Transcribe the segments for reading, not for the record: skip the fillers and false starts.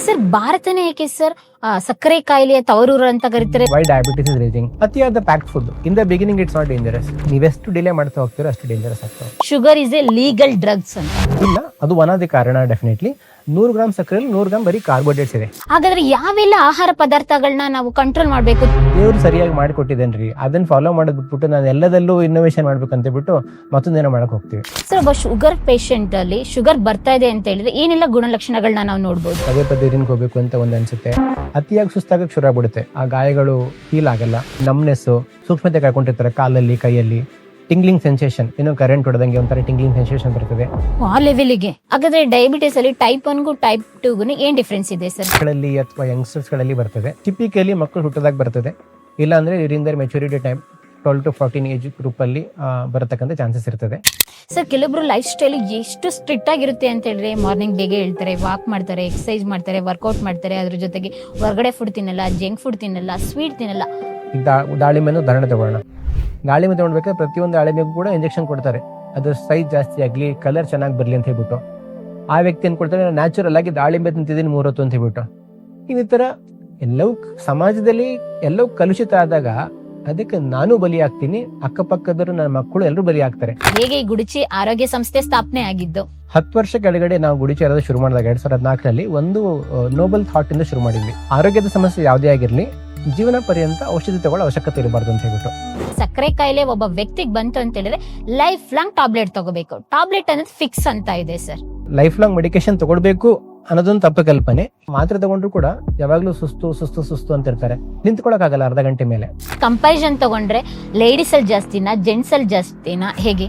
Sir ಭಾರತನೇ ಏಕೆ sir ಸಕ್ಕರೆ ಕಾಯಿಲೆಯ ತವರೂರು ಅಂತ ಕರೀತಾರೆ? Why diabetes is racing? ಅತಿಯಾದ packed food in the beginning it's not dangerous. ನೀವೆಷ್ಟು ಡಿಲೇ ಮಾಡ್ತಾ ಹೋಗ್ತೀರೋ ಅಷ್ಟು ಡೇಂಜರಸ್ ಆಗ್ತಾವೆ. Sugar is a legal drugs ಅಂತ ಇಲ್ಲ, ಅದು ಒನ್ ಆಫ್ ದಿ ಕಾರಣ. ಡೆಫಿನೆಟ್ಲಿ 100 ಗ್ರಾಮ್ ಸಕ್ಕರೆಯಲ್ಲಿ 100 ಗ್ರಾಮ್ ಬರೀ ಕಾರ್ಬೋಹೈಡ್ರೇಟ್ಸ್ ಇದೆ. ಹಾಗಾದ್ರೆ ಯಾವೆಲ್ಲ ಆಹಾರ ಪದಾರ್ಥಗಳನ್ನ ನಾವು ಕಂಟ್ರೋಲ್ ಮಾಡ್ಬೇಕು? ದೇವ್ರು ಸರಿಯಾಗಿ ಮಾಡಿಕೊಟ್ಟಿದ್ದೇನ್ರಿ, ಅದನ್ನ ಫಾಲೋ ಮಾಡೋದ್ ಬಿಟ್ಬಿಟ್ಟು ನಾನು ಎಲ್ಲದಲ್ಲೂ ಇನ್ನೋವೇಷನ್ ಮಾಡ್ಬೇಕಂತ ಬಿಟ್ಟು ಮತ್ತೊಂದೇನೋ ಮಾಡಕ್ ಹೋಗ್ತೀವಿ. ಸರ್ ಒಬ್ಬ ಶುಗರ್ ಪೇಷಂಟ್ ಅಲ್ಲಿ ಶುಗರ್ ಬರ್ತಾ ಇದೆ ಅಂತ ಹೇಳಿದ್ರೆ ಏನೆಲ್ಲ ಗುಣಲಕ್ಷಣಗಳನ್ನ ನಾವು ನೋಡ್ಬೋದು? ಪದೇ ಪದೇ ಯೂರಿನ್ಗೆ ಹೋಗ್ಬೇಕು ಅಂತ ಒಂದ್ ಅನ್ಸುತ್ತೆ. ಅತಿಯಾಗಿ ಸುಸ್ತಾಗಕ್ಕೆ ಶುರು ಆಗ್ಬಿಡುತ್ತೆ. ಆ ಗಾಯಗಳು ಹೀಲ್ ಆಗಲ್ಲ. ನಮ್ನೆಸ್, ಸೂಕ್ಷ್ಮತೆ ಕಳ್ಕೊಂಡಿರ್ತಾರೆ ಕಾಲಲ್ಲಿ, ಕೈಯಲ್ಲಿ. ಟಿಂಗ್ಲಿಂಗ್ ಸೆನ್ಸೇಷನ್, ಏನೋ ಕರೆಂಟ್ ಹೊಡೆದಂಗೆ ಒಂಥರ ಟಿಂಗ್ಲಿಂಗ್ ಸೆನ್ಸೇಷನ್ ಬರ್ತದೆ ಆ ಲೆವೆಲ್ಗೆ. ಹಾಗಾದ್ರೆ ಡಯಾಬಿಟಿಸ್ ಅಲ್ಲಿ ಟೈಪ್ 1 ಟೈಪ್ 2 ಏನ್ ಡಿಫ್ರೆನ್ಸ್ ಇದೆ ಸರ್? ಗಳಲ್ಲಿ ಅಥವಾ ಯಂಗ್ಸ್ಟರ್ಸ್ ಗಳಲ್ಲಿ ಬರ್ತದೆ. ಟಿಪಿಕಲಿ ಮಕ್ಕಳು ಹುಟ್ಟದಾಗ ಬರ್ತದೆ. ಇಲ್ಲ ಅಂದ್ರೆ during their maturity time 12 to 14 age group ಅಲ್ಲಿ ಬರತಕ್ಕಂತ ಚಾನ್ಸಸ್ ಇರ್ತದೆ. ಸರ್ ಕೆಲವೊಬ್ರು ಲೈಫ್ ಸ್ಟೈಲ್ ಎಷ್ಟು ಸ್ಟ್ರಿಕ್ಟ್ ಆಗಿರುತ್ತೆ ಅಂತ ಹೇಳಿದ್ರೆ ಮಾರ್ನಿಂಗ್ ಬೇಗ ಹೇಳ್ತಾರೆ, ವಾಕ್ ಮಾಡ್ತಾರೆ, ಎಕ್ಸರ್ಸೈಸ್ ಮಾಡ್ತಾರೆ, ವರ್ಕೌಟ್ ಮಾಡ್ತಾರೆ, ಅದ್ರ ಜೊತೆಗೆ ಹೊರಗಡೆ ಫುಡ್ ತಿನ್ನಲ್ಲ, ಜಂಕ್ ಫುಡ್ ತಿನ್ನಲ್ಲ, ಸ್ವೀಟ್ ತಿನ್ನಲ್ಲ. ದಾಳಿಂಬೆನೂ ಉದಾಹರಣೆ ತಗೊಳ್ಳೋಣ. ದಾಳಿಂಬೆ ತಗೊಳ್ಬೇಕಾದ್ರೆ ಪ್ರತಿಯೊಂದು ದಾಳಿಂಬೆಗೂ ಕೂಡ ಇಂಜೆಕ್ಷನ್ ಕೊಡ್ತಾರೆ. ಅದ್ರ ಸೈಜ್ ಜಾಸ್ತಿ ಆಗ್ಲಿ, ಕಲರ್ ಚೆನ್ನಾಗಿ ಬರ್ಲಿ ಅಂತ ಹೇಳ್ಬಿಟ್ಟು. ಆ ವ್ಯಕ್ತಿ ಏನ್ ಕೊಡ್ತಾರೆ, ನ್ಯಾಚುರಲ್ ಆಗಿ ದಾಳಿಂಬೆ ತಿಂತಿದ್ದೀನಿ 3 ಹೊತ್ತು ಅಂತ ಹೇಳ್ಬಿಟ್ಟು. ಈ ತರ ಎಲ್ಲವೂ ಸಮಾಜದಲ್ಲಿ ಎಲ್ಲವೂ ಕಲುಷಿತ ಆದಾಗ ಅದಕ್ಕೆ ನಾನು ಬಲಿ ಆಗ್ತೀನಿ, ಅಕ್ಕಪಕ್ಕದರು ನನ್ನ ಮಕ್ಕಳು ಎಲ್ಲರೂ ಬಲಿ ಆಗ್ತಾರೆ. ಹೇಗೆ ಈ ಗುಡಿಚಿ ಆರೋಗ್ಯ ಸಂಸ್ಥೆ ಸ್ಥಾಪನೆ ಆಗಿದ್ದು? 10 ವರ್ಷ ಕೆಳಗಡೆ ನಾವು ಗುಡಿಚಿ ಇರೋದು ಶುರು ಮಾಡಿದಾಗ 2014ರಲ್ಲಿ ಒಂದು ನೋಬಲ್ ಥಾಟ್ ಇಂದ ಶುರು ಮಾಡಿದ್ವಿ. ಆರೋಗ್ಯದ ಸಮಸ್ಯೆ ಯಾವುದೇ ಆಗಿರ್ಲಿ, ಜೀವನ ಪರ್ಯಂತ ಔಷಧಿ ತಗೊಳ್ಳೋ ಅವಶ್ಯಕತೆ ಇರಬಾರ್ದು ಅಂತ ಹೇಳ್ಬಿಟ್ಟು. ಸಕ್ಕರೆ ಕಾಯಿಲೆ ಒಬ್ಬ ವ್ಯಕ್ತಿಗೆ ಬಂತು ಅಂತ ಹೇಳಿದ್ರೆ ಲೈಫ್ ಲಾಂಗ್ ಟಾಬ್ಲೆಟ್ ತಗೋಬೇಕು. ಟಾಬ್ಲೆಟ್ ಅನ್ನೋದು ಫಿಕ್ಸ್ ಅಂತ ಇದೆ ಸರ್. ಲೈಫ್ ಲಾಂಗ್ ಮೆಡಿಕೇಶನ್ ತಗೊಳ್ಬೇಕು ಅನ್ನೋದೊಂದು ತಪ್ಪು ಕಲ್ಪನೆ. ಮಾತ್ರೆ ತಗೊಂಡ್ರು ಕೂಡ ಯಾವಾಗ್ಲೂ ಸುಸ್ತು ಸುಸ್ತು ಸುಸ್ತು ಅಂತ ಇರ್ತಾರೆ. ನಿಂತ್ಕೊಳಕ್ ಆಗಲ್ಲ ಅರ್ಧ ಗಂಟೆ ಮೇಲೆ. ಕಂಪ್ಯಾರಿಸನ್ ತಗೊಂಡ್ರೆ ಲೇಡೀಸ್ ಅಲ್ಲಿ ಜಾಸ್ತಿನಾ, ಜೆಂಟ್ಸ್ ಅಲ್ಲಿ ಜಾಸ್ತಿನಾ, ಹೇಗೆ?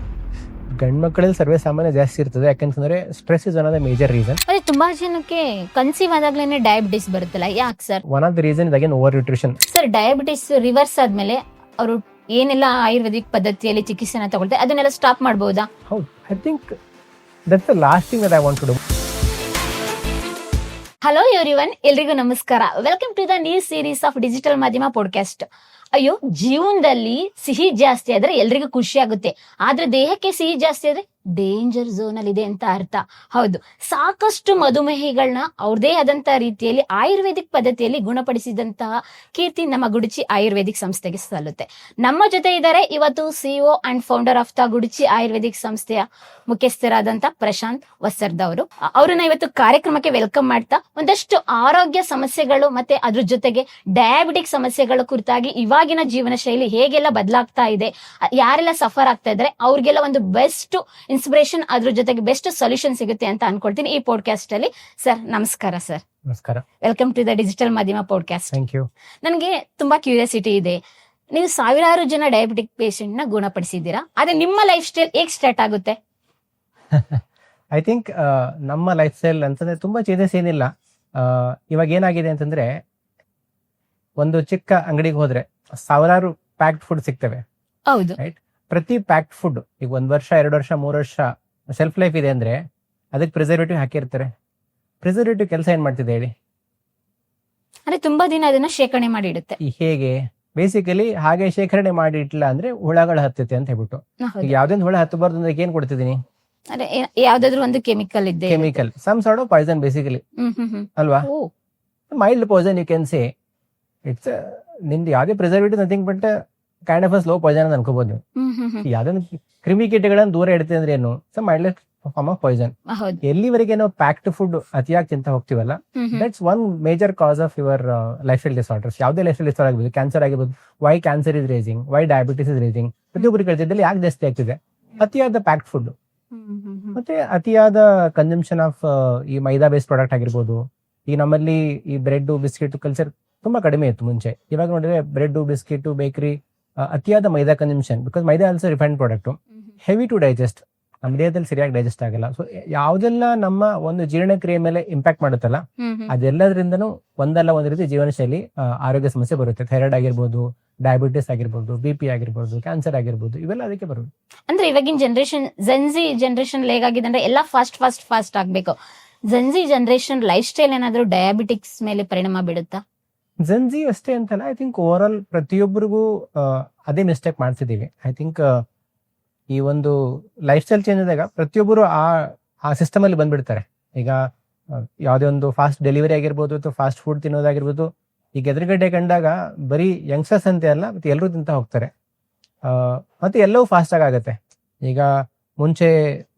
ಗಂಡ್ ಮಕ್ಕಳಲ್ಲಿ ಸರ್ವೇ ಸಾಮಾನ್ಯ ಜಾಸ್ತಿ ಇರ್ತದೆ. ಯಾಕಂತಂದ್ರೆ stress is one of the major reason. ಅದೇ ತುಂಬಾ ಜನಕ್ಕೆ ಕನ್ಸೀವ್ ಆದಾಗ್ಲೇನೆ ಡಯಾಬಿಟಿಸ್ ಬರುತ್ತಲ್ಲ, ಯಾಕೆ sir? One of the reason again over nutrition. Sir diabetes reverse ಆದ್ಮೇಲೆ ಅವರು ಏನೆಲ್ಲ ಆಯುರ್ವೇದಿಕ್ ಪದ್ಧತಿಯಲ್ಲಿ ಚಿಕಿತ್ಸೆನ ತಗೊಳ್ತಾರೆ ಅದನ್ನೆಲ್ಲ ಸ್ಟಾಪ್ ಮಾಡಬಹುದಾ? ಹೌದು, I think that's the last thing that I want to do. Hello everyone, ಎಲ್ರಿಗೂ ನಮಸ್ಕಾರ. Welcome to the new series of digital Madhyama podcast. ಅಯ್ಯೋ, ಜೀವನದಲ್ಲಿ ಸಿಹಿ ಜಾಸ್ತಿ ಆದ್ರೆ ಎಲ್ರಿಗೂ ಖುಷಿ ಆಗುತ್ತೆ, ಆದ್ರೆ ದೇಹಕ್ಕೆ ಸಿಹಿ ಜಾಸ್ತಿ ಆದ್ರೆ ಡೇಂಜರ್ ಝೋನ್ ಅಲ್ಲಿ ಇದೆ ಅಂತ ಅರ್ಥ. ಹೌದು, ಸಾಕಷ್ಟು ಮಧುಮೇಹಿಗಳನ್ನ ಅವ್ರದೇ ಆದಂತಹ ರೀತಿಯಲ್ಲಿ ಆಯುರ್ವೇದಿಕ್ ಪದ್ಧತಿಯಲ್ಲಿ ಗುಣಪಡಿಸಿದಂತಹ ಕೀರ್ತಿ ನಮ್ಮ ಗುಡಿಚಿ ಆಯುರ್ವೇದಿಕ್ ಸಂಸ್ಥೆಗೆ ಸಲ್ಲುತ್ತೆ. ನಮ್ಮ ಜೊತೆ ಇದ್ದಾರೆ ಇವತ್ತು CEO and founder of the Gudichi ayurvedic ಸಂಸ್ಥೆಯ ಮುಖ್ಯಸ್ಥರಾದಂತ ಪ್ರಶಾಂತ್ ವಸ್ಸರ್ದ ಅವರು. ಅವರನ್ನ ಇವತ್ತು ಕಾರ್ಯಕ್ರಮಕ್ಕೆ ವೆಲ್ಕಮ್ ಮಾಡ್ತಾ ಒಂದಷ್ಟು ಆರೋಗ್ಯ ಸಮಸ್ಯೆಗಳು ಮತ್ತೆ ಅದ್ರ ಜೊತೆಗೆ ಡಯಾಬಿಟಿಕ್ ಸಮಸ್ಯೆಗಳ ಕುರಿತಾಗಿ ಇವಾಗಿನ ಜೀವನ ಶೈಲಿ ಹೇಗೆಲ್ಲ ಬದಲಾಗ್ತಾ ಇದೆ, ಯಾರೆಲ್ಲ ಸಫರ್ ಆಗ್ತಾ ಇದ್ದಾರೆ ಅವ್ರಿಗೆಲ್ಲ ಒಂದು ಬೆಸ್ಟ್ ಇನ್ಸ್ಪಿರೇಷನ್, ಅದ್ರ ಜೊತೆಗೆ ಬೆಸ್ಟ್ ಸೊಲ್ಯೂಷನ್ ಸಿಗುತ್ತೆ ಅಂತ ಅನ್ಕೊಳ್ತೀನಿ ಈ ಪಾಡ್ಕಾಸ್ಟ್ ಅಲ್ಲಿ. ಸರ್ ನಮಸ್ಕಾರ. ಸರ್ ನಮಸ್ಕಾರ, welcome to the digital Madhyama podcast. Thank you. ನನಗೆ ತುಂಬಾ ಕ್ಯೂರಿಯಾಸಿಟಿ ಇದೆ. ನೀವು ಸಾವಿರಾರು ಜನ ಡಯಾಬಿಟಿಕ್ ಪೇಷಂಟ್ ನ ಗುಣಪಡಿಸಿದ್ದೀರಾ, ಆದ್ರೆ ನಿಮ್ಮ ಲೈಫ್ ಸ್ಟೈಲ್ ಹೇಗೆ ಸ್ಟಾರ್ಟ್ ಆಗುತ್ತೆ? ಐ ಥಿಂಕ್ ನಮ್ಮ ಲೈಫ್ ಸ್ಟೈಲ್ ಅಂತಂದ್ರೆ ತುಂಬಾ ಚೇಂಜಸ್ ಏನಿಲ್ಲ. ಇವಾಗ ಏನಾಗಿದೆ ಅಂತಂದ್ರೆ, ಒಂದು ಚಿಕ್ಕ ಅಂಗಡಿಗೆ ಹೋದ್ರೆ ಸಾವಿರಾರು ಪ್ಯಾಕ್ಡ್ ಫುಡ್ ಸಿಗ್ತವೆ. ಹೌದು, ರೈಟ್. ಪ್ರತಿ ಪ್ಯಾಕ್ಡ್ ಫುಡ್ ಈಗ 1 ವರ್ಷ 2 ವರ್ಷ 3 ವರ್ಷ ಸೆಲ್ಫ್ ಲೈಫ್ ಇದೆ ಅಂದ್ರೆ ಅದಕ್ಕೆ ಪ್ರಿಸರ್ವೇಟಿವ್ ಹಾಕಿರ್ತಾರೆ. ಪ್ರಿಸರ್ವೇಟಿವ್ ಕೆಲಸ ಏನ್ ಮಾಡ್ತಿದೆ ಹೇಳಿ? ಅಂದ್ರೆ ತುಂಬಾ ದಿನ ಅದನ್ನ ಶೇಖರಣೆ ಮಾಡಿ ಇಡುತ್ತೆ. ಹೇಗೆ? ಬೇಸಿಕಲಿ ಹಾಗೆ ಶೇಖರಣೆ ಮಾಡಿ ಇಟ್ಲ ಅಂದ್ರೆ ಹುಳಗಳು ಹತ್ತುತ್ತೆ ಅಂತ ಹೇಳ್ಬಿಟ್ಟು. ಈಗ ಯಾವ್ದೊಂದು ಹುಳ ಹತ್ತಬಾರ್ದು ಅಂದ್ರೆ ಏನ್ ಕೊಡ್ತಿದೀನಿ? ಅಂದ್ರೆ ಯಾವ್ದಾದ್ರು ಒಂದು ಕೆಮಿಕಲ್ ಇದೆ, chemical, some sort of poison basically, ಅಲ್ವಾ? Mild poison you can say. It's ನಿಮ್ದು ಯಾವ್ದೇ preservative nothing but kind of a slow poison ಅಂತ ಅನ್ಕೋಬಹುದು ನೀವು. ಯಾವ್ದೊಂದು ಕ್ರಿಮಿಕೀಟಗಳನ್ನ ದೂರ ಇಡ್ತೀವಿ ಅಂದ್ರೆ ಏನು? Some mild form of poison. ಎಲ್ಲಿವರೆಗೆ ನಾವು ಪ್ಯಾಕ್ಡ್ ಫುಡ್ ಅತಿಯಾಗಿ ತಿಂತ ಹೋಗ್ತೀವಲ್ಲ, that's one major cause of your lifestyle disorders. ಯಾವುದೇ ಲೈಫ್ ಸ್ಟೈಲ್ ಡಿಸಾರ್ಡರ್ ಆಗಿರ್ಬೋದು, ಕ್ಯಾನ್ಸರ್ ಆಗಿರ್ಬೋದು. Why cancer is racing, why diabetes is racing, ಪ್ರತಿಯೊಬ್ಬರಿಗೆ ಕೇಳ್ತಿದ್ದಲ್ಲಿ ಯಾಕೆ ಜಾಸ್ತಿ ಆಗ್ತಿದೆ? ಅತಿಯಾದ ಪ್ಯಾಕ್ಡ್ ಫುಡ್ ಮತ್ತೆ ಅತಿಯಾದ ಕನ್ಸಂಪ್ಷನ್ ಆಫ್ ಈ ಮೈದಾ ಬೇಸ್ಡ್ ಪ್ರಾಡಕ್ಟ್ ಆಗಿರ್ಬೋದು. ಈಗ ನಮ್ಮಲ್ಲಿ ಈ ಬ್ರೆಡ್ ಬಿಸ್ಕೆಟ್ ಕಲ್ಚರ್ ತುಂಬಾ ಕಡಿಮೆ ಇತ್ತು ಮುಂಚೆ. ಇವಾಗ ನೋಡಿದ್ರೆ ಬ್ರೆಡ್ ಬಿಸ್ಕೆಟ್ ಬೇಕರಿ, ಅತಿಯಾದ maida consumption, because maida also refined product, heavy to digest, ನಮ್ಮ ದೇಹದಲ್ಲಿ ಸರಿಯಾಗಿ ಡೈಜೆಸ್ಟ್ ಆಗಲ್ಲ. ಸೊ ಯಾವ್ದೆಲ್ಲ ನಮ್ಮ ಒಂದು ಜೀರ್ಣಕ್ರಿಯೆ ಮೇಲೆ ಇಂಪ್ಯಾಕ್ಟ್ ಮಾಡುತ್ತಲ್ಲ, ಅದೆಲ್ಲದ್ರಿಂದನೂ ಒಂದಲ್ಲ ಒಂದ್ ರೀತಿ ಜೀವನ ಶೈಲಿ ಆರೋಗ್ಯ ಸಮಸ್ಯೆ ಬರುತ್ತೆ. ಥೈರಾಯ್ಡ್ ಆಗಿರ್ಬೋದು, ಡಯಾಬಿಟಿಸ್ ಆಗಿರ್ಬೋದು, BP ಆಗಿರ್ಬೋದು, ಕ್ಯಾನ್ಸರ್ ಆಗಿರ್ಬೋದು, ಇವೆಲ್ಲ ಅದಕ್ಕೆ ಬರುತ್ತೆ. ಅಂದ್ರೆ ಇವಾಗಿನ ಜನರೇಷನ್ ಜೆನ್ಜಿ ಜನರೇಷನ್ ಹೇಗಾಗಿದೆ ಅಂದ್ರೆ ಎಲ್ಲ ಫಾಸ್ಟ್ ಆಗ್ಬೇಕು. ಜೆನ್ಜಿ ಜನರೇಷನ್ ಲೈಫ್ ಸ್ಟೈಲ್ ಏನಾದ್ರು ಡಯಾಬಿಟಿಕ್ಸ್ ಮೇಲೆ ಪರಿಣಾಮ ಬೀಳುತ್ತಾ? ಜೆನ್ಜಿ ಅಷ್ಟೇ ಅಂತಲ್ಲ, ಐ ಥಿಂಕ್ ಓವರ್ ಆಲ್ ಪ್ರತಿಯೊಬ್ಬರಿಗೂ ಅದೇ ಮಿಸ್ಟೇಕ್ ಮಾಡ್ತಿದೀವಿ. ಐ ಥಿಂಕ್ ಈ ಒಂದು ಲೈಫ್ ಸ್ಟೈಲ್ ಚೇಂಜ್ ಆದಾಗ ಪ್ರತಿಯೊಬ್ಬರು ಆ ಸಿಸ್ಟಮ್ ಅಲ್ಲಿ ಬಂದ್ಬಿಡ್ತಾರೆ. ಈಗ ಯಾವುದೇ ಒಂದು ಫಾಸ್ಟ್ ಡೆಲಿವರಿ ಆಗಿರ್ಬೋದು ಅಥವಾ ಫಾಸ್ಟ್ ಫುಡ್ ತಿನ್ನೋದಾಗಿರ್ಬೋದು, ಈಗ ಎದುರುಗಡೆ ಕಂಡಾಗ ಬರೀ ಯಂಗ್ಸ್ಟರ್ಸ್ ಅಂತ ಅಲ್ಲ, ಮತ್ತೆ ಎಲ್ಲರೂ ತಿಂತ ಹೋಗ್ತಾರೆ. ಮತ್ತೆ ಎಲ್ಲವೂ ಫಾಸ್ಟ್ ಆಗುತ್ತೆ. ಈಗ ಮುಂಚೆ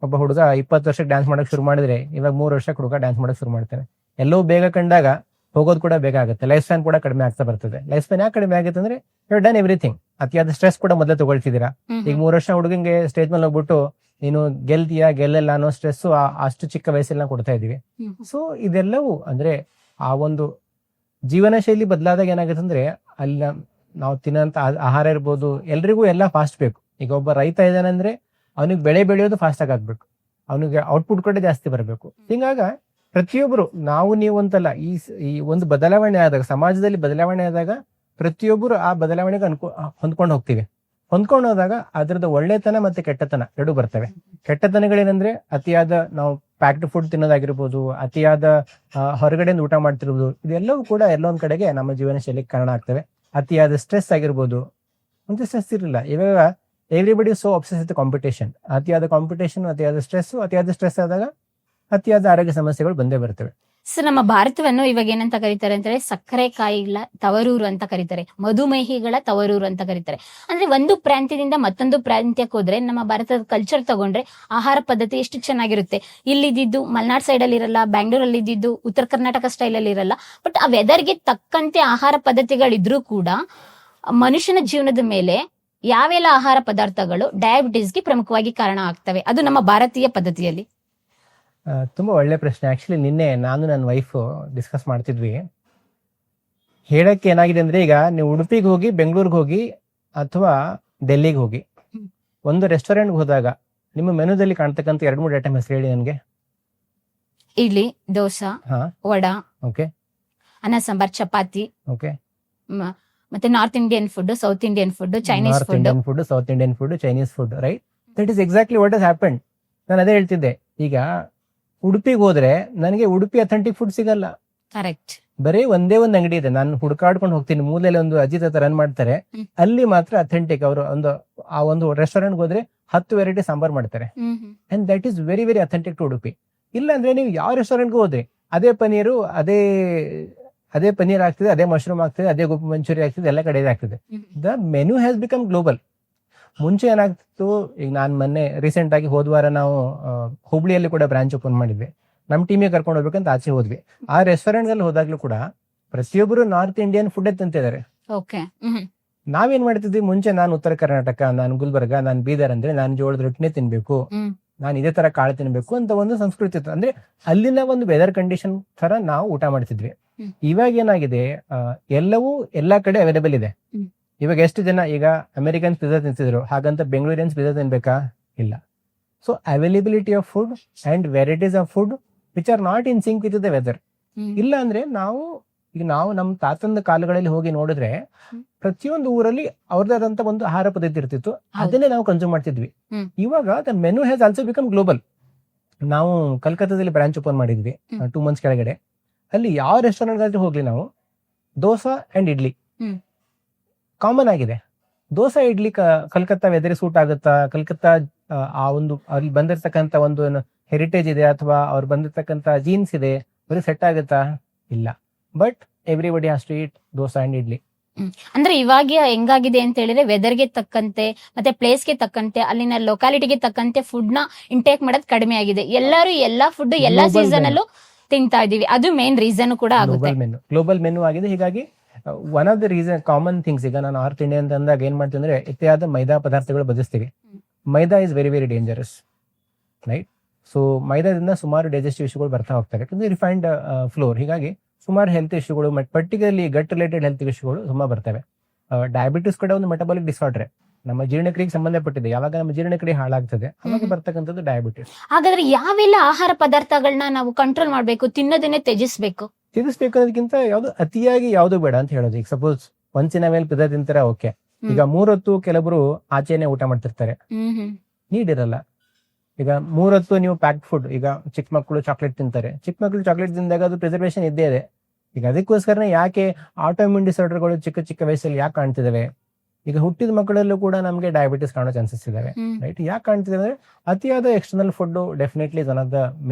ಒಬ್ಬ ಹುಡುಗ 20 ವರ್ಷಕ್ಕೆ ಡ್ಯಾನ್ಸ್ ಮಾಡಕ್ ಶುರು ಮಾಡಿದ್ರೆ, ಇವಾಗ 3 ವರ್ಷಕ್ಕೆ ಹುಡುಗ ಡ್ಯಾನ್ಸ್ ಮಾಡಕ್ ಶುರು ಮಾಡ್ತಾನೆ. ಎಲ್ಲವೂ ಬೇಗ ಕಂಡಾಗ ಹೋಗೋದು ಕೂಡ ಬೇಗ ಆಗುತ್ತೆ. ಲೈಫ್ ಸ್ಪ್ಯಾನ್ ಕೂಡ ಕಡಿಮೆ ಆಗ್ತಾ ಬರ್ತದೆ. ಲೈಫ್ ಸ್ಪ್ಯಾನ್ ಯಾಕೆ ಕಡಿಮೆ ಆಗುತ್ತೆ ಅಂದ್ರೆ ಯು ಡನ್ ಎವ್ರಿಥಿಂಗ್. ಅತಿಯಾದ ಸ್ಟ್ರೆಸ್ ಕೂಡ ಮೊದಲೇ ತಗೊಳ್ತಿದ್ದೀರಾ. ಈಗ 3 ವರ್ಷ ಹುಡುಗಂಗೆ ಸ್ಟೇಜ್ ಮೇಲೆ ಹೋಗ್ಬಿಟ್ಟು ನೀನು ಗೆಲ್ತೀಯಾ ಗೆಲ್ಲಲ್ಲ ಅನ್ನೋ ಸ್ಟ್ರೆಸ್ ಅಷ್ಟು ಚಿಕ್ಕ ವಯಸ್ಸಲ್ಲಿ ನಾವು ಕೊಡ್ತಾ ಇದೀವಿ. ಸೊ ಇದೆಲ್ಲವೂ ಅಂದ್ರೆ ಆ ಒಂದು ಜೀವನ ಶೈಲಿ ಬದಲಾದಾಗ ಏನಾಗುತ್ತೆ ಅಂದ್ರೆ ಅಲ್ಲಿ ನಾವು ತಿನ್ನೋಂತ ಆಹಾರ ಇರ್ಬೋದು, ಎಲ್ರಿಗೂ ಎಲ್ಲ ಫಾಸ್ಟ್ ಬೇಕು. ಈಗ ಒಬ್ಬ ರೈತ ಇದ್ದಾನೆ ಅಂದ್ರೆ ಅವನಿಗೆ ಬೆಳೆ ಬೆಳೆಯೋದು ಫಾಸ್ಟ್ ಆಗಿ ಆಗ್ಬೇಕು, ಅವನಿಗೆ ಔಟ್ಪುಟ್ ಕೂಡ ಜಾಸ್ತಿ ಬರಬೇಕು. ಹಿಂಗಾಗ ಪ್ರತಿಯೊಬ್ರು, ನಾವು ನೀವು ಅಂತಲ್ಲ, ಈ ಒಂದು ಬದಲಾವಣೆ ಆದಾಗ, ಸಮಾಜದಲ್ಲಿ ಬದಲಾವಣೆ ಆದಾಗ ಪ್ರತಿಯೊಬ್ಬರು ಆ ಬದಲಾವಣೆಗೆ ಹೊಂದ್ಕೊಂಡು ಹೋಗ್ತೀವಿ. ಹೊಂದ್ಕೊಂಡು ಹೋದಾಗ ಅದರದ್ದು ಒಳ್ಳೆತನ ಮತ್ತೆ ಕೆಟ್ಟತನ ಎರಡೂ ಬರ್ತವೆ. ಕೆಟ್ಟತನಗಳೇನಂದ್ರೆ ಅತಿಯಾದ ನಾವು ಪ್ಯಾಕ್ಡ್ ಫುಡ್ ತಿನ್ನೋದಾಗಿರ್ಬೋದು, ಅತಿಯಾದ ಹೊರಗಡೆಯಿಂದ ಊಟ ಮಾಡ್ತಿರ್ಬೋದು, ಇದೆಲ್ಲವೂ ಕೂಡ ಎಲ್ಲೊಂದ್ ಕಡೆಗೆ ನಮ್ಮ ಜೀವನ ಶೈಲಿಗೆ ಕಾರಣ ಆಗ್ತವೆ. ಅತಿಯಾದ ಸ್ಟ್ರೆಸ್ ಆಗಿರ್ಬೋದು, ಮುಂಚೆ ಸ್ಟ್ರೆಸ್ ಇರಲಿಲ್ಲ, ಇವಾಗ everybody so obsess with competition. ಅತಿಯಾದ ಕಾಂಪಿಟೇಷನ್, ಅತಿಯಾದ ಸ್ಟ್ರೆಸ್ ಆದಾಗ ಅತಿಯಾದ ಆರೋಗ್ಯ ಸಮಸ್ಯೆಗಳು ಬಂದೇ ಬರ್ತವೆ. ಸೊ ನಮ್ಮ ಭಾರತವನ್ನು ಇವಾಗ ಏನಂತ ಕರೀತಾರೆ ಅಂದ್ರೆ ಸಕ್ಕರೆ ಕಾಯಿಗಳ ತವರೂರು ಅಂತ ಕರೀತಾರೆ, ಮಧುಮೇಹಿಗಳ ತವರೂರು ಅಂತ ಕರೀತಾರೆ. ಅಂದ್ರೆ ಒಂದು ಪ್ರಾಂತ್ಯದಿಂದ ಮತ್ತೊಂದು ಪ್ರಾಂತ್ಯಕ್ಕೆ ಹೋದ್ರೆ ನಮ್ಮ ಭಾರತದ ಕಲ್ಚರ್ ತಗೊಂಡ್ರೆ ಆಹಾರ ಪದ್ಧತಿ ಎಷ್ಟು ಚೆನ್ನಾಗಿರುತ್ತೆ. ಇಲ್ಲಿದ್ದು ಮಲೆನಾಡ್ ಸೈಡ್ ಅಲ್ಲಿ ಇರಲ್ಲ, ಬ್ಯಾಂಗ್ಳೂರಲ್ಲಿ ಇದ್ದಿದ್ದು ಉತ್ತರ ಕರ್ನಾಟಕ ಸ್ಟೈಲ್ ಅಲ್ಲಿ ಇರಲ್ಲ. ಬಟ್ ಆ ವೆದರ್ಗೆ ತಕ್ಕಂತೆ ಆಹಾರ ಪದ್ಧತಿಗಳಿದ್ರೂ ಕೂಡ ಮನುಷ್ಯನ ಜೀವನದ ಮೇಲೆ ಯಾವೆಲ್ಲ ಆಹಾರ ಪದಾರ್ಥಗಳು ಡಯಾಬಿಟಿಸ್ಗೆ ಪ್ರಮುಖವಾಗಿ ಕಾರಣ ಆಗ್ತವೆ, ಅದು ನಮ್ಮ ಭಾರತೀಯ ಪದ್ಧತಿಯಲ್ಲಿ? ತುಂಬಾ ಒಳ್ಳೆ ಪ್ರಶ್ನೆ. ಆಕ್ಚುಲಿ ನಿನ್ನೆ ನಾನು ನನ್ನ ವೈಫ್ ಡಿಸ್ಕಸ್ ಮಾಡ್ತಿದ್ವಿ. ಹೇಳಕ್ಕೆ ಏನಾಗಿದೆ ಅಂದ್ರೆ, ಈಗ ನೀವು ಉಡುಪಿಗೆ ಹೋಗಿ, ಬೆಂಗಳೂರಿಗೆ ಹೋಗಿ ಅಥವಾ ಡೆಲ್ಲಿಗೆ ಹೋಗಿ ಒಂದು ರೆಸ್ಟೋರೆಂಟ್ಗೆ ಹೋದಾಗ ನಿಮ್ಮ ಮೆನುದಲ್ಲಿ ಕಾಣ್ತಕ್ಕಂಥ 2-3 ಐಟಮ್ ಹೆಸರು ಹೇಳಿ ನನಗೆ. ಇಡ್ಲಿ, ದೋಸಾ, ವಡಾ, ಓಕೆ, ಅನ್ನ ಸಾಂಬಾರ್, ಚಪಾತಿ, ಓಕೆ, ಮತ್ತೆ north Indian food, south Indian food, Chinese north Indian food, south Indian food, Chinese food, right? That is exactly what has happened. ನಾನು ಅದೇ ಹೇಳ್ತಿದ್ದೆ. ಈಗ ಉಡುಪಿಗೆ ಹೋದ್ರೆ ನನಗೆ ಉಡುಪಿ ಅಥೆಂಟಿಕ್ ಫುಡ್ ಸಿಗಲ್ಲ. ಕರೆಕ್ಟ್. ಬರೀ ಒಂದೇ ಒಂದು ಅಂಗಡಿ ಇದೆ, ನಾನು ಹುಡುಕಾಡ್ಕೊಂಡು ಹೋಗ್ತೀನಿ, ಮೂಲೆಯಲ್ಲಿ ಒಂದು ಅಜಿತ್ ಹತ್ರ ರನ್ ಮಾಡ್ತಾರೆ, ಅಲ್ಲಿ ಮಾತ್ರ ಅಥೆಂಟಿಕ್. ಅವರು ಒಂದು ರೆಸ್ಟೋರೆಂಟ್ ಹೋದ್ರೆ 10 ವೆರೈಟಿ ಸಾಂಬಾರ್ ಮಾಡ್ತಾರೆ. And that is very very authentic to Udupi. ಇಲ್ಲ ಅಂದ್ರೆ ನೀವು ಯಾವ ರೆಸ್ಟೋರೆಂಟ್ಗೆ ಹೋದ್ರಿ ಅದೇ ಪನೀರು, ಅದೇ ಪನೀರ್ ಆಗ್ತದೆ, ಅದೇ ಮಶ್ರೂಮ್ ಆಗ್ತದೆ, ಅದೇ ಗೋಬಿ ಮಂಚೂರಿ ಆಗ್ತದೆ, ಎಲ್ಲ ಕಡೆ ಆಗ್ತದೆ. The menu has become global. ಮುಂಚೆ ಏನಾಗ್ತಿತ್ತು, ಈಗ ನಾನು ಮೊನ್ನೆ ರೀಸೆಂಟ್ ಆಗಿ ಹೋದ್ವಾರ ನಾವು ಹುಬ್ಳಿಯಲ್ಲಿ ಕೂಡ ಬ್ರಾಂಚ್ ಓಪನ್ ಮಾಡಿದ್ವಿ. ನಮ್ಮ ಟೀಮಿಗೆ ಕರ್ಕೊಂಡು ಹೋಗ್ಬೇಕಂತ ಆಚೆ ಹೋದ್ವಿ. ಆ ರೆಸ್ಟೋರೆಂಟ್ ಗಳಲ್ಲಿ ಹೋದಾಗ್ಲೂ ಕೂಡ ಪ್ರತಿಯೊಬ್ಬರು ನಾರ್ತ್ ಇಂಡಿಯನ್ ಫುಡ್ ತಿಂತಿದ್ದಾರೆ. ನಾವೇನ್ ಮಾಡ್ತಿದ್ವಿ ಮುಂಚೆ, ನಾನು ಉತ್ತರ ಕರ್ನಾಟಕ, ನಾನು ಗುಲ್ಬರ್ಗ, ನಾನು ಬೀದರ್ ಅಂದ್ರೆ ನಾನು ಜೋಳದ ರೊಟ್ಟಿನೇ ತಿನ್ಬೇಕು, ನಾನು ಇದೇ ತರ ಕಾಳು ತಿನ್ಬೇಕು ಅಂತ ಒಂದು ಸಂಸ್ಕೃತಿ ಇತ್ತು. ಅಂದ್ರೆ ಅಲ್ಲಿನ ಒಂದು ವೆದರ್ ಕಂಡೀಷನ್ ತರ ನಾವು ಊಟ ಮಾಡ್ತಿದ್ವಿ. ಇವಾಗ ಏನಾಗಿದೆ, ಎಲ್ಲವೂ ಎಲ್ಲಾ ಕಡೆ ಅವೈಲೇಬಲ್ ಇದೆ. ಇವಾಗ ಎಷ್ಟು ಜನ ಈಗ ಅಮೆರಿಕನ್ಸ್ ಪಿಜ್ಜಾ ತಿಂತಿದ್ರು, ಹಾಗಂತ ಬೆಂಗಳೂರಿಯನ್ಸ್ ಪಿಜ್ಜಾ ತಿನ್ಬೇಕಾ? ಇಲ್ಲ. So availability of food and varieties of food which are not in sync with the weather. ಇಲ್ಲ ಅಂದ್ರೆ ನಾವು ನಮ್ಮ ತಾತಂದ ಕಾಲಗಳಲ್ಲಿ ಹೋಗಿ ನೋಡಿದ್ರೆ ಪ್ರತಿಯೊಂದು ಊರಲ್ಲಿ ಅವ್ರದಾದಂತ ಒಂದು ಆಹಾರ ಪದ್ಧತಿ ಇರ್ತಿತ್ತು, ಅದನ್ನೇ ನಾವು ಕನ್ಸ್ಯೂಮ್ ಮಾಡ್ತಿದ್ವಿ. ಇವಾಗ the menu has also become global. ನಾವು ಕಲ್ಕತ್ತಾದಲ್ಲಿ ಬ್ರಾಂಚ್ ಓಪನ್ ಮಾಡಿದ್ವಿ 2 months ಕೆಳಗಡೆ. ಅಲ್ಲಿ ಯಾವ ರೆಸ್ಟೋರೆಂಟ್ ಆದ್ರೂ ಹೋಗ್ಲಿ, ನಾವು ದೋಸಾ ಅಂಡ್ ಇಡ್ಲಿ ಕಾಮನ್ ಆಗಿದೆ. ದೋಸಾ ಇಡ್ಲಿ ಕಲ್ಕತ್ತಾ ವೆದರ್ ಸೂಟ್ ಆಗುತ್ತಾ? ಕಲ್ಕತ್ತಾ ಆ ಒಂದು ಅಲ್ಲಿ ಬಂದಿರ್ತಕ್ಕಂಥ ಒಂದು ಹೆರಿಟೇಜ್ ಇದೆ ಅಥವಾ ಅವ್ರು ಬಂದಿರ್ತಕ್ಕಂಥ ಜೀನ್ಸ್ ಇದೆ, ಬರೀ ಸೆಟ್ ಆಗುತ್ತಾ? ಇಲ್ಲ. But everybody has to eat dosa and idli. ಅಂದ್ರೆ ಇವಾಗ ಹೆಂಗಾಗಿದೆ ಅಂತ ಹೇಳಿದ್ರೆ, ವೆದರ್ಗೆ ತಕ್ಕಂತೆ ಮತ್ತೆ ಪ್ಲೇಸ್ಗೆ ತಕ್ಕಂತೆ, ಅಲ್ಲಿನ ಲೊಕ್ಯಾಲಿಟಿಗೆ ತಕ್ಕಂತೆ ಫುಡ್ ನ ಇಂಟೇಕ್ ಮಾಡೋದು ಕಡಿಮೆ ಆಗಿದೆ. ಎಲ್ಲರೂ ಎಲ್ಲಾ ಫುಡ್ ಎಲ್ಲಾ ಸೀಸನ್ ಅಲ್ಲೂ ತಿಂತಾ ಇದೀವಿ. ಅದು ಮೇನ್ ರೀಸನ್ ಕೂಡ ಆಗುತ್ತೆ. ಗ್ಲೋಬಲ್ ಮೆನು ಆಗಿದೆ. ಹೀಗಾಗಿ one of the reason common things, ಈಗ ನಾನು ನಾರ್ತ್ ಇಂಡಿಯನ್ ಅಂದಾಗ ಏನ್ ಮಾಡ್ತೀವಿ ಅಂದ್ರೆ ಇತ್ಯಾದ ಮೈದಾ ಪದಾರ್ಥಗಳು ಬದಿಸ್ತೀವಿ. Maida is very very dangerous, right? So ಮೈದಾದಿಂದ ಸುಮಾರು ಡೈಜೆಸ್ಟಿವ್ ಇಶ್ಯೂಗಳು ಬರ್ತಾ ಹೋಗ್ತಾರೆ, ಯಾಕಂದ್ರೆ ರಿಫೈನ್ಡ್ ಫ್ಲೋರ್. ಹೀಗಾಗಿ ಸುಮಾರು ಹೆಲ್ತ್ ಇಶ್ಯೂಗಳು, ಪರ್ಟಿಕ್ಯುಲರ್ಲಿ ಗಟ್ ರಿಲೇಟೆಡ್ ಹೆಲ್ತ್ ಇಶ್ಯೂಗಳು ತುಂಬಾ ಬರ್ತವೆ. ಡಯಾಬಿಟಿಸ್ ಕೂಡ ಒಂದು ಮೆಟಬಾಲಿಕ್ ಡಿಸಾರ್ಡರ್, ನಮ್ಮ ಜೀರ್ಣಕ್ರಿಯೆಗೆ ಸಂಬಂಧಪಟ್ಟಿದೆ. ಯಾವಾಗ ನಮ್ಮ ಜೀರ್ಣಕ್ರಿಯೆ ಹಾಳಾಗ್ತದೆ ಅವಾಗ ಬರ್ತಕ್ಕಂಥದ್ದು ಡಯಾಬಿಟಿಸ್. ಹಾಗಾದ್ರೆ ಯಾವೆಲ್ಲ ಆಹಾರ ಪದಾರ್ಥಗಳನ್ನ ನಾವು ಕಂಟ್ರೋಲ್ ಮಾಡ್ಬೇಕು, ತಿನ್ನೋದನ್ನೇ ತ್ಯಜಿಸ್ಬೇಕು ಅನ್ನೋದಕ್ಕಿಂತ ಯಾವ್ದು ಅತಿಯಾಗಿ ಯಾವ್ದು ಬೇಡ ಅಂತ ಹೇಳೋದು. ಈಗ ಸಪೋಸ್ ಒಂಚಿನ ಮೇಲೆ ಪಿಜ್ಜಾ ತಿಂತಾರೆ, ಓಕೆ. ಈಗ 3 ಹೊತ್ತು ಕೆಲವರು ಆಚೆನೆ ಊಟ ಮಾಡ್ತಿರ್ತಾರೆ, ನೀಡ್ ಇರಲ್ಲ. ಈಗ 3 ಹೊತ್ತು ನೀವು ಪ್ಯಾಕ್ಡ್ ಫುಡ್, ಈಗ ಚಿಕ್ಕ ಮಕ್ಕಳು ಚಾಕ್ಲೇಟ್ ತಿಂತಾರೆ, ಚಿಕ್ಕ ಮಕ್ಕಳು ಚಾಕ್ಲೇಟ್ ತಿಂದಾಗ ಅದು ಪ್ರಿಸರ್ವೇಷನ್ ಇದ್ದೇ ಇದೆ. ಈಗ ಅದಕ್ಕೋಸ್ಕರನೇ ಯಾಕೆ ಆಟೋಇಮ್ಯೂನ್ ಡಿಸಾರ್ಡರ್ಗಳು ಚಿಕ್ಕ ವಯಸ್ಸಲ್ಲಿ ಯಾಕೆ ಕಾಣ್ತಿದಾವೆ? ಈಗ ಹುಟ್ಟಿದ ಮಕ್ಕಳಲ್ಲೂ ಕೂಡ ನಮಗೆ ಡಯಾಬಿಟಿಸ್ ಕಾಣೋ ಚಾನ್ಸಸ್ ಇದಾವೆ, ರೈಟ್? ಯಾಕೆ ಕಾಣ್ತಿದೆ ಅಂದ್ರೆ ಅತಿಯಾದ external food definitely is one of the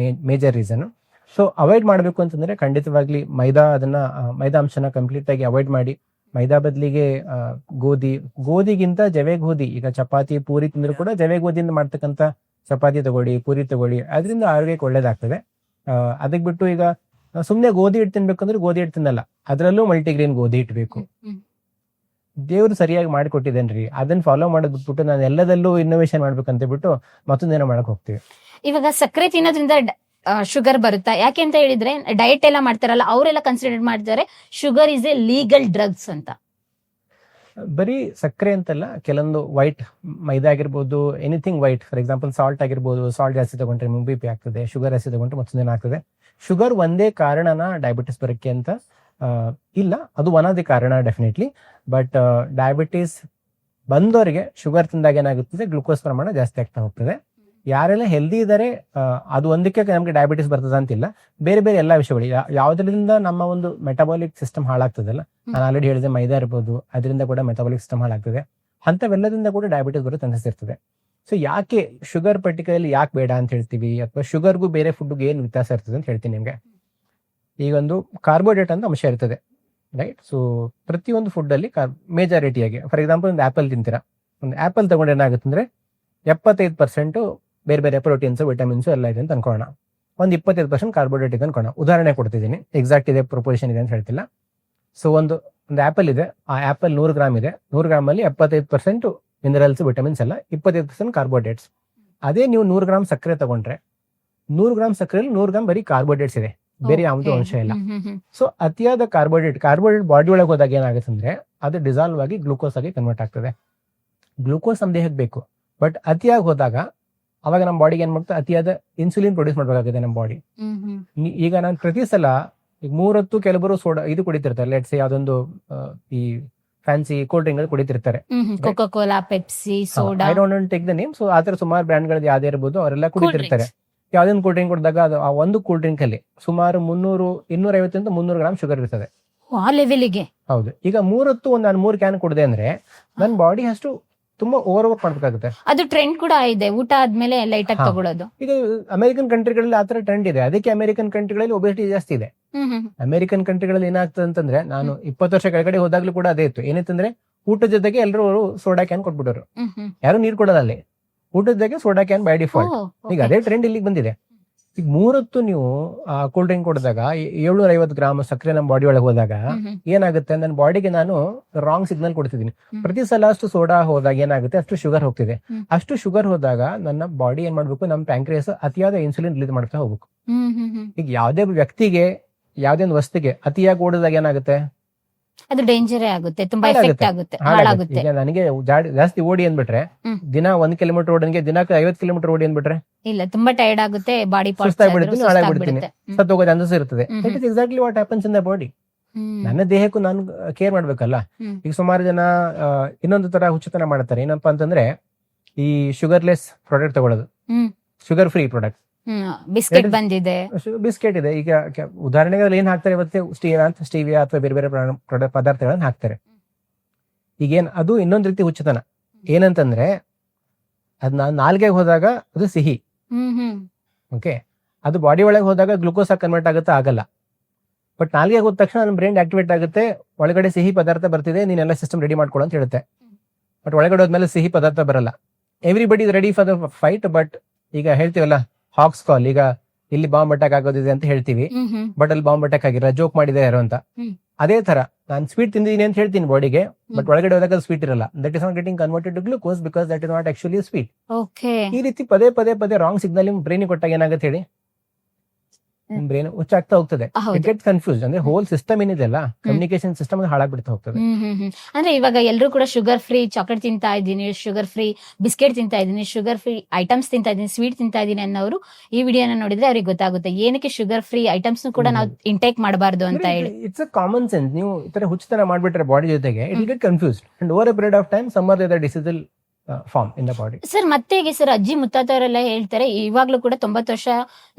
major reason. So avoid ಮಾಡಬೇಕು ಅಂತಂದ್ರೆ ಖಂಡಿತವಾಗ್ಲಿ ಮೈದಾ ಮೈದಾ ಅಂಶನ ಕಂಪ್ಲೀಟ್ ಆಗಿ ಅವಾಯ್ಡ್ ಮಾಡಿ. ಮೈದಾ ಬದಲಿಗೆ ಗೋಧಿಗಿಂತ ಜವೆ ಗೋಧಿ, ಈಗ ಚಪಾತಿ ಪೂರಿ ತಿಂದ್ರು ಕೂಡ ಜವೆ ಗೋಧಿಯಿಂದ ಮಾಡ್ತಕ್ಕಂಥ ಚಪಾತಿ ತಗೊಳ್ಳಿ, ಪೂರಿ ತಗೊಳ್ಳಿ, ಅದರಿಂದ ಆರೋಗ್ಯಕ್ಕೆ ಒಳ್ಳೇದಾಗ್ತದೆ. ಅದಕ್ಕೆ ಬಿಟ್ಟು ಈಗ ಸುಮ್ನೆ ಗೋಧಿ ಹಿಟ್ಟು ತಿನ್ಬೇಕಂದ್ರೆ ಗೋಧಿ ಹಿಟ್ಟು ತಿನ್ನಲ್ಲ, ಅದರಲ್ಲೂ ಮಲ್ಟಿಗ್ರೇನ್ ಗೋಧಿ ಹಿಟ್ಟು ಬೇಕು. ದೇವ್ರು ಸರಿಯಾಗಿ ಮಾಡಿಕೊಟ್ಟಿದ್ದೇನ್ರಿ, ಅದನ್ನ ಫಾಲೋ ಮಾಡೋದ್ ಬಿಟ್ಬಿಟ್ಟು ನಾನು ಎಲ್ಲದಲ್ಲೂ ಇನ್ನೋವೇಷನ್ ಮಾಡ್ಬೇಕಂತ ಬಿಟ್ಟು ಮತ್ತೊಂದೇನೋ ಮಾಡಕ್ ಹೋಗ್ತೀವಿ. ಇವಾಗ ಸಕ್ಕರೆ ತಿನ್ನೋದ್ರಿಂದ ಶುಗರ್ ಬರುತ್ತಾ? ಯಾಕೆ ಅಂತ ಹೇಳಿದ್ರೆ ಡಯಟ್ ಎಲ್ಲ ಮಾಡ್ತಾರಲ್ಲ, ಅವರೆಲ್ಲ ಕನ್ಸಿಡರ್ ಮಾಡ್ತಾರೆ sugar is a legal drugs ಅಂತ. ಬರೀ ಸಕ್ಕರೆ ಅಂತಲ್ಲ, ಕೆಲವೊಂದು ವೈಟ್ ಮೈದಾ ಆಗಿರ್ಬೋದು, anything white, for example salt ಆಗಿರ್ಬೋದು, ಸಾಲ್ಟ್ ಜಾಸ್ತಿ ತಗೊಂಡ್ರೆ BP ಆಗ್ತದೆ, ಶುಗರ್ ಜಾಸ್ತಿ ತಗೊಂಡ್ರೆ ಮತ್ತೊಂದೇನು ಆಗ್ತದೆ. ಶುಗರ್ ಒಂದೇ ಕಾರಣನ ಡಯಾಬಿಟಿಸ್ ಬರೋಕ್ಕೆ ಅಂತ ಇಲ್ಲ, ಅದು ಒನ್ ಆಫ್ ದಿ ಕಾರಣ ಡೆಫಿನೆಟ್ಲಿ. ಬಟ್ ಡಯಾಬಿಟಿಸ್ ಬಂದವರಿಗೆ ಶುಗರ್ ತಿಂದಾಗ ಏನಾಗುತ್ತದೆ, ಗ್ಲುಕೋಸ್ ಪ್ರಮಾಣ ಜಾಸ್ತಿ ಆಗ್ತಾ ಹೋಗ್ತದೆ. ಯಾರೆಲ್ಲ ಹೆಲ್ದಿ ಇದ್ದಾರೆ ಅದು ಒಂದಕ್ಕೆ ನಮ್ಗೆ ಡಯಾಬಿಟಿಸ್ ಬರ್ತದ ಅಂತಿಲ್ಲ, ಬೇರೆ ಬೇರೆ ಎಲ್ಲಾ ವಿಷಯಗಳು ಯಾವ್ದ್ರಿಂದ ನಮ್ಮ ಒಂದು ಮೆಟಬಾಲಿಕ್ ಸಿಸ್ಟಮ್ ಹಾಳಾಗ್ತದಲ್ಲ, ನಾನು ಆಲ್ರೆಡಿ ಹೇಳಿದೆ ಮೈದಾ ಇರ್ಬೋದು, ಅದರಿಂದ ಕೂಡ ಮೆಟಬಾಲಿಕ್ ಸಿಸ್ಟಮ್ ಹಾಳಾಗ್ತದೆ, ಅಂತವೆಲ್ಲದಿಂದ ಕೂಡ ಡಯಾಬಿಟಿಸ್ ಬರೋ ಚಾನ್ಸಸ್ ಇರ್ತದೆ. ಸೊ ಯಾಕೆ ಶುಗರ್ ಪರ್ಟಿಕ್ಯುಲರ್ಲಿ ಯಾಕೆ ಬೇಡ ಅಂತ ಹೇಳ್ತೀವಿ, ಅಥವಾ ಶುಗರ್ಗೂ ಬೇರೆ ಫುಡ್ಗೆ ಏನು ವ್ಯತ್ಯಾಸ ಇರ್ತದೆ ಅಂತ ಹೇಳ್ತೀನಿ ನಿಮ್ಗೆ. ಈಗ ಒಂದು ಕಾರ್ಬೋಹೈಡ್ರೇಟ್ ಅಂತ ಅಂಶ ಇರ್ತದೆ, ರೈಟ್? ಸೊ ಪ್ರತಿಯೊಂದು ಫುಡ್ ಅಲ್ಲಿ ಮೇಜಾರಿಟಿಯಾಗಿ, ಫಾರ್ ಎಕ್ಸಾಂಪಲ್ ಒಂದು ಆಪಲ್ ತಿಂತೀರಾ, ಒಂದು ಆಪಲ್ ತಗೊಂಡ್ರೆ ಏನಾಗುತ್ತೆ ಅಂದ್ರೆ 75% ಬೇರೆ ಬೇರೆ ಪ್ರೋಟೀನ್ಸ್, ವಿಟಮಿನ್ಸ್ ಎಲ್ಲ ಇದೆ ಅಂತ ಅನ್ಕೋಣ, ಒಂದು 25% ಕಾರ್ಬೋಹೈಡ್ರೇಟ್ ಇದೆ ಅನ್ಕೋಣ. ಉದಾಹರಣೆ ಕೊಡ್ತಿದ್ದೀನಿ, ಎಕ್ಸಾಕ್ಟ್ ಇದೆ ಪ್ರೊಪೋರ್ಷನ್ ಇದೆ ಅಂತ ಹೇಳ್ತಿಲ್ಲ. ಸೊ ಒಂದು ಆಪಲ್ ಇದೆ, ಆ ಆಪಲ್ 100 ಗ್ರಾಮ್ ಇದೆ, 100 ಗ್ರಾಮ್ ಅಲ್ಲಿ 75% ಮಿನರಲ್ಸ್, ವಿಟಮಿನ್ಸ್ ಎಲ್ಲ, 25% ಕಾರ್ಬೋಹೈಡ್ರೇಟ್ಸ್. ಅದೇ ನೀವು 100 ಗ್ರಾಮ್ ಸಕ್ಕರೆ ತಗೊಂಡ್ರೆ 100 ಗ್ರಾಮ್ ಸಕ್ಕರೆಯಲ್ಲಿ 100 ಗ್ರಾಮ್ ಬರೀ ಕಾರ್ಬೋಹೈಡ್ರೇಟ್ಸ್ ಇದೆ, ಬೇರೆ ಯಾವುದೋ ಅಂಶ ಇಲ್ಲ. ಸೊ ಅತಿಯಾದ ಕಾರ್ಬೋಹೈಡ್ರೇಟ್ ಬಾಡಿ ಒಳಗೆ ಹೋದಾಗ ಏನಾಗುತ್ತೆ ಅಂದ್ರೆ ಅದು ಡಿಸಾಲ್ವ್ ಆಗಿ ಗ್ಲೂಕೋಸ್ ಆಗಿ ಕನ್ವರ್ಟ್ ಆಗ್ತದೆ. ಗ್ಲೂಕೋಸ್ ನಮ್ಮ ದೇಹಕ್ಕೆ ಬೇಕು, ಬಟ್ ಅತಿಯಾಗಿ ಹೋದಾಗ ಅವಾಗ ನಮ್ಮ ಬಾಡಿಗೆ ಏನ್ ಮಾಡ್ತಾರೆ, ಅತಿಯಾದ ಇನ್ಸುಲಿನ್ ಪ್ರೊಡ್ಯೂಸ್ ಮಾಡ್ಬೇಕಾಗಿದೆ ನಮ್ಮ ಬಾಡಿ. ಈಗ ನಾನು ಪ್ರತಿ ಸಲ ಈಗ 3 ಹೊತ್ತು ಕೆಲವರು ಸೋಡಾ ಇದು ಕುಡಿತಿರ್ತಾರೆ, ಲೆಟ್ಸ್ ಯಾವ್ದೊಂದು ಈ ಫ್ಯಾನ್ಸಿ ಕೋಲ್ಡ್ ಡ್ರಿಂಕ್ ಗಳು ಕುಡಿತಿರ್ತಾರೆ, Coca Cola, Pepsi, soda, I don't take the name. So ಆತರ ಸುಮಾರು ಬ್ರ್ಯಾಂಡ್ ಗಳು ಯಾವ್ದೇ ಇರ್ಬೋದು, ಅವರೆಲ್ಲ ಕುಡಿತಿರ್ತಾರೆ. ಯಾವ್ದೊಂದು ಕೂಲ್ ಡ್ರಿಂಕ್ ಕುಡಿದಾಗ ಅದು ಆ ಒಂದು ಕೂಲ್ ಡ್ರಿಂಕ್ ಅಲ್ಲಿ ಸುಮಾರು 250 300 ಗ್ರಾಮ್ ಶುಗರ್ ಇರ್ತದೆ. ಆ ಲೆವೆಲ್ಗೆ? ಹೌದು. ಈಗ 3 ಹೊತ್ತು ನಾನು 3 ಕ್ಯಾನ್ ಕುಡಿದೆ ಅಂದ್ರೆ ನನ್ನ ಬಾಡಿ ಅಷ್ಟು ತುಂಬಾ ಓವರ್ ಮಾಡ್ಬೇಕಾಗುತ್ತೆ. ಅದು ಟ್ರೆಂಡ್ ಕೂಡ ಇದೆ, ಊಟ ಆದ್ಮೇಲೆ ಲೈಟ್ ಆಗಿ ತಗೊಳ್ಳೋದು. ಈಗ ಅಮೆರಿಕನ್ ಕಂಟ್ರಿಗಳಲ್ಲಿ ಆತರ ಟ್ರೆಂಡ್ ಇದೆ, ಅದಕ್ಕೆ ಅಮೆರಿಕನ್ ಕಂಟ್ರಿಗಳಲ್ಲಿ ಒಬೆಸಿಟಿ ಜಾಸ್ತಿ ಇದೆ. ಅಮೆರಿಕನ್ ಕಂಟ್ರಿಗಳಲ್ಲಿ ಏನಾಗ್ತದೆ ಅಂತಂದ್ರೆ, ನಾನು 20 ವರ್ಷ ಕೆಳಗಡೆ ಹೋದಾಗ್ಲೂ ಕೂಡ ಅದೇ ಇತ್ತು. ಏನಿತ್ತಂದ್ರೆ ಊಟದ ಜೊತೆಗೆ ಎಲ್ಲರೂ ಸೋಡಾ ಕ್ಯಾನ್ ಕೊಟ್ಬಿಟ್ಟರು, ಯಾರು ನೀರ್ ಕೊಡೋಲ್ಲ ಅಲ್ಲಿ, ಊಟದ ಜೊತೆಗೆ ಸೋಡಾ ಕ್ಯಾನ್ ಬೈ ಡಿಫಾಲ್ಟ್. ಈಗ ಅದೇ ಟ್ರೆಂಡ್ ಇಲ್ಲಿಗೆ ಬಂದಿದೆ. ಈಗ 3 ಹೊತ್ತು ನೀವು ಕೂಲ್ ಡ್ರಿಂಕ್ ಕೊಡಿದಾಗ 750 ಗ್ರಾಮ್ ಸಕ್ಕರೆ ನಮ್ಮ ಬಾಡಿ ಒಳಗೆ ಹೋದಾಗ ಏನಾಗುತ್ತೆ, ನನ್ನ ಬಾಡಿಗೆ ನಾನು ರಾಂಗ್ ಸಿಗ್ನಲ್ ಕೊಡ್ತಿದ್ದೀನಿ. ಪ್ರತಿ ಸಲ ಅಷ್ಟು ಸೋಡಾ ಹೋದಾಗ ಏನಾಗುತ್ತೆ, ಅಷ್ಟು ಶುಗರ್ ಹೋಗ್ತಿದೆ. ಅಷ್ಟು ಶುಗರ್ ಹೋದಾಗ ನನ್ನ ಬಾಡಿ ಏನ್ ಮಾಡ್ಬೇಕು, ನಮ್ಮ ಪ್ಯಾಂಕ್ರಿಯಸ್ ಅತಿಯಾದ ಇನ್ಸುಲಿನ್ ರಿಲೀಸ್ ಮಾಡ್ತಾ ಹೋಗ್ಬೇಕು. ಈಗ ಯಾವ್ದೇ ವ್ಯಕ್ತಿಗೆ, ಯಾವ್ದೇ ಒಂದು ವಸ್ತುಗೆ ಅತಿಯಾಗಿ ಓಡಿದಾಗ ಏನಾಗುತ್ತೆ, ಅದು ಡೇಂಜರ್ ಆಗುತ್ತೆ, ತುಂಬಾ ಎಫೆಕ್ಟ್ ಆಗುತ್ತೆ, ಹಾಳಾಗುತ್ತೆ. ಈಗ ನನಗೆ ಜಾಸ್ತಿ ಓಡಿ ಅಂದ್ಬಿಟ್ರೆ, ದಿನ 1 ಕಿಲೋಮೀಟರ್ ಓಡನ್ಗೆ ದಿನಕ್ಕೆ 50 ಕಿಲೋಮೀಟರ್ ಓಡಿ ಅಂದ್ಬಿಟ್ರೆ ಇಲ್ಲ, ತುಂಬಾ ಟೈರ್ಡ್ ಆಗುತ್ತೆ, ಬಾಡಿ ಸುಸ್ತಾಗ್ಬಿಡ್ತೀನಿ, ಹಾಳಾಗ್ಬಿಡ್ತೀನಿ, ಸತ್ತೋಗೋ ಚಾನ್ಸಸ್ ಇರ್ತದೆ. That is exactly what happens in the body. ನನ್ನ ದೇಹಕ್ಕೂ ನಾನು ಕೇರ್ ಮಾಡ್ಬೇಕಲ್ಲ. ಈಗ ಸುಮಾರು ಜನ ಇನ್ನೊಂದು ತರ ಹುಚ್ಚುತನ ಮಾಡ್ತಾರೆ, ಏನಪ್ಪಾ ಅಂತಂದ್ರೆ ಈ ಶುಗರ್ಲೆಸ್ ಪ್ರಾಡಕ್ಟ್ ತಗೊಳ್ಳೋದು, ಶುಗರ್ ಫ್ರೀ ಪ್ರಾಡಕ್ಟ್. ಬಿಸ್ಕೆಟ್ ಬಂದಿದೆ, ಬಿಸ್ಕೆಟ್ ಇದೆ. ಈಗ ಉದಾಹರಣೆಗೆ ಏನ್ ಹಾಕ್ತಾರೆ, ಇವತ್ತು ಸ್ಟೀವಿಯಾ ಅಥವಾ ಬೇರೆ ಬೇರೆ ಪದಾರ್ಥಗಳನ್ನ ಹಾಕ್ತಾರೆ. ಈಗೇನ್ ಅದು ಇನ್ನೊಂದ್ ರೀತಿ ಹುಚ್ಚುತನ. ಏನಂತಂದ್ರೆ ಅದ್ ನಾಲ್ಗೆಗೆ ಹೋದಾಗ ಅದು ಸಿಹಿ, ಓಕೆ, ಅದು ಬಾಡಿ ಒಳಗೆ ಹೋದಾಗ ಗ್ಲುಕೋಸ್ ಆಗಿ ಕನ್ವರ್ಟ್ ಆಗುತ್ತೆ, ಆಗಲ್ಲ. ಬಟ್ ನಾಲ್ಗೆಗೆ ಹೋದ ತಕ್ಷಣ ನನ್ನ ಬ್ರೈನ್ ಆಕ್ಟಿವೇಟ್ ಆಗುತ್ತೆ, ಒಳಗಡೆ ಸಿಹಿ ಪದಾರ್ಥ ಬರ್ತಿದೆ, ನೀನೆಲ್ಲ ಸಿಸ್ಟಮ್ ರೆಡಿ ಮಾಡ್ಕೊಳ್ಳೋ ಅಂತ ಹೇಳುತ್ತೆ. ಬಟ್ ಒಳಗಡೆ ಹೋದ್ಮೇಲೆ ಸಿಹಿ ಪದಾರ್ಥ ಬರಲ್ಲ. Everybody is ready for the fight, but ಈಗ ಹೇಳ್ತೀವಲ್ಲ ಹಾಕ್ಸ್ ಕಾಲ್, ಈಗ ಇಲ್ಲಿ ಬಾಂಬ್ ಅಟ್ಯಾಕ್ ಆಗೋದಿದೆ ಅಂತ ಹೇಳ್ತೀವಿ, ಬಟ್ ಅಲ್ಲಿ ಬಾಂಬ್ ಅಟ್ಯಾಕ್ ಆಗಿಲ್ಲ, ಜೋಕ್ ಮಾಡಿದೆ ಯಾರು ಅಂತ. ಅದೇ ತರ ನಾನು ಸ್ವೀಟ್ ತಿಂದಿದ್ದೀನಿ ಅಂತ ಹೇಳ್ತೀನಿ ಬಾಡಿಗೆ, ಬಟ್ ಒಳಗಡೆ ಹೋದಾಗ ಸ್ವೀಟ್ ಇರಲ್ಲ. That is not getting converted to glucose because that is not actually sweet. ಈ ರೀತಿ ಪದೇ ಪದೇ ರಾಂಗ್ ಸಿಗ್ನಲ್ ನಿಮ್ ಬ್ರೈನ್ ಕೊಟ್ಟಾಗ ಏನಾಗುತ್ತೆ ಹೇಳಿ, ಬ್ರೈನ್ ಹುಚ್ಚಾಗ್ತಾ ಹೋಗ್ತದೆ, ಇಟ್ ಗೆಟ್ ಕನ್ಫ್ಯೂಸ್. ಅಂದ್ರೆ ಹೋಲ್ ಸಿಸ್ಟಮ್ ಏನಿದೆ ಅಲ್ಲ, ಕಮ್ಯುನಿಕೇಶನ್ ಸಿಸ್ಟಮ್ ಹಾಳಾಗ್ಬಿಡ್ತಾ ಹೋಗ್ತದೆ. ಅಂದ್ರೆ ಇವಾಗ ಎಲ್ಲರೂ ಕೂಡ ಶುಗರ್ ಫ್ರೀ ಚಾಕ್ಲೇಟ್ ತಿಂತಾ ಇದ್ದೀನಿ, ಶುಗರ್ ಫ್ರೀ ಬಿಸ್ಕೆಟ್ ತಿಂತಾ ಇದ್ದೀನಿ, ಶುಗರ್ ಫ್ರೀ ಐಟಮ್ಸ್ ತಿಂತಾ ಇದ್ದೀನಿ, ಸ್ವೀಟ್ ತಿಂತಾ ಇದ್ದೀನಿ ಅನ್ನೋರು ಈ ವಿಡಿಯೋನ ನೋಡಿದ್ರೆ ಅವ್ರಿಗೆ ಗೊತ್ತಾಗುತ್ತೆ ಏನಕ್ಕೆ ಶುಗರ್ ಫ್ರೀ ಐಟಮ್ಸ್ ಕೂಡ ನಾವು ಇಂಟೇಕ್ ಮಾಡಬಾರ್ದು ಅಂತ ಹೇಳಿ. It's a common sense. ನೀವು ಈ ತರ ಹುಚ್ಚತನ ಮಾಡ್ಬಿಟ್ರೆ ಬಾಡಿ ಜೊತೆಗೆ it will get confused and over a period of time some are the disease will form in the body. Sir ಮತ್ತೆಗೆ ಸರ್ ಅಜ್ಜಿ ಮುತ್ತಾತವರೆಲ್ಲ ಹೇಳ್ತಾರೆ, ಇವಾಗ್ಲೂ ಕೂಡ 90 ವರ್ಷ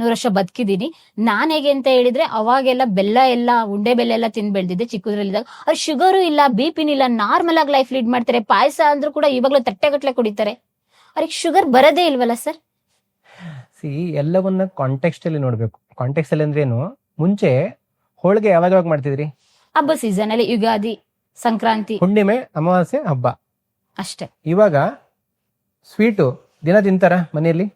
100 ವರ್ಷ ಬದುಕಿದೀನಿ. ನಾನ್ ಹೇಗೆ ಅಂತ ಹೇಳಿದ್ರೆ, ಅವಾಗೆಲ್ಲ ಬೆಲ್ಲ ಎಲ್ಲ ಉಂಡೆ ಬೆಲ್ಲ ಎಲ್ಲ ತಿಂದು ಬೆಳೆದಿದ್ದೆ ಚಿಕ್ಕದ್ರಲ್ಲಿದ್ದಾಗ. ಅವ್ರು ಶುಗರು ಇಲ್ಲ, ಬಿಪಿನೂ ಇಲ್ಲ, ನಾರ್ಮಲ್ ಆಗಿ ಲೈಫ್ ಲೀಡ್ ಮಾಡ್ತಾರೆ. ಪಾಯಸ ಅಂದ್ರೂ ಕೂಡ ಇವಾಗ್ಲೂ ತಟ್ಟೆಗಟ್ಲೆ ಕುಡಿತಾರೆ. ಅವ್ರಿಗೆ ಶುಗರ್ ಬರೋದೇ ಇಲ್ವಲ್ಲ ಸರ್? ಸಿ ಎಲ್ಲವನ್ನ ಕಾಂಟೆಕ್ಸ್ಟ್ ಅಲ್ಲಿ ನೋಡ್ಬೇಕು. ಕಾಂಟೆಕ್ಸ್ಟ್ ಅಲ್ಲಿ ಅಂದ್ರೆ ಏನು, ಮುಂಚೆ ಹೋಳಿಗೆ ಯಾವಾಗ ಮಾಡ್ತಿದ್ರಿ? ಹಬ್ಬ ಸೀಸನ್ ಅಲ್ಲಿ ಯುಗಾದಿ, ಸಂಕ್ರಾಂತಿ ಹುಣ್ಣಿಮೆ, ಅಮಾವಾಸ್ಯೆ, ಹಬ್ಬ ಅಷ್ಟೇ. ಇವಾಗ ಸ್ವೀಟು ದಿನ ತಿಂತಾರ ಮನೆಯಲ್ಲಿ?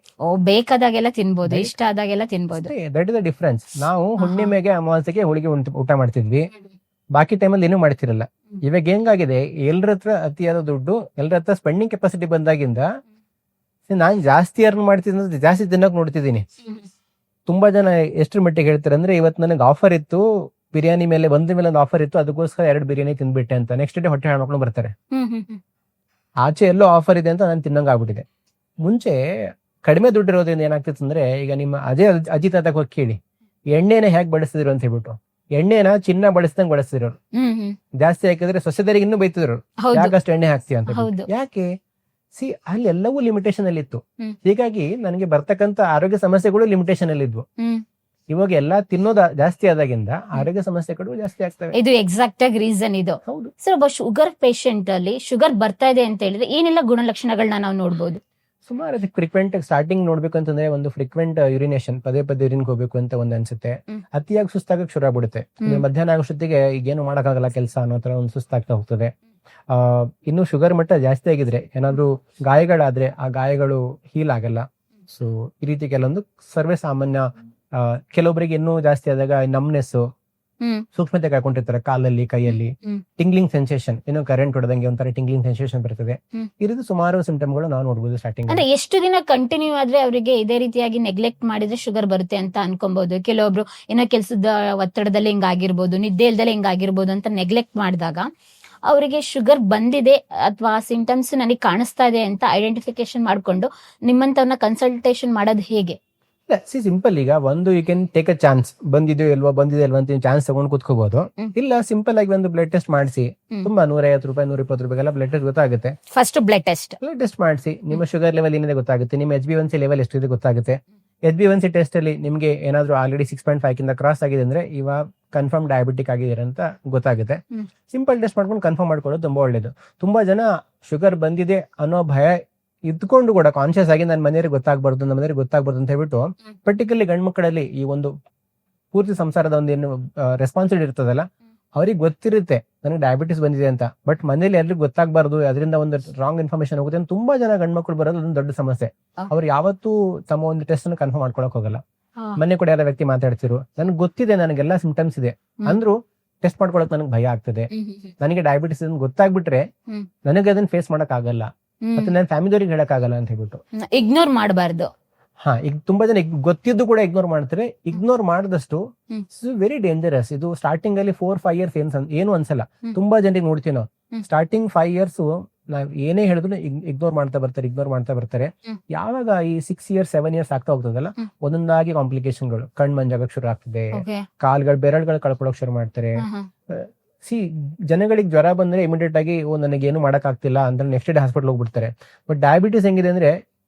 ಬೇಕಾದಾಗೆಲ್ಲ ತಿನ್ಬೋದು, ಇಷ್ಟ ಆದಾಗೆಲ್ಲ ತಿನ್ಬೋದು. That is the difference. ನಾವು ಹುಣ್ಣಿಮೆಗೆ ಅಮಾವಾಸ್ಯೆಗೆ ಹೋಳಿಗೆ ಊಟ ಮಾಡ್ತಿದ್ವಿ, ಬಾಕಿ ಟೈಮಲ್ಲಿ ಏನೂ ಮಾಡ್ತಿರಲ್ಲ. ಇವಾಗ ಹೆಂಗಾಗಿದೆ, ಎಲ್ಲರ ಹತ್ರ ಅತಿಯಾದ ದುಡ್ಡು, ಎಲ್ಲರ ಹತ್ರ ಸ್ಪೆಂಡಿಂಗ್ ಕೆಪಾಸಿಟಿ ಬಂದಾಗಿಂದ ನಾನು ಜಾಸ್ತಿ ಅರ್ನ್ ಮಾಡ್ತಿದ್ದ ಜಾಸ್ತಿ ತಿನ್ನಕ್ ನೋಡ್ತಿದ್ದೀನಿ. ತುಂಬಾ ಜನ ಎಷ್ಟ್ರ ಮಟ್ಟಿಗೆ ಹೇಳ್ತಾರೆ ಅಂದ್ರೆ, ಇವತ್ತು ನನಗೆ ಆಫರ್ ಇತ್ತು ಬಿರಿಯಾನಿ ಮೇಲೆ, ಬಂದ ಮೇಲೆ ಒಂದು ಆಫರ್ ಇತ್ತು, ಅದಕ್ಕೋಸ್ಕರ 2 ಬಿರಿಯಾನಿ ತಿಂದ್ಬಿಟ್ಟೆ ಅಂತ ನೆಕ್ಸ್ಟ್ ಡೇ ಹೊಟ್ಟೆ ಹಾಳ್ಕೊಂಡು ಬರ್ತಾರೆ. ಆಚೆ ಎಲ್ಲೋ ಆಫರ್ ಇದೆ ಅಂತ ನಾನು ತಿನ್ನಂಗ ಆಗ್ಬಿಟ್ಟಿದೆ. ಮುಂಚೆ ಕಡಿಮೆ ದುಡ್ಡು ಇರೋದ್ರಿಂದ ಏನಾಗ್ತಿತ್ತು ಅಂದ್ರೆ, ಈಗ ನಿಮ್ಮ ಅಜ್ಜಿ ತಾತಕ್ಕೆ ಹೋಗಿ ಕೇಳಿ, ಎಣ್ಣೆನ ಹೇಗೆ ಬಳಸ್ತಿದ್ರು ಅಂತ ಹೇಳ್ಬಿಟ್ಟು, ಎಣ್ಣೆನ ಚಿನ್ನ ಬಳಸ್ದಂಗ್ ಬಳಸ್ತಿದ್ರು. ಜಾಸ್ತಿ ಹಾಕಿದ್ರೆ ಸೊಸೆದರಿಗೆ ಇನ್ನೂ ಬೈತಿದ್ರು, ಯಾಕಷ್ಟು ಎಣ್ಣೆ ಹಾಕ್ತೀಯ ಅಂತ. ಯಾಕೆ? ಸಿ ಅಲ್ಲಿ ಎಲ್ಲವೂ ಲಿಮಿಟೇಷನ್ ಅಲ್ಲಿ ಇತ್ತು. ಹೀಗಾಗಿ ನನಗೆ ಬರ್ತಕ್ಕಂತ ಆರೋಗ್ಯ ಸಮಸ್ಯೆಗಳು ಲಿಮಿಟೇಷನ್ ಅಲ್ಲಿ ಇದ್ವು. ಇವಾಗ ಎಲ್ಲಾ ತಿನ್ನೋದ ಜಾಸ್ತಿ ಆದಾಗಿಂದ ಆರೋಗ್ಯ ಸಮಸ್ಯೆಗಳು ಜಾಸ್ತಿ ಆಗ್ತವೆ. ಇದು ಎಕ್ಸಾಕ್ಟ್ ಆಗಿ ರೀಸನ್ ಇದು. ಹೌದು ಸರ್, ಒಬ್ಬ ಶುಗರ್ ಪೇಷಂಟ್ ಅಲ್ಲಿ ಶುಗರ್ ಬರ್ತಾ ಇದೆ ಅಂತ ಹೇಳಿದ್ರೆ ಏನೆಲ್ಲ ಗುಣಲಕ್ಷಣಗಳನ್ನ ನಾವು ನೋಡ್ಬೋದು? ಸುಮಾರು ಅದಕ್ಕೆ ಫ್ರೀಕ್ವೆಂಟ್ ಸ್ಟಾರ್ಟಿಂಗ್ ನೋಡ್ಬೇಕು ಅಂತಂದ್ರೆ, ಒಂದು ಫ್ರೀಕ್ವೆಂಟ್ ಯೂರಿನೇಷನ್, ಪದೇ ಪದೇ ಯೂರಿನ್ ಹೋಗ್ಬೇಕು ಅಂತ ಒಂದು ಅನ್ಸುತ್ತೆ. ಅತಿಯಾಗಿ ಸುಸ್ತಾಗಕ್ಕೆ ಶುರು ಆಗ್ಬಿಡುತ್ತೆ. ಮಧ್ಯಾಹ್ನ ಆಗೋಷ್ಟೊತ್ತಿಗೆ ಈಗೇನು ಮಾಡಕ್ಕಾಗಲ್ಲ ಕೆಲಸ ಅನ್ನೋ ತರ ಒಂದು ಸುಸ್ತಾಗ್ತಾ ಹೋಗ್ತದೆ. ಇನ್ನು ಶುಗರ್ ಮಟ್ಟ ಜಾಸ್ತಿ ಆಗಿದ್ರೆ, ಏನಾದ್ರು ಗಾಯಗಳಾದ್ರೆ ಆ ಗಾಯಗಳು ಹೀಲ್ ಆಗಲ್ಲ. ಸೊ ಈ ರೀತಿ ಕೆಲವೊಂದು ಸರ್ವೇ ಸಾಮಾನ್ಯ. ಕೆಲವೊಬ್ಬರಿಗೆ ಇನ್ನೂ ಜಾಸ್ತಿ ಆದಾಗ ನಮ್ನೆಸ್, ಸೂಕ್ಷ್ಮತೆ ಕಾಯ್ಕೊಂಡಿರ್ತಾರೆ ಕಾಲಲ್ಲಿ, ಕೈಯಲ್ಲಿ, ಟಿಂಗ್ಲಿಂಗ್ ಸೆನ್ಸೇಷನ್, ಏನೋ ಕರೆಂಟ್ ಹೊಡೆದಂಗೆ ಒಂಥರ ಟಿಂಗ್ಲಿಂಗ್ ಸೆನ್ಸೇಷನ್ ಬರ್ತದೆ. ಈ ರೀತಿ ಸುಮಾರು ಸಿಂಟಮ್ಗಳು ನಾವು ನೋಡಬಹುದು ಸ್ಟಾರ್ಟಿಂಗ್. ಅಂದ್ರೆ ಎಷ್ಟು ದಿನ ಕಂಟಿನ್ಯೂ ಆದ್ರೆ ಅವರಿಗೆ ಇದೇ ರೀತಿಯಾಗಿ ನೆಗ್ಲೆಕ್ಟ್ ಮಾಡಿದ್ರೆ ಶುಗರ್ ಬರುತ್ತೆ ಅಂತ ಅನ್ಕೊಬಹುದು. ಕೆಲವೊಬ್ರು ಏನೋ ಕೆಲಸದ ಒತ್ತಡದಲ್ಲಿ ಹಿಂಗಾಗಿರ್ಬೋದು, ನಿದ್ದೆ ಇಲ್ದಲೆ ಹಿಂಗಾಗಿರ್ಬೋದು ಅಂತ ನೆಗ್ಲೆಕ್ಟ್ ಮಾಡಿದಾಗ ಅವರಿಗೆ ಶುಗರ್ ಬಂದಿದೆ ಅಥವಾ ಸಿಂಟಮ್ಸ್ ನನಗೆ ಕಾಣಿಸ್ತಾ ಇದೆ ಅಂತ ಐಡೆಂಟಿಫಿಕೇಶನ್ ಮಾಡ್ಕೊಂಡು ನಿಮ್ಮಂತವ್ರನ್ನ ಕನ್ಸಲ್ಟೇಷನ್ ಮಾಡೋದು ಹೇಗೆ? ಸಿಂಪಲ್. ಈಗ ಒಂದು you can take a chance, ಬಂದಿದೆಯೋ ಇಲ್ವಾ ಅಂತ ಚಾನ್ಸ್ ತಗೊಂಡು ಕೂತ್ಕೋಬಹುದು. ಇಲ್ಲ, ಸಿಂಪಲ್ ಆಗಿ ಒಂದು ಬ್ಲಡ್ ಟೆಸ್ಟ್ ಮಾಡಿಸಿ, ತುಂಬಾ 150 ರೂಪಾಯಿ 120 ರೂಪಾಯಿಗೆಲ್ಲ ಬ್ಲಡ್ ಟೆಸ್ಟ್ ಗೊತ್ತಾಗುತ್ತೆ. ಫಸ್ಟ್ ಬ್ಲಡ್ ಟೆಸ್ಟ್ ಮಾಡಿಸಿ, ನಿಮ್ಮ ಶುಗರ್ ಲೆವೆಲ್ ಏನಿದೆ ಗೊತ್ತಾಗುತ್ತೆ, ನಿಮ್ಮ HbA1c ಲೆವೆಲ್ ಎಷ್ಟಿದೆ ಗೊತ್ತಾಗುತ್ತೆ. HbA1c ಟೆಸ್ಟ್ ಅಲ್ಲಿ ನಿಮ್ಗೆ ಏನಾದ್ರು ಆಲ್ರೆಡಿ 6.5 ಕಿಂತ ಕ್ರಾಸ್ ಆಗಿದೆ ಅಂದ್ರೆ ಇವಾಗ ಕನ್ಫರ್ಮ್ ಡಯಾಬಿಟಿಕ್ ಆಗಿದ್ದೀರ ಅಂತ ಗೊತ್ತಾಗುತ್ತೆ. ಸಿಂಪಲ್ ಟೆಸ್ಟ್ ಮಾಡ್ಕೊಂಡು ಕನ್ಫರ್ಮ್ ಮಾಡ್ಕೊಳ್ಳೋದು ತುಂಬಾ ಒಳ್ಳೇದು. ತುಂಬಾ ಜನ ಶುಗರ್ ಬಂದಿದೆ ಅನ್ನೋ ಭಯ ಇದ್ಕೊಂಡು ಕೂಡ ಕಾನ್ಶಿಯಸ್ ಆಗಿ ನನ್ನ ಮನೆಯವರಿಗೆ ಗೊತ್ತಾಗ್ಬಾರ್ದು, ನಮ್ಮ ಮನೆಯವರಿಗೆ ಗೊತ್ತಾಗ್ಬಾರ್ದು ಅಂತ ಹೇಳ್ಬಿಟ್ಟು, ಪರ್ಟಿಕ್ಯುಲರ್ಲಿ ಗಂಡು ಮಕ್ಕಳಲ್ಲಿ ಈ ಒಂದು ಪೂರ್ತಿ ಸಂಸಾರದ ಒಂದು ಏನು ರೆಸ್ಪಾನ್ಸಿಬಿಲಿಟಿ ಇರ್ತದಲ್ಲ, ಅವ್ರಿಗೆ ಗೊತ್ತಿರುತ್ತೆ ನನಗೆ ಡಯಾಬಿಟಿಸ್ ಬಂದಿದೆ ಅಂತ. ಬಟ್ ಮನೇಲಿ ಎಲ್ರಿಗೂ ಗೊತ್ತಾಗ್ಬಾರ್ದು, ಅದರಿಂದ ಒಂದು ರಾಂಗ್ ಇನ್ಫಾರ್ಮೇಶನ್ ಹೋಗುತ್ತೆ ಅಂತ ತುಂಬಾ ಜನ ಗಂಡು ಮಕ್ಕಳು ಬರೋದು ಒಂದು ದೊಡ್ಡ ಸಮಸ್ಯೆ. ಅವ್ರು ಯಾವತ್ತೂ ತಮ್ಮ ಒಂದು ಟೆಸ್ಟ್ ಅನ್ನು ಕನ್ಫರ್ಮ್ ಮಾಡ್ಕೊಳಕ್ ಹೋಗಲ್ಲ. ಮನೆ ಕೂಡ ಎಲ್ಲ ವ್ಯಕ್ತಿ ಮಾತಾಡ್ತಿರು, ನನಗೆ ಗೊತ್ತಿದೆ, ನನಗೆಲ್ಲ ಸಿಂಪ್ಟಮ್ಸ್ ಇದೆ ಅಂದ್ರು ಟೆಸ್ಟ್ ಮಾಡ್ಕೊಳಕ್ ನನಗೆ ಭಯ ಆಗ್ತದೆ. ನನಗೆ ಡಯಾಬಿಟಿಸ್ ಗೊತ್ತಾಗ್ಬಿಟ್ರೆ ನನಗೆ ಅದನ್ನ ಫೇಸ್ ಮಾಡಕ್ ಆಗಲ್ಲ, ಮತ್ತೆ ನನ್ನ ಫ್ಯಾಮಿಲಿಯವ್ರಿಗೆ ಹೇಳಕ್ ಆಗಲ್ಲ ಅಂತ ಹೇಳ್ಬಿಟ್ಟು ಇಗ್ನೋರ್ ಮಾಡಬಾರ್ದು. ಈಗ ತುಂಬಾ ಜನ ಗೊತ್ತಿದ್ದು ಕೂಡ ಇಗ್ನೋರ್ ಮಾಡ್ತಾರೆ. ಇಗ್ನೋರ್ ಮಾಡಿದಷ್ಟು ವೆರಿ ಡೇಂಜರಸ್. ಇದು ಸ್ಟಾರ್ಟಿಂಗ್ ಅಲ್ಲಿ 4-5 ಇಯರ್ಸ್ ಏನು ಅನ್ಸಲ್ಲ. ತುಂಬಾ ಜನರಿಗೆ ನೋಡ್ತೀವಿ ನಾವು, ಸ್ಟಾರ್ಟಿಂಗ್ 5 ಇಯರ್ಸ್ ನಾವ್ ಏನೇ ಹೇಳಿದ್ರು ಇಗ್ನೋರ್ ಮಾಡ್ತಾ ಬರ್ತಾರೆ. ಯಾವಾಗ ಈ 6 ಇಯರ್ಸ್ 7 ಇಯರ್ಸ್ ಆಗ್ತಾ ಹೋಗ್ತದಲ್ಲ, ಒಂದೊಂದಾಗಿ ಕಾಂಪ್ಲಿಕೇಶನ್ಗಳು, ಕಣ್ ಮಂಜಾಗಕ್ ಶುರು ಆಗ್ತದೆ, ಕಾಲ್ಗಳು ಬೆರಳುಗಳು ಕಳ್ಕೊಳಕ್ ಶುರು ಮಾಡ್ತಾರೆ. ಜನಗಳಿಗೆ ಜ್ವರ ಬಂದ್ರೆ ಇಮಿಡಿಯೇಟ್ ಆಗಿ ನನಗೇನು ಮಾಡಕ್ ಆಗ್ತಿಲ್ಲ ಅಂತ ನೆಕ್ಸ್ಟ್ ಡೇ ಹಾಸ್ಪಿಟಲ್ ಹೋಗ್ಬಿಡ್ತಾರೆ. ಬಟ್ ಡಯಾಬಿಟಿಸ್ ಹೆಂಗಿದೆ ಅಂದ್ರೆ,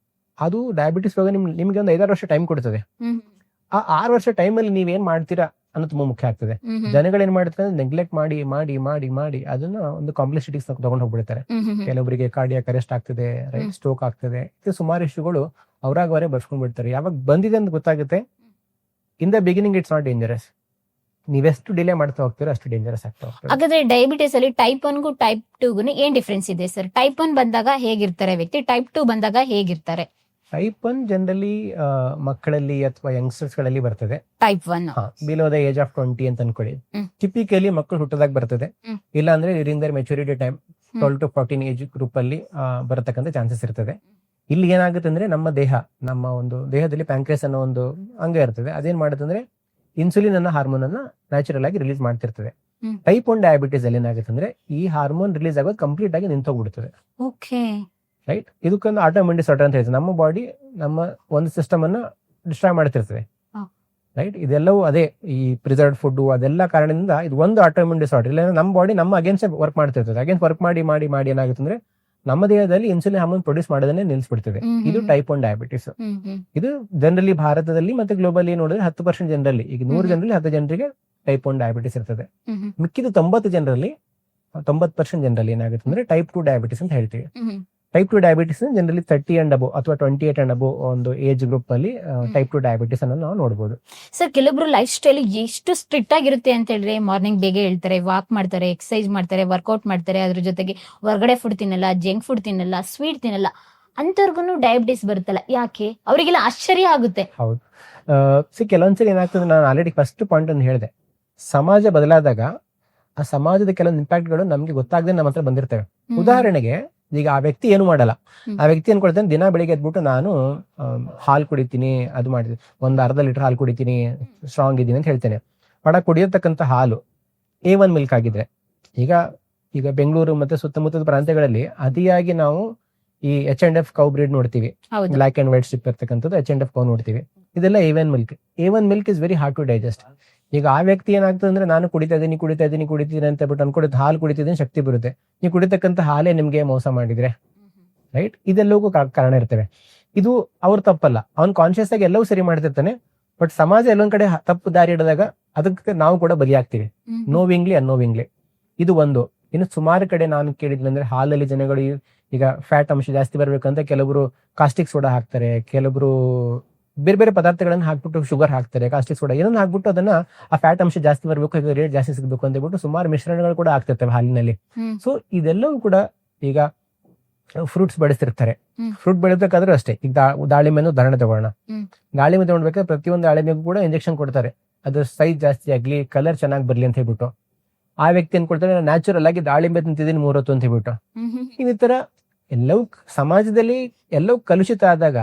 ಅದು ಡಯಾಬಿಟಿಸ್ ರೋಗ ನಿಮ್ಗೆ ಒಂದು 5-6 ವರ್ಷ ಟೈಮ್ ಕೊಡ್ತದೆ. ಆ 6 ವರ್ಷ ಟೈಮಲ್ಲಿ ನೀವೇನ್ ಮಾಡ್ತೀರಾ ಅನ್ನೋದು ತುಂಬಾ ಮುಖ್ಯ ಆಗ್ತದೆ. ಜನಗಳು ಏನ್ ಮಾಡ್ತಾರೆ, ನೆಗ್ಲೆಕ್ಟ್ ಮಾಡಿ ಮಾಡಿ ಮಾಡಿ ಮಾಡಿ ಅದನ್ನ ಒಂದು ಕಾಂಪ್ಲೆಕ್ಸಿಟೀಸ್ ತಗೊಂಡು ಹೋಗ್ಬಿಡ್ತಾರೆ. ಕೆಲವರಿಗೆ ಕಾರ್ಡಿಯಾಕ್ ಅರೆಸ್ಟ್ ಆಗ್ತದೆ, ರೈಟ್, ಸ್ಟ್ರೋಕ್ ಆಗ್ತದೆ. ಸುಮಾರು ಇಶ್ಯೂಗಳು ಅವರಾಗವರೇ ಬರ್ಸ್ಕೊಂಡ್ ಬಿಡ್ತಾರೆ. ಯಾವಾಗ ಬಂದಿದೆ ಅಂತ ಗೊತ್ತಾಗುತ್ತೆ, in the beginning it's not dangerous. ನೀವೆಷ್ಟು ಡಿಲೇ ಮಾಡ್ತಾ ಹೋಗ್ತೀರೋ ಅಷ್ಟು ಡೇಂಜರಸ್ ಆಗ್ತಾ ಹೋಗ್ತದೆ. ಹಾಗಾದ್ರೆ ಡಯಾಬಿಟಿಸ್ ಅಲ್ಲಿ ಟೈಪ್ 1 ಟೈಪ್ 2 ಏನ್ ಡಿಫ್ರೆನ್ಸ್ ಇದೆ ಸರ್? ಟೈಪ್ 1 ಬಂದಾಗ ಹೇಗಿರ್ತಾರೆ ವ್ಯಕ್ತಿ, ಟೈಪ್ 2 ಬಂದಾಗ ಹೇಗಿರ್ತಾರೆ? ಟೈಪ್ 1 ಜನರಲಿ ಮಕ್ಕಳಲ್ಲಿ ಅಥವಾ ಯಂಗ್ಸ್ಟರ್ಸ್ ಗಳಲ್ಲಿ ಬರ್ತದೆ. Type 1 below the age of 20 ಅಂತ ಅನ್ಕೊಳ್ಳಿ. ಟಿಪಿಕಲಿ ಮಕ್ಕಳು ಹುಟ್ಟದಾಗ ಬರ್ತದೆ, ಇಲ್ಲ ಅಂದ್ರೆ during their maturity time 12 to 14 age group ಅಲ್ಲಿ ಬರತಕ್ಕಂತ ಚಾನ್ಸಸ್ ಇರ್ತದೆ. ಇಲ್ಲಿ ಏನಾಗುತ್ತೆ ಅಂದ್ರೆ, ನಮ್ಮ ಒಂದು ದೇಹದಲ್ಲಿ ಪ್ಯಾಂಕ್ರಿಯಾಸ್ ಅನ್ನೋ ಒಂದು ಅಂಗ ಇರ್ತದೆ. ಅದೇನ್ ಮಾಡುತ್ತೆ ಅಂದ್ರೆ, ಇನ್ಸುಲಿನ್ ಅನ್ನೋ ಹಾರ್ಮೋನ್ ಅನ್ನ ನ್ಯಾಚುರಲ್ ಆಗಿ ರಿಲೀಸ್ ಮಾಡ್ತಿರ್ತದೆ. ಟೈಪ್ 1 ಡಯಾಬಿಟಿಸ್ ಅಲ್ಲಿ ಏನಾಗುತ್ತೆ ಅಂದ್ರೆ, ಈ ಹಾರ್ಮೋನ್ ರಿಲೀಸ್ ಆಗೋದು ಕಂಪ್ಲೀಟ್ ಆಗಿ ನಿಂತೋಗ್ಬಿಡ್ತದೆ. ರೈಟ್, ಇದಕ್ಕೊಂದು ಆಟೋಮಿನ್ ಡಿಸಾರ್ಡರ್ ಅಂತ ಹೇಳ್ತದೆ. ನಮ್ಮ ಬಾಡಿ ನಮ್ಮ ಒಂದು ಸಿಸ್ಟಮ್ ಅನ್ನ ಡಿಸ್ಟ್ರಾಯ್ ಮಾಡ್ತಿರ್ತದೆ. ರೈಟ್, ಇದೆಲ್ಲವೂ ಅದೇ ಈ ಪ್ರಿಸರ್ವ್ಡ್ ಫುಡ್ ಅದೆಲ್ಲ ಕಾರಣದಿಂದ ಇದು ಒಂದು ಆಟೋಮಿನ್ ಡಿಸಾರ್ಡರ್. ಇಲ್ಲ ನಮ್ಮ ಬಾಡಿ ನಮ್ಮ ಅಗೇನ್ಸ್ಟ್ ವರ್ಕ್ ಮಾಡ್ತಿರ್ತದೆ. ಅಗೇನ್ಸ್ಟ್ ವರ್ಕ್ ಮಾಡಿ ಮಾಡಿ ಮಾಡಿ ಏನಾಗುತ್ತೆ ಅಂದ್ರೆ, ನಮ್ಮ ದೇಹದಲ್ಲಿ ಇನ್ಸುಲಿನ್ ಹಾರ್ಮೋನ್ ಪ್ರೊಡ್ಯೂಸ್ ಮಾಡೋದನ್ನೇ ನಿಲ್ಲಿಸ್ಬಿಡ್ತದೆ. ಇದು ಟೈಪ್ 1 ಡಯಾಬಿಟಿಸ್. ಇದು ಜನರಲಿ ಭಾರತದಲ್ಲಿ ಮತ್ತೆ ಗ್ಲೋಬಲಿ ನೋಡಿದ್ರೆ 10% ಜನರಲ್ಲಿ, ಈಗ 100 ಜನರಲ್ಲಿ 10 ಜನರಿಗೆ ಟೈಪ್ 1 ಡಯಾಬಿಟಿಸ್ ಇರ್ತದೆ. ಮಿಕ್ಕಿದ 90% ಜನರಲ್ಲಿ ಏನಾಗುತ್ತೆ ಅಂದ್ರೆ ಟೈಪ್ 2 ಡಯಾಬಿಟಿಸ್ ಅಂತ ಹೇಳ್ತೀವಿ. ಟೈಪ್ 2 ಡಯಾಬಿಟಿಸ್ ಜನರಲಿ 30 ಅಂಡ್ ಅಬೋ ಅಥವಾ 28 ಅಂಡ್ ಅಬೋ ಒಂದು ಏಜ್ ಗ್ರೂಪ್ ಅಲ್ಲಿ ಟೈಪ್ 2 ಡಯಾಬಿಟಿಸ್ ಅನ್ನು ನಾವು ನೋಡಬಹುದು. ಸರ್, ಕೆಲವೊಬ್ರು ಲೈಫ್ ಸ್ಟೈಲ್ ಎಷ್ಟು ಸ್ಟ್ರಿಕ್ಟ್ ಆಗಿರುತ್ತೆ ಅಂತ ಹೇಳಿದ್ರೆ, ಮಾರ್ನಿಂಗ್ ಬೇಗ ಹೇಳ್ತಾರೆ, ವಾಕ್ ಮಾಡ್ತಾರೆ, ಎಕ್ಸರ್ಸೈಸ್ ಮಾಡ್ತಾರೆ, ವರ್ಕೌಟ್ ಮಾಡ್ತಾರೆ, ಅದ್ರ ಜೊತೆಗೆ ಹೊರಗಡೆ ಫುಡ್ ತಿನ್ನಲ್ಲ, ಜಂಕ್ ಫುಡ್ ತಿನ್ನಲ್ಲ, ಸ್ವೀಟ್ ತಿನ್ನಲ್ಲ, ಅಂತವ್ರಿಗೂ ಡಯಾಬಿಟಿಸ್ ಬರುತ್ತಲ್ಲ, ಯಾಕೆ? ಅವರಿಗೆಲ್ಲ ಆಶ್ಚರ್ಯ ಆಗುತ್ತೆ. ಹೌದು. ಕೆಲವೊಂದ್ಸರಿ ಏನಾಗ್ತದೆ, ನಾನು ಆಲ್ರೆಡಿ ಫಸ್ಟ್ ಪಾಯಿಂಟ್ ಅನ್ನು ಹೇಳಿದೆ, ಸಮಾಜ ಬದಲಾದಾಗ ಆ ಸಮಾಜದ ಕೆಲವೊಂದು ಇಂಪ್ಯಾಕ್ಟ್ಗಳು ನಮ್ಗೆ ಗೊತ್ತಾಗದೆ ನಮ್ಮ ಹತ್ರ ಬಂದಿರ್ತವೆ. ಉದಾಹರಣೆಗೆ, ಈಗ ಆ ವ್ಯಕ್ತಿ ಏನು ಮಾಡಲ್ಲ, ಆ ವ್ಯಕ್ತಿ ಏನ್ ಕೊಡ್ತಾನೆ, ದಿನ ಬೆಳಿಗ್ಗೆ ಎದ್ಬಿಟ್ಟು ನಾನು ಹಾಲು ಕುಡಿತೀನಿ, ಅದು ಮಾಡಿದ್ವಿ, ಒಂದು ಅರ್ಧ ಲೀಟರ್ ಹಾಲು ಕುಡಿತೀನಿ, ಸ್ಟ್ರಾಂಗ್ ಇದ್ದೀನಿ ಅಂತ ಹೇಳ್ತೇನೆ. ಬಡ ಕುಡಿಯತಕ್ಕಂಥ ಹಾಲು A1 ಮಿಲ್ಕ್ ಆಗಿದ್ರೆ, ಈಗ ಬೆಂಗಳೂರು ಮತ್ತೆ ಸುತ್ತಮುತ್ತದ ಪ್ರಾಂತ್ಯಗಳಲ್ಲಿ ಅತಿಯಾಗಿ ನಾವು ಈ H&F ಕೌ ಬ್ರೀಡ್ ನೋಡ್ತೀವಿ, ಬ್ಲಾಕ್ ಅಂಡ್ ವೈಟ್ ಸ್ಟ್ರಿಪ್ ಇರ್ತಕ್ಕಂಥದ್ದು H&F ಕೌ ನೋಡ್ತೀವಿ. ಇದೆಲ್ಲ A1 milk. A1 milk is very hard to digest. ಈಗ ಆ ವ್ಯಕ್ತಿ ಏನಾಗ್ತದೆ ಅಂದ್ರೆ, ನಾನು ಕುಡಿತಾ ಇದ್ದೀನಿ ಅಂತ ಬಿಟ್ಟು ಅನ್ಕೊಡುತ್ತೆ, ಹಾಲು ಕುಡಿತಿದ್ದೀನಿ, ಶಕ್ತಿ ಬರುತ್ತೆ. ನೀವು ಕುಡಿತಕ್ಕಂಥ ಹಾಲೇ ನಿಮ್ಗೆ ಮೋಸ ಮಾಡಿದ್ರೆ, ರೈಟ್? ಇದೆಲ್ಲವೂ ಕಾರಣ ಇರ್ತವೆ. ಇದು ಅವ್ರ ತಪ್ಪಲ್ಲ, ಅವ್ನು ಕಾನ್ಶಿಯಸ್ ಆಗಿ ಎಲ್ಲವೂ ಸರಿ ಮಾಡ್ತಿರ್ತಾನೆ. ಬಟ್ ಸಮಾಜ ಎಲ್ಲೊಂದ್ ಕಡೆ ತಪ್ಪು ದಾರಿ ಹಿಡಿದಾಗ ಅದಕ್ಕೆ ನಾವು ಕೂಡ ಬಲಿಯಾಗ್ತೀವಿ, ನೋವಿಂಗ್ಲಿ ಅನ್ನೋವಿಂಗ್ಲಿ. ಇದು ಒಂದು. ಇನ್ನು ಸುಮಾರು ಕಡೆ ನಾನು ಕೇಳಿದ್ವಿ ಅಂದ್ರೆ, ಹಾಲಲ್ಲಿ ಜನಗಳು ಈಗ ಫ್ಯಾಟ್ ಅಂಶ ಜಾಸ್ತಿ ಬರ್ಬೇಕಂತ ಕೆಲವರು ಕಾಸ್ಟಿಕ್ ಸೋಡಾ ಹಾಕ್ತಾರೆ, ಕೆಲವರು ಬೇರೆ ಬೇರೆ ಪದಾರ್ಥಗಳನ್ನ ಹಾಕ್ಬಿಟ್ಟು ಶುಗರ್ ಹಾಕ್ತಾರೆ, ಕಾಸ್ಟಿಕ್ ಸೋಡಾ ಏನನ್ನ ಹಾಕ್ಬಿಟ್ಟು ಅದನ್ನ ಆ ಫ್ಯಾಟ್ ಅಂಶ ಜಾಸ್ತಿ ಬರ್ಬೇಕು, ಈಗ ರೇಟ್ ಜಾಸ್ತಿ ಸಿಗ್ಬೇಕು ಅಂತ ಹೇಳ್ಬಿಟ್ಟು ಸುಮಾರು ಮಿಶ್ರಣಗಳು ಕೂಡ ಆಗ್ತಿರ್ತವೆ ಹಾಲಿನಲ್ಲಿ. ಸೊ ಇದೆಲ್ಲವೂ ಕೂಡ, ಈಗ ಫ್ರೂಟ್ಸ್ ಬೆಳೆಸ್ತಿರ್ತಾರೆ, ಫ್ರೂಟ್ ಬೆಳಿಬೇಕಾದ್ರೂ ಅಷ್ಟೇ. ಈಗ ದಾಳಿಂಬೆನೂ ಉದಾಹರಣೆ ತಗೋಣ. ದಾಳಿಂಬೆ ತಗೊಂಡ್ಬೇಕಾದ್ರೆ ಪ್ರತಿಯೊಂದು ದಾಳಿಂಬೆಗೂ ಕೂಡ ಇಂಜೆಕ್ಷನ್ ಕೊಡ್ತಾರೆ, ಅದ್ರ ಸೈಜ್ ಜಾಸ್ತಿ ಆಗ್ಲಿ, ಕಲರ್ ಚೆನ್ನಾಗಿ ಬರ್ಲಿ ಅಂತ ಹೇಳ್ಬಿಟ್ಟು. ಆ ವ್ಯಕ್ತಿ ಏನ್ ಕೊಡ್ತಾರೆ, ನ್ಯಾಚುರಲ್ ಆಗಿ ದಾಳಿಂಬೆ ತಿಂತಿದ್ದೀನಿ 3 ಹೊತ್ತು ಅಂತ ಹೇಳ್ಬಿಟ್ಟು. ಈ ತರ ಎಲ್ಲವೂ ಸಮಾಜದಲ್ಲಿ ಎಲ್ಲವೂ ಕಲುಷಿತ ಆದಾಗ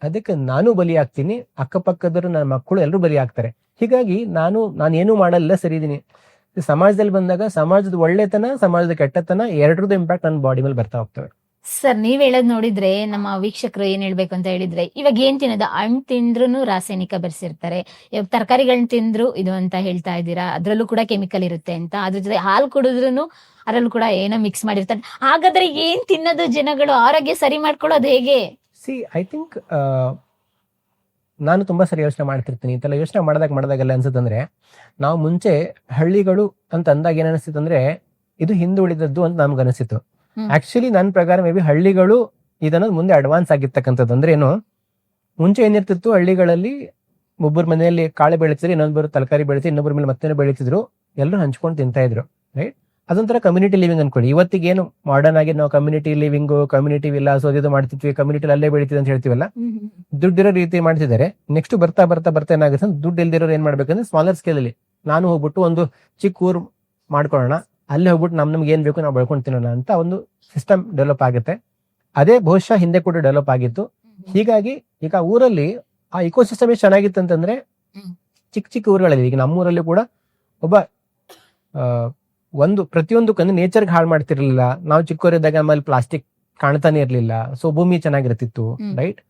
ಅದಕ್ಕೆ ನಾನು ಬಲಿ ಆಗ್ತೀನಿ, ಅಕ್ಕಪಕ್ಕದರು ನನ್ನ ಮಕ್ಕಳು ಎಲ್ಲರೂ ಬಲಿ ಆಗ್ತಾರೆ. ಹೀಗಾಗಿ ನಾನೇನು ಮಾಡಲ್ಲ, ಸರಿ ಇದೀನಿ. ಸಮಾಜದಲ್ಲಿ ಬಂದಾಗ ಸಮಾಜದ ಒಳ್ಳೆತನ, ಸಮಾಜದ ಕೆಟ್ಟತನ ಎರಡರದ್ದು ಇಂಪ್ಯಾಕ್ಟ್ ನನ್ನ ಬಾಡಿ ಮೇಲೆ ಬರ್ತಾ ಹೋಗ್ತವೆ. ಸರ್, ನೀವ್ ಹೇಳೋದ್ ನೋಡಿದ್ರೆ ನಮ್ಮ ವೀಕ್ಷಕರು ಏನ್ ಹೇಳ್ಬೇಕು ಅಂತ ಹೇಳಿದ್ರೆ, ಇವಾಗ ಏನ್ ತಿನ್ನೋದು, ಹಣ್ಣು ತಿಂದ್ರು ರಾಸಾಯನಿಕ ಬೆರೆಸಿರ್ತಾರೆ, ಇವಾಗ ತರಕಾರಿಗಳನ್ನ ತಿಂದ್ರು ಇದು ಅಂತ ಹೇಳ್ತಾ ಇದ್ದೀರಾ, ಅದ್ರಲ್ಲೂ ಕೂಡ ಕೆಮಿಕಲ್ ಇರುತ್ತೆ ಅಂತ. ಅದ್ರ ಜೊತೆ ಹಾಲು ಕುಡಿದ್ರು ಅದ್ರಲ್ಲೂ ಕೂಡ ಏನೋ ಮಿಕ್ಸ್ ಮಾಡಿರ್ತಾರೆ. ಹಾಗಾದ್ರೆ ಏನ್ ತಿನ್ನೋದು ಜನಗಳು? ಆರೋಗ್ಯ ಸರಿ ಮಾಡ್ಕೊಳ್ಳೋದು ಹೇಗೆ? ಐ ಥಿಂಕ್ ನಾನು ತುಂಬಾ ಸರಿ ಯೋಚನೆ ಮಾಡ್ತಿರ್ತೀನಿ. ಇದೆಲ್ಲ ಯೋಚನೆ ಮಾಡಿದಾಗೆಲ್ಲ ಅನ್ಸುತ್ತಂದ್ರೆ, ನಾವು ಮುಂಚೆ ಹಳ್ಳಿಗಳು ಅಂತ ಅಂದಾಗ ಏನ್ ಅನಿಸ್ತಿತ್ತು ಅಂದ್ರೆ, ಇದು ಹಿಂದುಳಿದದ್ದು ಅಂತ ನಮ್ಗೆ ಅನಿಸ್ತಿತ್ತು. ಆಕ್ಚುಲಿ ನನ್ನ ಪ್ರಕಾರ ಮೇ ಬಿ ಹಳ್ಳಿಗಳು ಇದನ್ನ ಮುಂದೆ ಅಡ್ವಾನ್ಸ್ ಆಗಿರ್ತಕ್ಕಂಥದ್ದು. ಅಂದ್ರೆ ಏನು, ಮುಂಚೆ ಏನಿರ್ತಿತ್ತು, ಹಳ್ಳಿಗಳಲ್ಲಿ ಒಬ್ಬರ ಮನೆಯಲ್ಲಿ ಕಾಳು ಬೆಳೀತಿದ್ರು, ಇನ್ನೊಬ್ಬರು ತರಕಾರಿ ಬೆಳೀತಿ, ಇನ್ನೊಬ್ಬರ ಮೇಲೆ ಮತ್ತೆ ಬೆಳೀತಿದ್ರು, ಎಲ್ಲರೂ ಹಂಚ್ಕೊಂಡು ತಿಂತಾ ಇದ್ರು, ರೈಟ್? ಅದೊಂಥರ ಕಮ್ಯುನಿಟಿ ಲಿವಿಂಗ್ ಅನ್ಕೊಳ್ಳಿ. ಇವತ್ತಿಗೇನು ಮಾಡರ್ನ್ ಆಗಿ ನಾವು ಕಮ್ಯುನಿಟಿ ಲಿವಿಂಗ್, ಕಮ್ಯುನಿಟಿ ವಿಲ್ಲಾಸ್ ಅದು ಮಾಡ್ತಿದ್ವಿ, ಕಮ್ಯುನಿಟಿ ಅಲ್ಲೇ ಬೆಳೀತಿದೆ ಅಂತ ಹೇಳ್ತೀವಲ್ಲ, ದುಡ್ಡಿರೋ ರೀತಿ ಮಾಡ್ತಿದ್ದಾರೆ. ನೆಕ್ಸ್ಟ್ ಬರ್ತಾ ಏನಾಗುತ್ತೆ, ದುಡ್ಡು ಇಲ್ದಿರೋರು ಏನ್ ಮಾಡ್ಬೇಕಂದ್ರೆ, ಸ್ಮಾಲರ್ ಸ್ಕೇಲ್ ಅಲ್ಲಿ ನಾನು ಹೋಗ್ಬಿಟ್ಟು ಒಂದು ಚಿಕ್ಕ ಊರು ಮಾಡ್ಕೊಳ್ಳೋಣ, ಅಲ್ಲಿ ಹೋಗ್ಬಿಟ್ಟು ನಮ್ಗೆ ಏನ್ ಬೇಕು ನಾವು ಬೆಳ್ಕೊಂಡು ತಿನ್ನೋಣ ಅಂತ ಒಂದು ಸಿಸ್ಟಮ್ ಡೆವಲಪ್ ಆಗುತ್ತೆ. ಅದೇ ಬಹುಶಃ ಹಿಂದೆ ಕೂಡ ಡೆವಲಪ್ ಆಗಿತ್ತು. ಹೀಗಾಗಿ ಈಗ ಊರಲ್ಲಿ ಆ ಇಕೋಸಿಸ್ಟಮ್ ಎಷ್ಟು ಚೆನ್ನಾಗಿತ್ತು ಅಂತಂದ್ರೆ, ಚಿಕ್ಕ ಊರುಗಳಲ್ಲಿ, ಈಗ ನಮ್ಮೂರಲ್ಲಿ ಕೂಡ ಒಬ್ಬ ಪ್ರತಿಯೊಂದು ನೇಚರ್ಗೆ ಹಾಳು ಮಾಡ್ತಿರ್ಲಿಲ್ಲ. ನಾವು ಚಿಕ್ಕವರಿದ್ದಾಗ ಆಮೇಲೆ ಪ್ಲಾಸ್ಟಿಕ್ ಕಾಣ್ತಾನೆ ಇರ್ಲಿಲ್ಲ, ಸೊ ಭೂಮಿ ಚೆನ್ನಾಗಿರ್ತಿತ್ತು, ರೈಟ್?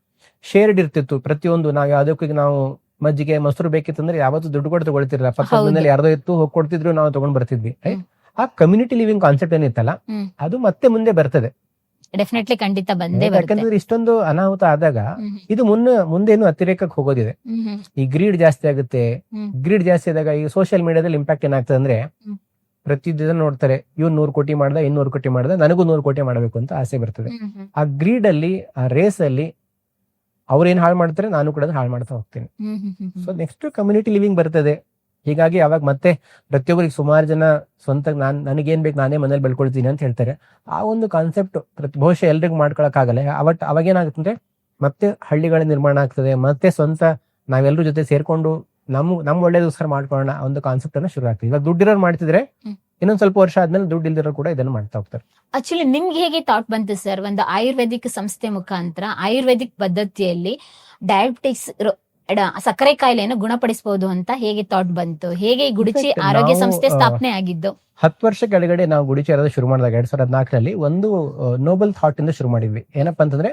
ಶೇರ್ಡ್ ಇರ್ತಿತ್ತು ಪ್ರತಿಯೊಂದು. ನಾವು ಯಾವ್ದಕ್ಕೂ ನಾವು ಮಜ್ಜಿಗೆ ಮೊಸರು ಬೇಕಿತ್ತಂದ್ರೆ ಯಾವತ್ತು ದುಡ್ಡು ಕೊಟ್ಟು ತಗೊಳ್ತಿರಲ್ಲ, ಪಕ್ಕದ ಮನೇಲಿ ಯಾರ್ದೋ ಇತ್ತು, ಹೋಗಿ ಕೊಡ್ತಿದ್ರು, ನಾವು ತಗೊಂಡ್ ಬರ್ತಿದ್ವಿ, ರೈಟ್? ಆ ಕಮ್ಯುನಿಟಿ ಲಿವಿಂಗ್ ಕಾನ್ಸೆಪ್ಟ್ ಏನಿತ್ತಲ್ಲ, ಅದು ಮತ್ತೆ ಮುಂದೆ ಬರ್ತದೆ. ಡೆಫಿನೆಟ್ಲಿ, ಖಂಡಿತ ಬಂದೇ ಬರುತ್ತೆ. ಯಾಕಂದ್ರೆ ಇಷ್ಟೊಂದು ಅನಾಹುತ ಆದಾಗ ಇದು ಮುಂದೇನು ಅತಿರೇಕಕ್ಕೆ ಹೋಗೋದಿದೆ. ಈ ಗ್ರೀಡ್ ಜಾಸ್ತಿ ಆಗುತ್ತೆ. ಗ್ರೀಡ್ ಜಾಸ್ತಿ ಆದಾಗ ಈ ಸೋಷಿಯಲ್ ಮೀಡಿಯಾದಲ್ಲಿ ಇಂಪ್ಯಾಕ್ಟ್ ಏನಾಗ್ತದೆ ಅಂದ್ರೆ, ಪ್ರತಿದಿನ ನೋಡ್ತಾರೆ, ಇವ್ನು 100 ಕೋಟಿ ಮಾಡ್ದ, 200 ಕೋಟಿ ಮಾಡ್ದ, ನನಗೂ 100 ಕೋಟಿ ಮಾಡಬೇಕು ಅಂತ ಆಸೆ ಬರ್ತದೆ. ಆ ಗ್ರೀಡ್ ಅಲ್ಲಿ, ಆ ರೇಸ್ ಅಲ್ಲಿ ಅವ್ರೇನ್ ಹಾಳು ಮಾಡ್ತಾರೆ, ನಾನು ಕೂಡ ಹಾಳು ಮಾಡ್ತಾ ಹೋಗ್ತೀನಿ. ಸೊ ನೆಕ್ಸ್ಟ್ ಕಮ್ಯುನಿಟಿ ಲಿವಿಂಗ್ ಬರ್ತದೆ. ಹೀಗಾಗಿ ಅವಾಗ ಮತ್ತೆ ಪ್ರತಿಯೊಬ್ಬರಿಗೆ ಸುಮಾರು ಜನ ಸ್ವಂತ ನನಗೇನ್ ಬೇಕು ನಾನೇ ಮನೇಲಿ ಬೆಳ್ಕೊಳ್ತೀನಿ ಅಂತ ಹೇಳ್ತಾರೆ. ಆ ಒಂದು ಕಾನ್ಸೆಪ್ಟ್ ಬಹುಶಃ ಎಲ್ರಿಗೂ ಮಾಡ್ಕೊಳಕ್ ಆಗಲ್ಲ. ಅವಾಗೇನಾಗುತ್ತೆ ಅಂದ್ರೆ, ಮತ್ತೆ ಹಳ್ಳಿಗಳ ನಿರ್ಮಾಣ ಆಗ್ತದೆ, ಮತ್ತೆ ಸ್ವಂತ ನಾವೆಲ್ಲರೂ ಜೊತೆ ಸೇರ್ಕೊಂಡು ನಮ್ ಒಳ್ಳೇದೋಸ್ಕರ ಮಾಡ್ಕೊಳ್ಳೋಣ ಒಂದು ಕಾನ್ಸೆಪ್ಟ್ ಅನ್ನ ಶುರು ಆಗ್ತದೆ. ಇವಾಗ ದುಡ್ಡಿರೋರು ಮಾಡ್ತಿದ್ರೆ, ಇನ್ನೊಂದ್ ಸ್ವಲ್ಪ ವರ್ಷ ಆದ್ಮೇಲೆ ದುಡ್ಡು ಇಲ್ದಿರೋರು ಕೂಡ ಇದನ್ನ ಮಾಡ್ತಾ ಹೋಗ್ತಾರೆ. ಆಕ್ಚುಲಿ ನಿಮ್ಗೆ ಹೇಗೆ ಥಾಟ್ ಬಂತು ಸರ್, ಒಂದು ಆಯುರ್ವೇದಿಕ್ ಸಂಸ್ಥೆ ಮುಖಾಂತರ ಆಯುರ್ವೇದಿಕ್ ಪದ್ಧತಿಯಲ್ಲಿ ಡಯಾಬಿಟಿಸ್ ಸಕ್ಕರೆ ಕಾಯಿಲೆಯನ್ನು ಗುಣಪಡಿಸಬಹುದು ಅಂತ ಹೇಗೆ ಥಾಟ್ ಬಂತು? ಹೇಗೆ ಗುಡಿಚಿ ಆರೋಗ್ಯ ಸಂಸ್ಥೆ ಸ್ಥಾಪನೆ ಆಗಿದ್ದು? 10 ವರ್ಷ ಕೆಳಗಡೆ ನಾವು ಗುಡಿಚಿ ಆರೋಗ್ಯ ಶುರು ಮಾಡಿದಾಗ 2014ರಲ್ಲಿ ಒಂದು ನೋಬಲ್ ಥಾಟ್ ಇಂದ ಶುರು ಮಾಡಿದ್ವಿ. ಏನಪ್ಪಾ ಅಂತಂದ್ರೆ,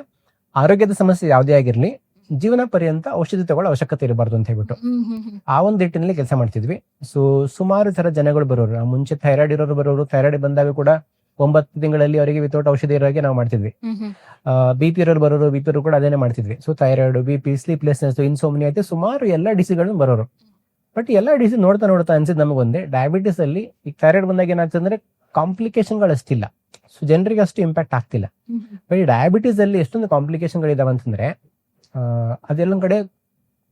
ಆರೋಗ್ಯದ ಸಮಸ್ಯೆ ಯಾವುದೇ ಆಗಿರ್ಲಿ, ಜೀವನ ಪರ್ಯಂತ ಔಷಧಿ ತಗೊಳ್ಳೋ ಅವಶ್ಯಕತೆ ಇರಬಾರ್ದು ಅಂತ ಹೇಳ್ಬಿಟ್ಟು ಆ ಒಂದು ನಿಟ್ಟಿನಲ್ಲಿ ಕೆಲಸ ಮಾಡ್ತಿದ್ವಿ. ಸೊ ಸುಮಾರು ತರ ಜನಗಳು ಬರೋರು, ಮುಂಚೆ ಥೈರಾಯ್ಡ್ ಇರೋರು ಬರೋರು, ಥೈರಾಯ್ಡ್ ಬಂದಾಗ ಕೂಡ 9 ತಿಂಗಳಲ್ಲಿ ಅವರಿಗೆ ವಿತೌಟ್ ಔಷಧಿ ಇರೋಗೆ ನಾವು ಮಾಡ್ತಿದ್ವಿ. ಬಿಪಿ ಇರೋರು ಬರೋರು, ಬಿಪಿ ಕೂಡ ಅದೇನೆ ಮಾಡ್ತಿದ್ವಿ. So thyroid, BP, sleeplessness, insomnia ಐತೆ, ಸುಮಾರು ಎಲ್ಲಾ ಡಿಸೀಸ್ಗಳನ್ನು ಬರೋರು. ಬಟ್ ಎಲ್ಲಾ ಡಿಸೀಸ್ ನೋಡ್ತಾ ಅನ್ಸಿದ್ ನಮಗೊಂದೇ, ಡಯಾಬಿಟಿಸ್ ಅಲ್ಲಿ ಈಗ ಥೈರಾಯ್ಡ್ ಬಂದಾಗ ಏನಾಗ್ತದೆ ಅಂದ್ರೆ ಕಾಂಪ್ಲಿಕೇಶನ್ಗಳು ಅಷ್ಟಿಲ್ಲ. ಸೊ ಜನರಿಗೆ ಅಷ್ಟು ಇಂಪ್ಯಾಕ್ಟ್ ಆಗ್ತಿಲ್ಲ. ಬಟ್ ಈ ಡಯಾಬಿಟೀಸ್ ಅಲ್ಲಿ ಎಷ್ಟೊಂದು ಕಾಂಪ್ಲಿಕೇಶನ್ಗಳಿದಾವೆ ಅಂತಂದ್ರೆ ಅದೆಲ್ಲ ಕಡೆ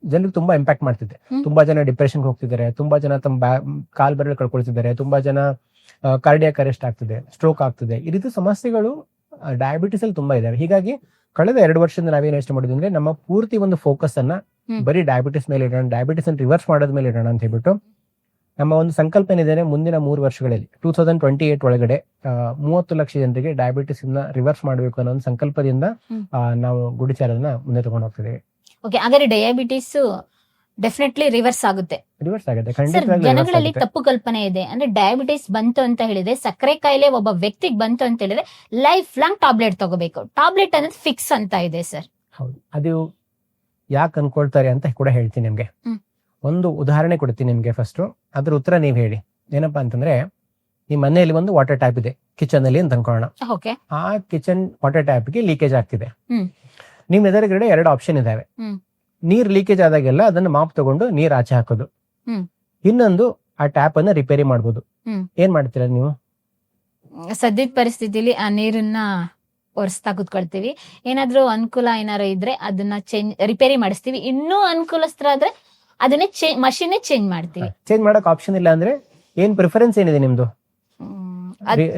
ಜನರಿಗೆ ತುಂಬಾ ಇಂಪ್ಯಾಕ್ಟ್ ಮಾಡ್ತಿದೆ. ತುಂಬಾ ಜನ ಡಿಪ್ರೆಷನ್ಗೆ ಹೋಗ್ತಿದ್ದಾರೆ, ತುಂಬಾ ಜನ ತಮ್ಮ ಕಾಲ್ ಬೆರಳು ಕಳ್ಕೊಳ್ತಿದ್ದಾರೆ, ತುಂಬಾ ಜನ ಕಾರ್ಡಿಯಾಕ್ ಅರೆಸ್ಟ್ ಆಗ್ತಿದೆ, ಸ್ಟ್ರೋಕ್ ಆಗ್ತಿದೆ. ಈ ರೀತಿ ಸಮಸ್ಯೆಗಳು ಡಯಾಬಿಟಿಸ್ ಅಲ್ಲಿ ತುಂಬಾ ಇದಾವೆ. ಹೀಗಾಗಿ ಕಳೆದ 2 ವರ್ಷದಿಂದ ನಾವೇನ್ ಯೋಚನೆ ಮಾಡಿದ್ವಿ ಅಂದ್ರೆ ನಮ್ಮ ಪೂರ್ತಿ ಒಂದು ಫೋಕಸ್ ಅನ್ನ ಬರೀ ಡಯಾಬಿಟಿಸ್ ಮೇಲೆ ಇಡೋಣ, ಡಯಾಬಿಟಿಸ್ ಅನ್ನು ರಿವರ್ಸ್ ಮಾಡೋದ್ ಮೇಲೆ ಇಡೋಣ ಅಂತ ಹೇಳ್ಬಿಟ್ಟು ನಮ್ಮ ಒಂದು ಸಂಕಲ್ಪ ಏನಿದೆ, ಮುಂದಿನ 3 ವರ್ಷಗಳಲ್ಲಿ 2028 ಒಳಗಡೆ 30 ಲಕ್ಷ ಜನರಿಗೆ ಡಯಾಬಿಟಿಸ್ ನ ರಿವರ್ಸ್ ಮಾಡಬೇಕು ಅನ್ನೋ ಒಂದು ಸಂಕಲ್ಪದಿಂದ ನಾವು ಗುಡಿಚಾರನ್ನ ಮುಂದೆ ತಗೊಂಡು ಹೋಗ್ತಿದ್ದೇವೆ. ಓಕೆ, ಹಾಗಾದ್ರೆ ಡಯಾಬಿಟಿಸ್ ಡೆಫಿನೆಟ್ಲಿ ರಿವರ್ಸ್ ಆಗುತ್ತೆ. ರಿವರ್ಸ್ ಆಗುತ್ತೆ ಸರ್, ಖಂಡಿತವಾಗ್ಲೂ. ಜನಗಳಲ್ಲಿ ತಪ್ಪು ಕಲ್ಪನೆ ಇದೆ. ಅಂದ್ರೆ ಡಯಾಬಿಟಿಸ್ ಬಂತು ಅಂತ ಹೇಳಿದ್ರೆ, ಸಕ್ಕರೆ ಕಾಯಿಲೆ ಒಬ್ಬ ವ್ಯಕ್ತಿಗೆ ಬಂತು ಅಂತ ಹೇಳಿದ್ರೆ ಲೈಫ್ ಲಾಂಗ್ ಟಾಬ್ಲೆಟ್ ತಗೋಬೇಕು. ಟಾಬ್ಲೆಟ್ ಅನ್ನೋದು ಫಿಕ್ಸ್ ಅಂತ ಇದೆ ಸರ್. ಹೌದು, ಅದು ಯಾಕೆ ಅನ್ಕೊಳ್ತಾರೆ ಅಂತ ಕೂಡ ಹೇಳ್ತೀನಿ ನಿಮ್ಗೆ. ಒಂದು ಉದಾಹರಣೆ ಕೊಡ್ತೀನಿ ನಿಮ್ಗೆ. ಫಸ್ಟ್ ಅದ್ರ ಉತ್ತರ ನೀವ್ ಹೇಳಿ. ಏನಪ್ಪಾ ಅಂತಂದ್ರೆ, ನಿಮ್ ಮನೆಯಲ್ಲಿ ಒಂದು ವಾಟರ್ ಟ್ಯಾಪ್ ಇದೆ ಕಿಚನ್ ಅಲ್ಲಿ ಅಂತ ಅನ್ಕೊಳ್ಳೋಣ. ಓಕೆ, ಆ ಕಿಚನ್ ವಾಟರ್ ಟ್ಯಾಪ್ ಗೆ ಲೀಕೇಜ್ ಆಗ್ತಿದೆ. ನಿಮ್ ಎದುರುಗಡೆ 2 ಆಪ್ಷನ್ ಇದಾವೆ. ನೀರ್ ಲೀಕೇಜ್ ಆದಾಗೆಲ್ಲ ಅದನ್ನ ಮಾಪ್ ತಗೊಂಡು ನೀರ್ ಆಚೆ ಹಾಕೋದು, ಇನ್ನೊಂದು ಆ ಟ್ಯಾಪ್ ಅನ್ನ ರಿಪೇರಿ ಮಾಡ್ಬೋದು. ಏನ್ ಮಾಡ್ತೀರಾ ನೀವು? ಸದ್ಯದ ಪರಿಸ್ಥಿತಿಲಿ ಆ ನೀರನ್ನ ಒರೆಸ್ತಾ ಕುತ್ಕೊಳ್ತೀವಿ. ಏನಾದ್ರೂ ಅನುಕೂಲ ಏನಾದ್ರು ಇದ್ರೆ ಅದನ್ನ ರಿಪೇರಿ ಮಾಡಿಸ್ತೀವಿ. ಇನ್ನೂ ಅನುಕೂಲಸ್ಥರಾದ್ರೆ ಅದನ್ನೇ ಮಷೀನ್ ಚೇಂಜ್ ಮಾಡ್ತೀವಿ. ಚೇಂಜ್ ಮಾಡಕ್ ಆಪ್ಷನ್ ಇಲ್ಲ ಅಂದ್ರೆ ಏನ್ ಪ್ರಿಫರೆನ್ಸ್ ಏನಿದೆ ನಿಮ್ದು?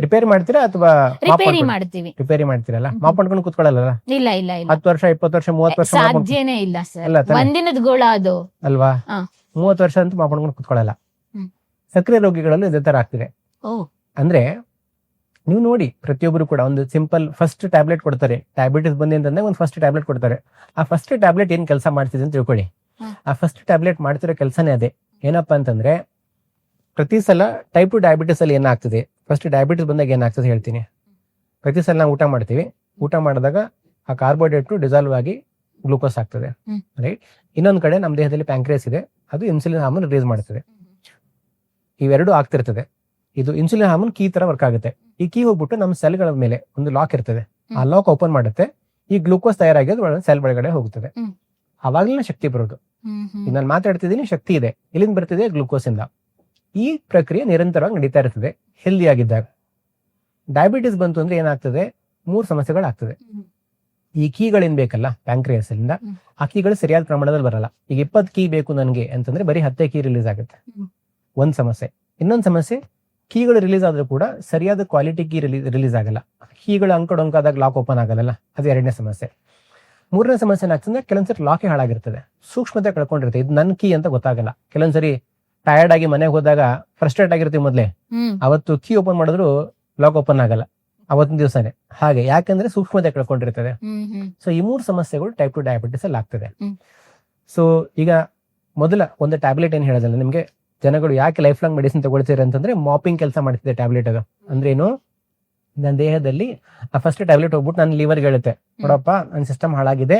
ರಿಪೇರಿ ಮಾಡ್ತೀರಾ ಅಥವಾ ರಿಪೇರಿ ಮಾಡ್ತೀವಿ? ರಿಪೇರಿ ಮಾಡ್ತೀರಲ್ಲ, ಮಾಪ್ ಮಾಡ್ಕೊಂಡು ಕುತ್ಕೊಳ್ಳಲ್ಲ. ಇಲ್ಲ ಇಲ್ಲ ಇಲ್ಲ, 10 ವರ್ಷ 20 ವರ್ಷ 30 ವರ್ಷ ಸಾಧ್ಯನೇ ಇಲ್ಲ ಸರ್. ಒಂದಿನದ ಗೋಳ ಅದು ಅಲ್ವಾ? 30 ವರ್ಷ ಅಂತೂ ಮಾಪ್ ಮಾಡ್ಕೊಂಡು ಕುತ್ಕೊಳ್ಳಲ್ಲ. ಸಕ್ಕರೆ ರೋಗಿಗಳಲ್ಲೂ ಇದೇ ತರ ಆಗ್ತಿದೆ. ಅಂದ್ರೆ ನೀವು ನೋಡಿ, ಪ್ರತಿಯೊಬ್ಬರು ಕೂಡ ಒಂದು ಸಿಂಪಲ್ ಫಸ್ಟ್ ಟ್ಯಾಬ್ಲೆಟ್ ಕೊಡ್ತಾರೆ. ಡಯಾಬಿಟಿಸ್ ಬಂದಿ ಅಂತಂದ್ರೆ ಒಂದು ಫಸ್ಟ್ ಟ್ಯಾಬ್ಲೆಟ್ ಕೊಡ್ತಾರೆ. ಆ ಫಸ್ಟ್ ಟ್ಯಾಬ್ಲೆಟ್ ಏನ್ ಕೆಲಸ ಮಾಡ್ತಿದೆ ಅಂತ ತಿಳ್ಕೊಳ್ಳಿ. ಆ ಫಸ್ಟ್ ಟ್ಯಾಬ್ಲೆಟ್ ಮಾಡ್ತಿರೋ ಕೆಲಸನೇ ಅದೇ. ಏನಪ್ಪಾ ಅಂತಂದ್ರೆ, ಪ್ರತಿ ಸಲ ಟೈಪ್ 2 ಡಯಾಬಿಟಿಸ್ ಅಲ್ಲಿ ಏನಾಗ್ತದೆ, ಫಸ್ಟ್ ಡಯಾಬಿಟಿಸ್ ಬಂದಾಗ ಏನಾಗ್ತದೆ ಹೇಳ್ತೀನಿ. ಪ್ರತಿ ಸಲ ನಾವು ಊಟ ಮಾಡ್ತೀವಿ. ಊಟ ಮಾಡಿದಾಗ ಆ ಕಾರ್ಬೋಹೈಡ್ರೇಟ್ ಡಿಸಾಲ್ವ್ ಆಗಿ ಗ್ಲೂಕೋಸ್ ಆಗ್ತದೆ, ರೈಟ್? ಇನ್ನೊಂದ್ ಕಡೆ ನಮ್ಮ ದೇಹದಲ್ಲಿ ಪ್ಯಾಂಕ್ರಿಯಾಸ್ ಇದೆ, ಅದು ಇನ್ಸುಲಿನ್ ಹಾರ್ಮೋನ್ ರಿಲೀಸ್ ಮಾಡ್ತದೆ. ಇವೆರಡು ಆಗ್ತಿರ್ತದೆ. ಇದು ಇನ್ಸುಲಿನ್ ಹಾರ್ಮೋನ್ ಕೀ ತರ ವರ್ಕ್ ಆಗುತ್ತೆ. ಈ ಕೀ ಹೋಗ್ಬಿಟ್ಟು ನಮ್ಮ ಸೆಲ್ಗಳ ಮೇಲೆ ಒಂದು ಲಾಕ್ ಇರ್ತದೆ. ಆ ಲಾಕ್ ಓಪನ್ ಮಾಡುತ್ತೆ. ಈ ಗ್ಲೂಕೋಸ್ ತಯಾರಾಗಿದ್ದು ಸೆಲ್ ಒಳಗಡೆ ಹೋಗ್ತದೆ. ಅವಾಗಲೇ ಶಕ್ತಿ ಬರೋದು. ಈಗ ನಾನು ಮಾತಾಡ್ತಿದ್ದೀನಿ, ಶಕ್ತಿ ಇದೆ. ಎಲ್ಲಿಂದ ಬರ್ತಿದೆ? ಗ್ಲೂಕೋಸ್ ಇಂದ. ಈ ಪ್ರಕ್ರಿಯೆ ನಿರಂತರವಾಗಿ ನಡೀತಾ ಇರ್ತದೆ ಹೆಲ್ದಿ ಆಗಿದ್ದಾಗ. ಡಯಾಬಿಟಿಸ್ ಬಂತು ಅಂದ್ರೆ ಏನಾಗ್ತದೆ? 3 ಸಮಸ್ಯೆಗಳಾಗ್ತದೆ. ಈ ಕೀಗಳೇನ್ ಬೇಕಲ್ಲ ಪ್ಯಾಂಕ್ರಿಯಾಸ್ ಇಂದ, ಆ ಕೀಗಳು ಸರಿಯಾದ ಪ್ರಮಾಣದಲ್ಲಿ ಬರಲ್ಲ. ಈಗ 20 ಕೀ ಬೇಕು ನನಗೆ ಅಂತಂದ್ರೆ ಬರೀ 10 ಕೀ ರಿಲೀಸ್ ಆಗುತ್ತೆ. ಒಂದ್ ಸಮಸ್ಯೆ. ಇನ್ನೊಂದ್ ಸಮಸ್ಯೆ, ಕೀಗಳು ರಿಲೀಸ್ ಆದ್ರೂ ಕೂಡ ಸರಿಯಾದ ಕ್ವಾಲಿಟಿ ಕೀ ರಿಲೀಸ್ ಆಗಲ್ಲ. ಕೀಗಳು ಅಂಕಡೊಂಕಾದಾಗ ಲಾಕ್ ಓಪನ್ ಆಗಲ್ಲ. ಅದು 2ನೇ ಸಮಸ್ಯೆ. 3ನೇ ಸಮಸ್ಯೆ ಏನಾಗ್ತದೆ? ಕೆಲವೊಂದ್ಸರಿ ಲಾಕೇ ಹಾಳಾಗಿರ್ತದೆ, ಸೂಕ್ಷ್ಮತೆ ಕಳ್ಕೊಂಡಿರ್ತದೆ. ಇದು ನನ್ನ ಕೀ ಅಂತ ಗೊತ್ತಾಗಲ್ಲ. ಕೆಲವೊಂದ್ಸರಿ ಟಯರ್ಡ್ ಆಗಿ ಮನೆಗೆ ಹೋದಾಗ ಫ್ರಸ್ಟ್ರೇಟ್ ಆಗಿರ್ತೀವಿ ಮೊದ್ಲೇ, ಅವತ್ತು ಕೀ ಓಪನ್ ಮಾಡಿದ್ರು ಲಾಕ್ ಓಪನ್ ಆಗಲ್ಲ ಅವತ್ತಿನ ದಿವಸನೇ. ಹಾಗೆ ಯಾಕಂದ್ರೆ ಸೂಕ್ಷ್ಮತೆ ಕಳ್ಕೊಂಡಿರ್ತದೆ. ಸೊ ಈ 3 ಸಮಸ್ಯೆಗಳು ಟೈಪ್ 2 ಡಯಾಬಿಟಿಸ್ ಅಲ್ಲಿ ಆಗ್ತದೆ. ಸೊ ಈಗ ಮೊದಲ ಒಂದು ಟ್ಯಾಬ್ಲೆಟ್ ಏನ್ ಹೇಳೋದಲ್ಲ ನಿಮ್ಗೆ, ಜನಗಳು ಯಾಕೆ ಲೈಫ್ ಲಾಂಗ್ ಮೆಡಿಸಿನ್ ತಗೊಳ್ತೀರಿ ಅಂತಂದ್ರೆ ಮಾಪಿಂಗ್ ಕೆಲಸ ಮಾಡ್ತಿದೆ ಟ್ಯಾಬ್ಲೆಟ್. ಅದು ಅಂದ್ರೆ ಏನು? ನನ್ನ ದೇಹದಲ್ಲಿ ಆ ಫಸ್ಟ್ ಟ್ಯಾಬ್ಲೆಟ್ ಹೋಗ್ಬಿಟ್ಟು ನನ್ನ ಲಿವರ್ಗೆ ಹೇಳುತ್ತೆ, ನೋಡಪ್ಪ ನನ್ನ ಸಿಸ್ಟಮ್ ಹಾಳಾಗಿದೆ,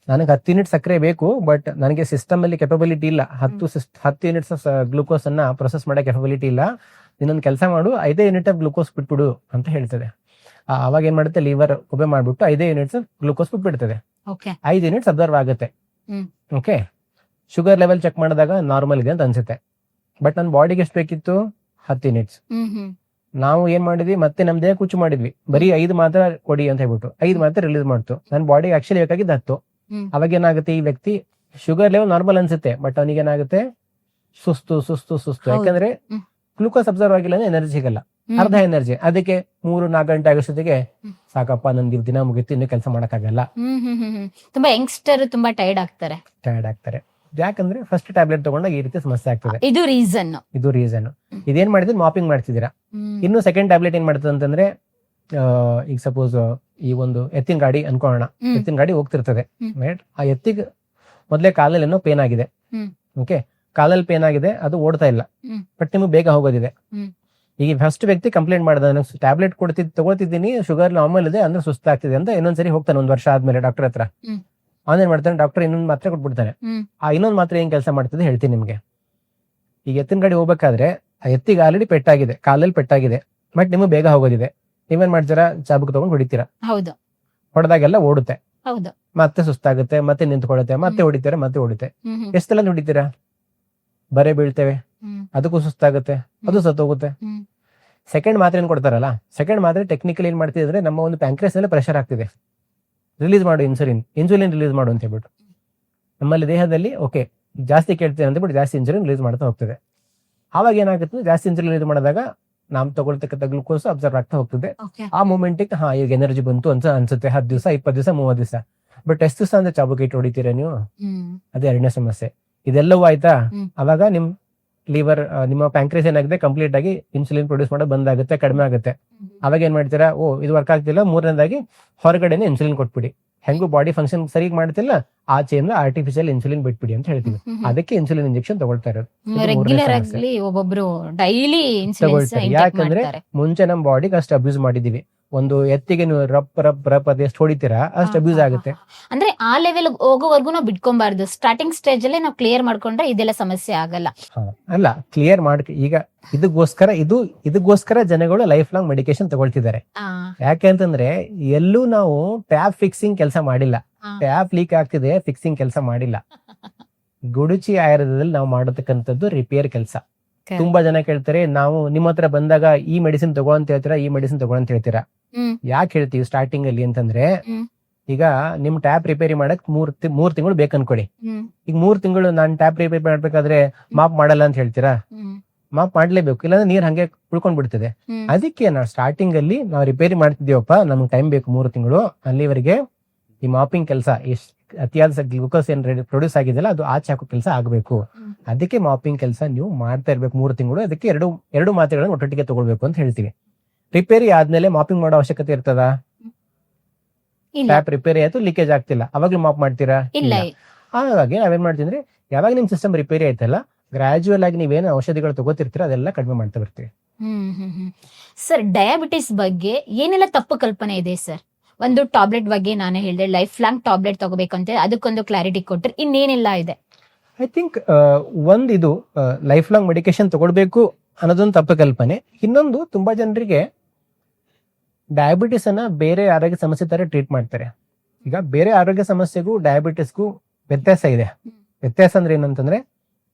ನನಗೆ 10 ಯೂನಿಟ್ ಸಕ್ಕರೆ ಬೇಕು, ಬಟ್ ನನಗೆ ಸಿಸ್ಟಮ್ ಅಲ್ಲಿ ಕೆಪಬಿಲಿಟಿ ಇಲ್ಲ. 10 ಯೂನಿಟ್ಸ್ ಗ್ಲೂಕೋಸ್ ಅನ್ನ ಪ್ರೊಸೆಸ್ ಮಾಡೋ ಕೆಪಬಿಲಿಟಿ ಇಲ್ಲ. ಇನ್ನೊಂದು ಕೆಲಸ ಮಾಡು, 5 ಯೂನಿಟ್ ಆಫ್ ಗ್ಲೂಕೋಸ್ ಬಿಟ್ಬಿಡು ಅಂತ ಹೇಳ್ತದೆ. ಅವಾಗ ಏನ್ ಮಾಡುತ್ತೆ? ಲಿವರ್ ಒಬ್ಬೆ ಮಾಡ್ಬಿಟ್ಟು 5 ಯೂನಿಟ್ಸ್ ಗ್ಲೂಕೋಸ್ ಬಿಟ್ಬಿಡ್ತದೆ. 5 ಯೂನಿಟ್ಸ್ ಅಬ್ಸರ್ವ್ ಆಗುತ್ತೆ. ಓಕೆ, ಶುಗರ್ ಲೆವೆಲ್ ಚೆಕ್ ಮಾಡಿದಾಗ ನಾರ್ಮಲ್ ಇದೆ ಅಂತ ಅನ್ಸುತ್ತೆ. ಬಟ್ ನನ್ನ ಬಾಡಿಗೆ ಎಷ್ಟು ಬೇಕಿತ್ತು? 10 ಯೂನಿಟ್ಸ್. ನಾವು ಏನ್ ಮಾಡಿದ್ವಿ? ಮತ್ತೆ ನಮ್ ದೇಹ ಕುಚ್ಚು ಮಾಡಿದ್ವಿ, ಬರೀ 5 ಮಾತ್ರ ಕೊಡಿ ಅಂತ ಹೇಳ್ಬಿಟ್ಟು 5 ಮಾತ್ರ ರಿಲೀಸ್ ಮಾಡ್ತು. ನನ್ನ ಬಾಡಿಗೆ ಆಕ್ಚುಲಿ ಬೇಕಾಗಿದ್ದು 10. ಅವಾಗ ಏನಾಗುತ್ತೆ? ಈ ವ್ಯಕ್ತಿ ಶುಗರ್ ಲೆವೆಲ್ ನಾರ್ಮಲ್ ಅನ್ಸುತ್ತೆ, ಬಟ್ ಅವನಿಗೆ ಏನಾಗುತ್ತೆ? ಸುಸ್ತು ಸುಸ್ತು ಸುಸ್ತು. ಯಾಕಂದ್ರೆ ಗ್ಲೂಕೋಸ್ ಅಬ್ಸರ್ವ್ ಆಗಿಲ್ಲ ಅಂದ್ರೆ ಎನರ್ಜಿ ಸಿಗಲ್ಲ, ಅರ್ಧ ಎನರ್ಜಿ. ಅದಕ್ಕೆ 3-4 ಗಂಟೆ ಆಗೋಷ್ಟೊತ್ತಿಗೆ ಸಾಕಪ್ಪ, ನನ್ಗೆ ದಿನ ಮುಗಿತು, ಇನ್ನು ಕೆಲಸ ಮಾಡಕ್ಕಾಗಲ್ಲ. ತುಂಬಾ ಯಂಗ್ಸ್ಟರ್ ತುಂಬಾ ಟೈರ್ಡ್ ಆಗ್ತಾರೆ. ಯಾಕಂದ್ರೆ ಫಸ್ಟ್ ಟ್ಯಾಬ್ಲೆಟ್ ತಗೊಂಡಾಗ ಈ ರೀತಿ ಸಮಸ್ಯೆ ಆಗ್ತದೆ. ಇದು ರೀಸನ್. ಇದೇನ್ ಮಾಡಿದ್ರೆ ಮಾಪಿಂಗ್ ಮಾಡ್ತಿದ್ದೀರಾ. ಇನ್ನು ಸೆಕೆಂಡ್ ಟ್ಯಾಬ್ಲೆಟ್ ಏನ್ ಮಾಡ್ತದೆ ಅಂತಂದ್ರೆ, ಈಗ ಸಪೋಸ್ ಈ ಒಂದು ಎತ್ತಿನ ಗಾಡಿ ಅನ್ಕೊಳ್ಳೋಣ. ಎತ್ತಿನ ಗಾಡಿ ಹೋಗ್ತಿರ್ತದೆ, ರೈಟ್? ಆ ಎತ್ತಿಗೆ ಮೊದ್ಲೇ ಕಾಲಲ್ಲಿ ಏನೋ ಪೇನ್ ಆಗಿದೆ. ಓಕೆ, ಕಾಲಲ್ಲಿ ಪೇನ್ ಆಗಿದೆ, ಅದು ಓಡ್ತಾ ಇಲ್ಲ, ಬಟ್ ನಿಮ್ಗೆ ಬೇಗ ಹೋಗೋದಿದೆ. ಈಗ ಫಸ್ಟ್ ವ್ಯಕ್ತಿ ಕಂಪ್ಲೇಂಟ್ ಮಾಡಿದ, ಟ್ಯಾಬ್ಲೆಟ್ ತಗೊಳ್ತಿದ್ದೀನಿ, ಶುಗರ್ ನಾರ್ಮಲ್ ಇದೆ ಅಂದ್ರೆ ಸುಸ್ತಾಗ್ತಿದೆ ಅಂತ. ಇನ್ನೊಂದ್ಸರಿ ಹೋಗ್ತಾನೆ 1 ವರ್ಷ ಆದ್ಮೇಲೆ ಡಾಕ್ಟರ್ ಹತ್ರ. ಅವನೇನ್ ಮಾಡ್ತಾನೆ? ಡಾಕ್ಟರ್ ಇನ್ನೊಂದು ಮಾತ್ರೆ ಕೊಟ್ಬಿಡ್ತಾನೆ. ಆ ಇನ್ನೊಂದು ಮಾತ್ರೆ ಏನ್ ಕೆಲಸ ಮಾಡ್ತದೆ ಹೇಳ್ತೀನಿ ನಿಮ್ಗೆ. ಈಗ ಎತ್ತಿನ ಗಾಡಿ ಹೋಗ್ಬೇಕಾದ್ರೆ ಆ ಎತ್ತಿಗೆ ಆಲ್ರೆಡಿ ಪೆಟ್ಟಾಗಿದೆ, ಕಾಲಲ್ಲಿ ಪೆಟ್ಟಾಗಿದೆ, ಬಟ್ ನಿಮ್ಗೆ ಬೇಗ ಹೋಗೋದಿದೆ. ನೀವೇನ್ ಮಾಡ್ತೀರಾ? ಚಾಬುಕ್ ತಗೊಂಡು ಹೊಡಿತೀರಾ. ಹೊಡೆದಾಗೆಲ್ಲ ಓಡುತ್ತೆ, ಮತ್ತೆ ಸುಸ್ತಾಗುತ್ತೆ, ಮತ್ತೆ ನಿಂತ್ಕೊಳ್ಳುತ್ತೆ, ಮತ್ತೆ ಹೊಡಿತೀರಾ, ಮತ್ತೆ ಓಡುತ್ತೆ. ಎಷ್ಟೆಲ್ಲ ಹೊಡಿತೀರಾ? ಬರೇ ಬೀಳ್ತೇವೆ, ಅದಕ್ಕೂ ಸುಸ್ತಾಗುತ್ತೆ, ಅದು ಸತ್ತೋಗುತ್ತೆ. ಸೆಕೆಂಡ್ ಮಾತ್ರೆ ಏನ್ ಕೊಡ್ತಾರಲ್ಲ, ಸೆಕೆಂಡ್ ಮಾತ್ರೆ ಟೆಕ್ನಿಕಲಿ ಏನ್ ಮಾಡ್ತಿದೆ ಅಂದ್ರೆ ನಮ್ಮ ಒಂದು ಪ್ಯಾಂಕ್ರಿಯಾಸ್ ಮೇಲೆ ಪ್ರೆಷರ್ ಆಗ್ತಿದೆ, ರಿಲೀಸ್ ಮಾಡು ಇನ್ಸುಲಿನ್ ರಿಲೀಸ್ ಮಾಡು ಅಂತ ಹೇಳ್ಬಿಟ್ಟು. ನಮ್ಮಲ್ಲಿ ದೇಹದಲ್ಲಿ ಓಕೆ ಜಾಸ್ತಿ ಕೇಳ್ತೇವೆ ಅಂತ ಬಿಟ್ಟು ಜಾಸ್ತಿ ಇನ್ಸುಲಿನ್ ರಿಲೀಸ್ ಮಾಡ್ತಾ ಹೋಗ್ತದೆ. ಆವಾಗ ಏನಾಗುತ್ತೆ, ಜಾಸ್ತಿ ಇನ್ಸುಲಿನ್ ರಿಲೀಸ್ ಮಾಡಿದಾಗ ನಾವು ತಗೊಳ್ತಕ್ಕಂಥ ಗ್ಲೂಕೋಸ್ ಅಬ್ಸರ್ವ್ ಆಗ್ತಾ ಹೋಗ್ತದೆ. ಆ ಮೂಮೆಂಟಿಗೆ ಈಗ ಎನರ್ಜಿ ಬಂತು ಅಂತ ಅನ್ಸುತ್ತೆ, 10 ದಿವಸ 20 ದಿವಸ 30 ದಿವಸ. ಬಟ್ ಎಷ್ಟು ದಿವಸ ಅಂದ್ರೆ ಚಾಬುಕಿ ಇಟ್ಟು ಹೊಡಿತೀರಾ ನೀವು, ಅದೇ ಎರಡನೇ ಸಮಸ್ಯೆ. ಇದೆಲ್ಲವೂ ಆಯ್ತಾ, ಅವಾಗ ನಿಮ್ ಲಿವರ್ ನಿಮ್ಮ ಪ್ಯಾಂಕ್ರಿಯಾಸ್ ಏನಾಗಿದೆ ಕಂಪ್ಲೀಟ್ ಆಗಿ ಇನ್ಸುಲಿನ್ ಪ್ರೊಡ್ಯೂಸ್ ಮಾಡೋದು ಬಂದಾಗುತ್ತೆ, ಕಡಿಮೆ ಆಗುತ್ತೆ. ಅವಾಗ ಏನ್ ಮಾಡ್ತೀರಾ, ಇದು ವರ್ಕ್ ಆಗ್ತಿಲ್ಲ, ಮೂರನೇದಾಗಿ ಹೊರಗಡೆನೆ ಇನ್ಸುಲಿನ್ ಕೊಟ್ಬಿಡಿ. ಹೆಂಗು ಬಾಡಿ ಫಂಕ್ಷನ್ ಸರಿ ಮಾಡ್ತಿಲ್ಲ, ಆಚೆಯಿಂದ ಆರ್ಟಿಫಿಷಿಯಲ್ ಇನ್ಸುಲಿನ್ ಬಿಟ್ಬಿಡಿ ಅಂತ ಹೇಳ್ತೀವಿ. ಅದಕ್ಕೆ ಇನ್ಸುಲಿನ್ ಇಂಜೆಕ್ಷನ್ ತಗೊಳ್ತಾ ಇರೋದು. ರೆಗ್ಯುಲರ್ ಆಗಿ ಒಬ್ಬೊಬ್ರು ಡೈಲಿ ತಗೊಳ್ತಾರೆ. ಯಾಕಂದ್ರೆ ಮುಂಚೆ ನಮ್ ಬಾಡಿಗೆ ಅಷ್ಟು ಅಬ್ಯೂಸ್ ಮಾಡಿದೀವಿ. ಒಂದು ಎತ್ತಿಗೆ ನೀವು ರಪ್ ಅದ್ ಎಷ್ಟು ಹೊಡಿತೀರಾ ಅಷ್ಟು ಅಬ್ಯೂಸ್ ಆಗುತ್ತೆ. ಅಂದ್ರೆ ಆ ಲೆವೆಲ್ ಹೋಗೋವರೆಗೂ ನಾವು ಬಿಟ್ಕೊಬಾರ್ದು. ಸ್ಟಾರ್ಟಿಂಗ್ ಸ್ಟೇಜ್ ಅಲ್ಲೇ ನಾವು ಕ್ಲಿಯರ್ ಮಾಡ್ಕೊಂಡ್ರೆ ಇದೆಲ್ಲ ಸಮಸ್ಯೆ ಆಗಲ್ಲ. ಅಲ್ಲ, ಕ್ಲಿಯರ್ ಈಗ ಇದಕ್ಕೋಸ್ಕರ ಜನಗಳು ಲೈಫ್ ಲಾಂಗ್ ಮೆಡಿಕೇಶನ್ ತಗೊಳ್ತಿದ್ದಾರೆ. ಯಾಕೆ ಅಂತಂದ್ರೆ ಎಲ್ಲೂ ನಾವು ಟ್ಯಾಪ್ ಫಿಕ್ಸಿಂಗ್ ಕೆಲಸ ಮಾಡಿಲ್ಲ. ಟ್ಯಾಪ್ ಲೀಕ್ ಆಗ್ತಿದೆ, ಫಿಕ್ಸಿಂಗ್ ಕೆಲಸ ಮಾಡಿಲ್ಲ. ಗುಡುಚಿ ಆಯುರ್ವೇದದಲ್ಲಿ ನಾವು ಮಾಡತಕ್ಕಂಥದ್ದು ರಿಪೇರ್ ಕೆಲಸ. ತುಂಬಾ ಜನ ಕೇಳ್ತಾರೆ, ನಾವು ನಿಮ್ಮ ಹತ್ರ ಬಂದಾಗ ಈ ಮೆಡಿಸಿನ್ ತಗೋ ಅಂತ ಹೇಳ್ತೀರಾ, ಈ ಮೆಡಿಸಿನ್ ತಗೋ ಅಂತ ಹೇಳ್ತೀರಾ. ಯಾಕೆ ಹೇಳ್ತೀವಿ ಸ್ಟಾರ್ಟಿಂಗ್ ಅಲ್ಲಿ ಅಂತಂದ್ರೆ, ಈಗ ನಿಮ್ ಟ್ಯಾಪ್ ರಿಪೇರಿ ಮಾಡಕ್ 3 ತಿಂಗಳು ಬೇಕು ಅನ್ಕೊಳ್ಳಿ. ಈಗ 3 ತಿಂಗಳು ನಾನ್ ಟ್ಯಾಪ್ ರಿಪೇರಿ ಮಾಡ್ಬೇಕಾದ್ರೆ ಮಾಪ್ ಮಾಡಲ್ಲ ಅಂತ ಹೇಳ್ತೀರಾ? ಮಾಪ್ ಮಾಡ್ಲೇಬೇಕು, ಇಲ್ಲಾಂದ್ರೆ ನೀರ್ ಹಂಗೆ ಉಳ್ಕೊಂಡ್ ಬಿಡ್ತದೆ. ಅದಕ್ಕೆ ನಾವು ಸ್ಟಾರ್ಟಿಂಗ್ ಅಲ್ಲಿ ನಾವು ರಿಪೇರಿ ಮಾಡ್ತಿದೀವಪ್ಪ, ನಮ್ಗೆ ಟೈಮ್ ಬೇಕು 3 ತಿಂಗಳು, ಅಲ್ಲಿವರೆಗೆ ಈ ಮಾಪಿಂಗ್ ಕೆಲಸ, ಅತಿಯಾದ ಗ್ಲೂಕೋಸ್ ಏನ್ ಪ್ರೊಡ್ಯೂಸ್ ಆಗಿದೆಯಲ್ಲ ಅದು ಆಚೆ ಹಾಕೋ ಕೆಲಸ ಆಗ್ಬೇಕು. ಅದಕ್ಕೆ ಮಾಪಿಂಗ್ ಕೆಲಸ ನೀವು ಮಾಡ್ತಾ ಇರ್ಬೇಕು 3 ತಿಂಗಳು. ಅದಕ್ಕೆ ಎರಡು ಮಾತ್ರೆಗಳನ್ನ ಒಟ್ಟೊಟ್ಟಿಗೆ ತಗೊಳ್ಬೇಕು ಅಂತ ಹೇಳ್ತೀವಿ. ರಿಪೇರಿ ಆದ್ಮೇಲೆ ಮಾಪಿಂಗ್ ಮಾಡೋ ಅವಶ್ಯಕತೆ ಇರ್ತದ? ಟ್ಯಾಪ್ ರಿಪೇರಿ ಆಯ್ತು, ಲೀಕೇಜ್ ಆಗ್ತಿಲ್ಲ, ಅವಾಗ್ಲೂ ಮಾಪ್ ಮಾಡ್ತೀರಾ? ಇಲ್ಲ. ಹಾಗಾಗಿ ನಾವೇನ್ ಮಾಡ್ತೀವಿ ಅಂದ್ರೆ, ಯಾವಾಗ ನಿಮ್ ಸಿಸ್ಟಮ್ ರಿಪೇರಿ ಆಯ್ತಲ್ಲ, ಗ್ರಾಜುಯಲ್ ಆಗಿ ನೀವೇನು ಔಷಧಿಗಳು ತಗೋತಿರ್ತೀರ ಅದೆಲ್ಲ ಕಡಿಮೆ ಮಾಡ್ತಾ ಬರ್ತೀವಿ. ಸರ್, ಡಯಾಬಿಟಿಸ್ ಬಗ್ಗೆ ಏನೆಲ್ಲ ತಪ್ಪು ಕಲ್ಪನೆ ಇದೆ ಸರ್? ಒಂದು ಟಾಬ್ಲೆಟ್ ಬಗ್ಗೆ ನಾನೇ ಹೇಳಿದೆ, ಲೈಫ್ ಲಾಂಗ್ ಟಾಬ್ಲೆಟ್ ತಗೋಬೇಕಂತ, ಅದಕ್ಕೊಂದು ಕ್ಲಾರಿಟಿ ಕೊಟ್ರೆ ಇನ್ನೇನೆಲ್ಲ ಇದೆ? ಐ ಥಿಂಕ್ ಇದು ಲೈಫ್ ಲಾಂಗ್ ಮೆಡಿಕೇಶನ್ ತಗೊಳ್ಬೇಕು ಅನ್ನೋದೊಂದು ತಪ್ಪು ಕಲ್ಪನೆ. ಇನ್ನೊಂದು, ತುಂಬಾ ಜನರಿಗೆ ಡಯಾಬಿಟಿಸ್ ಅನ್ನ ಬೇರೆ ಆರೋಗ್ಯ ಸಮಸ್ಯೆ ತರ ಟ್ರೀಟ್ ಮಾಡ್ತಾರೆ. ಈಗ ಬೇರೆ ಆರೋಗ್ಯ ಸಮಸ್ಯೆಗೂ ಡಯಾಬಿಟಿಸ್ಗೂ ವ್ಯತ್ಯಾಸ ಇದೆ. ವ್ಯತ್ಯಾಸ ಅಂದ್ರೆ ಏನಂತಂದ್ರೆ,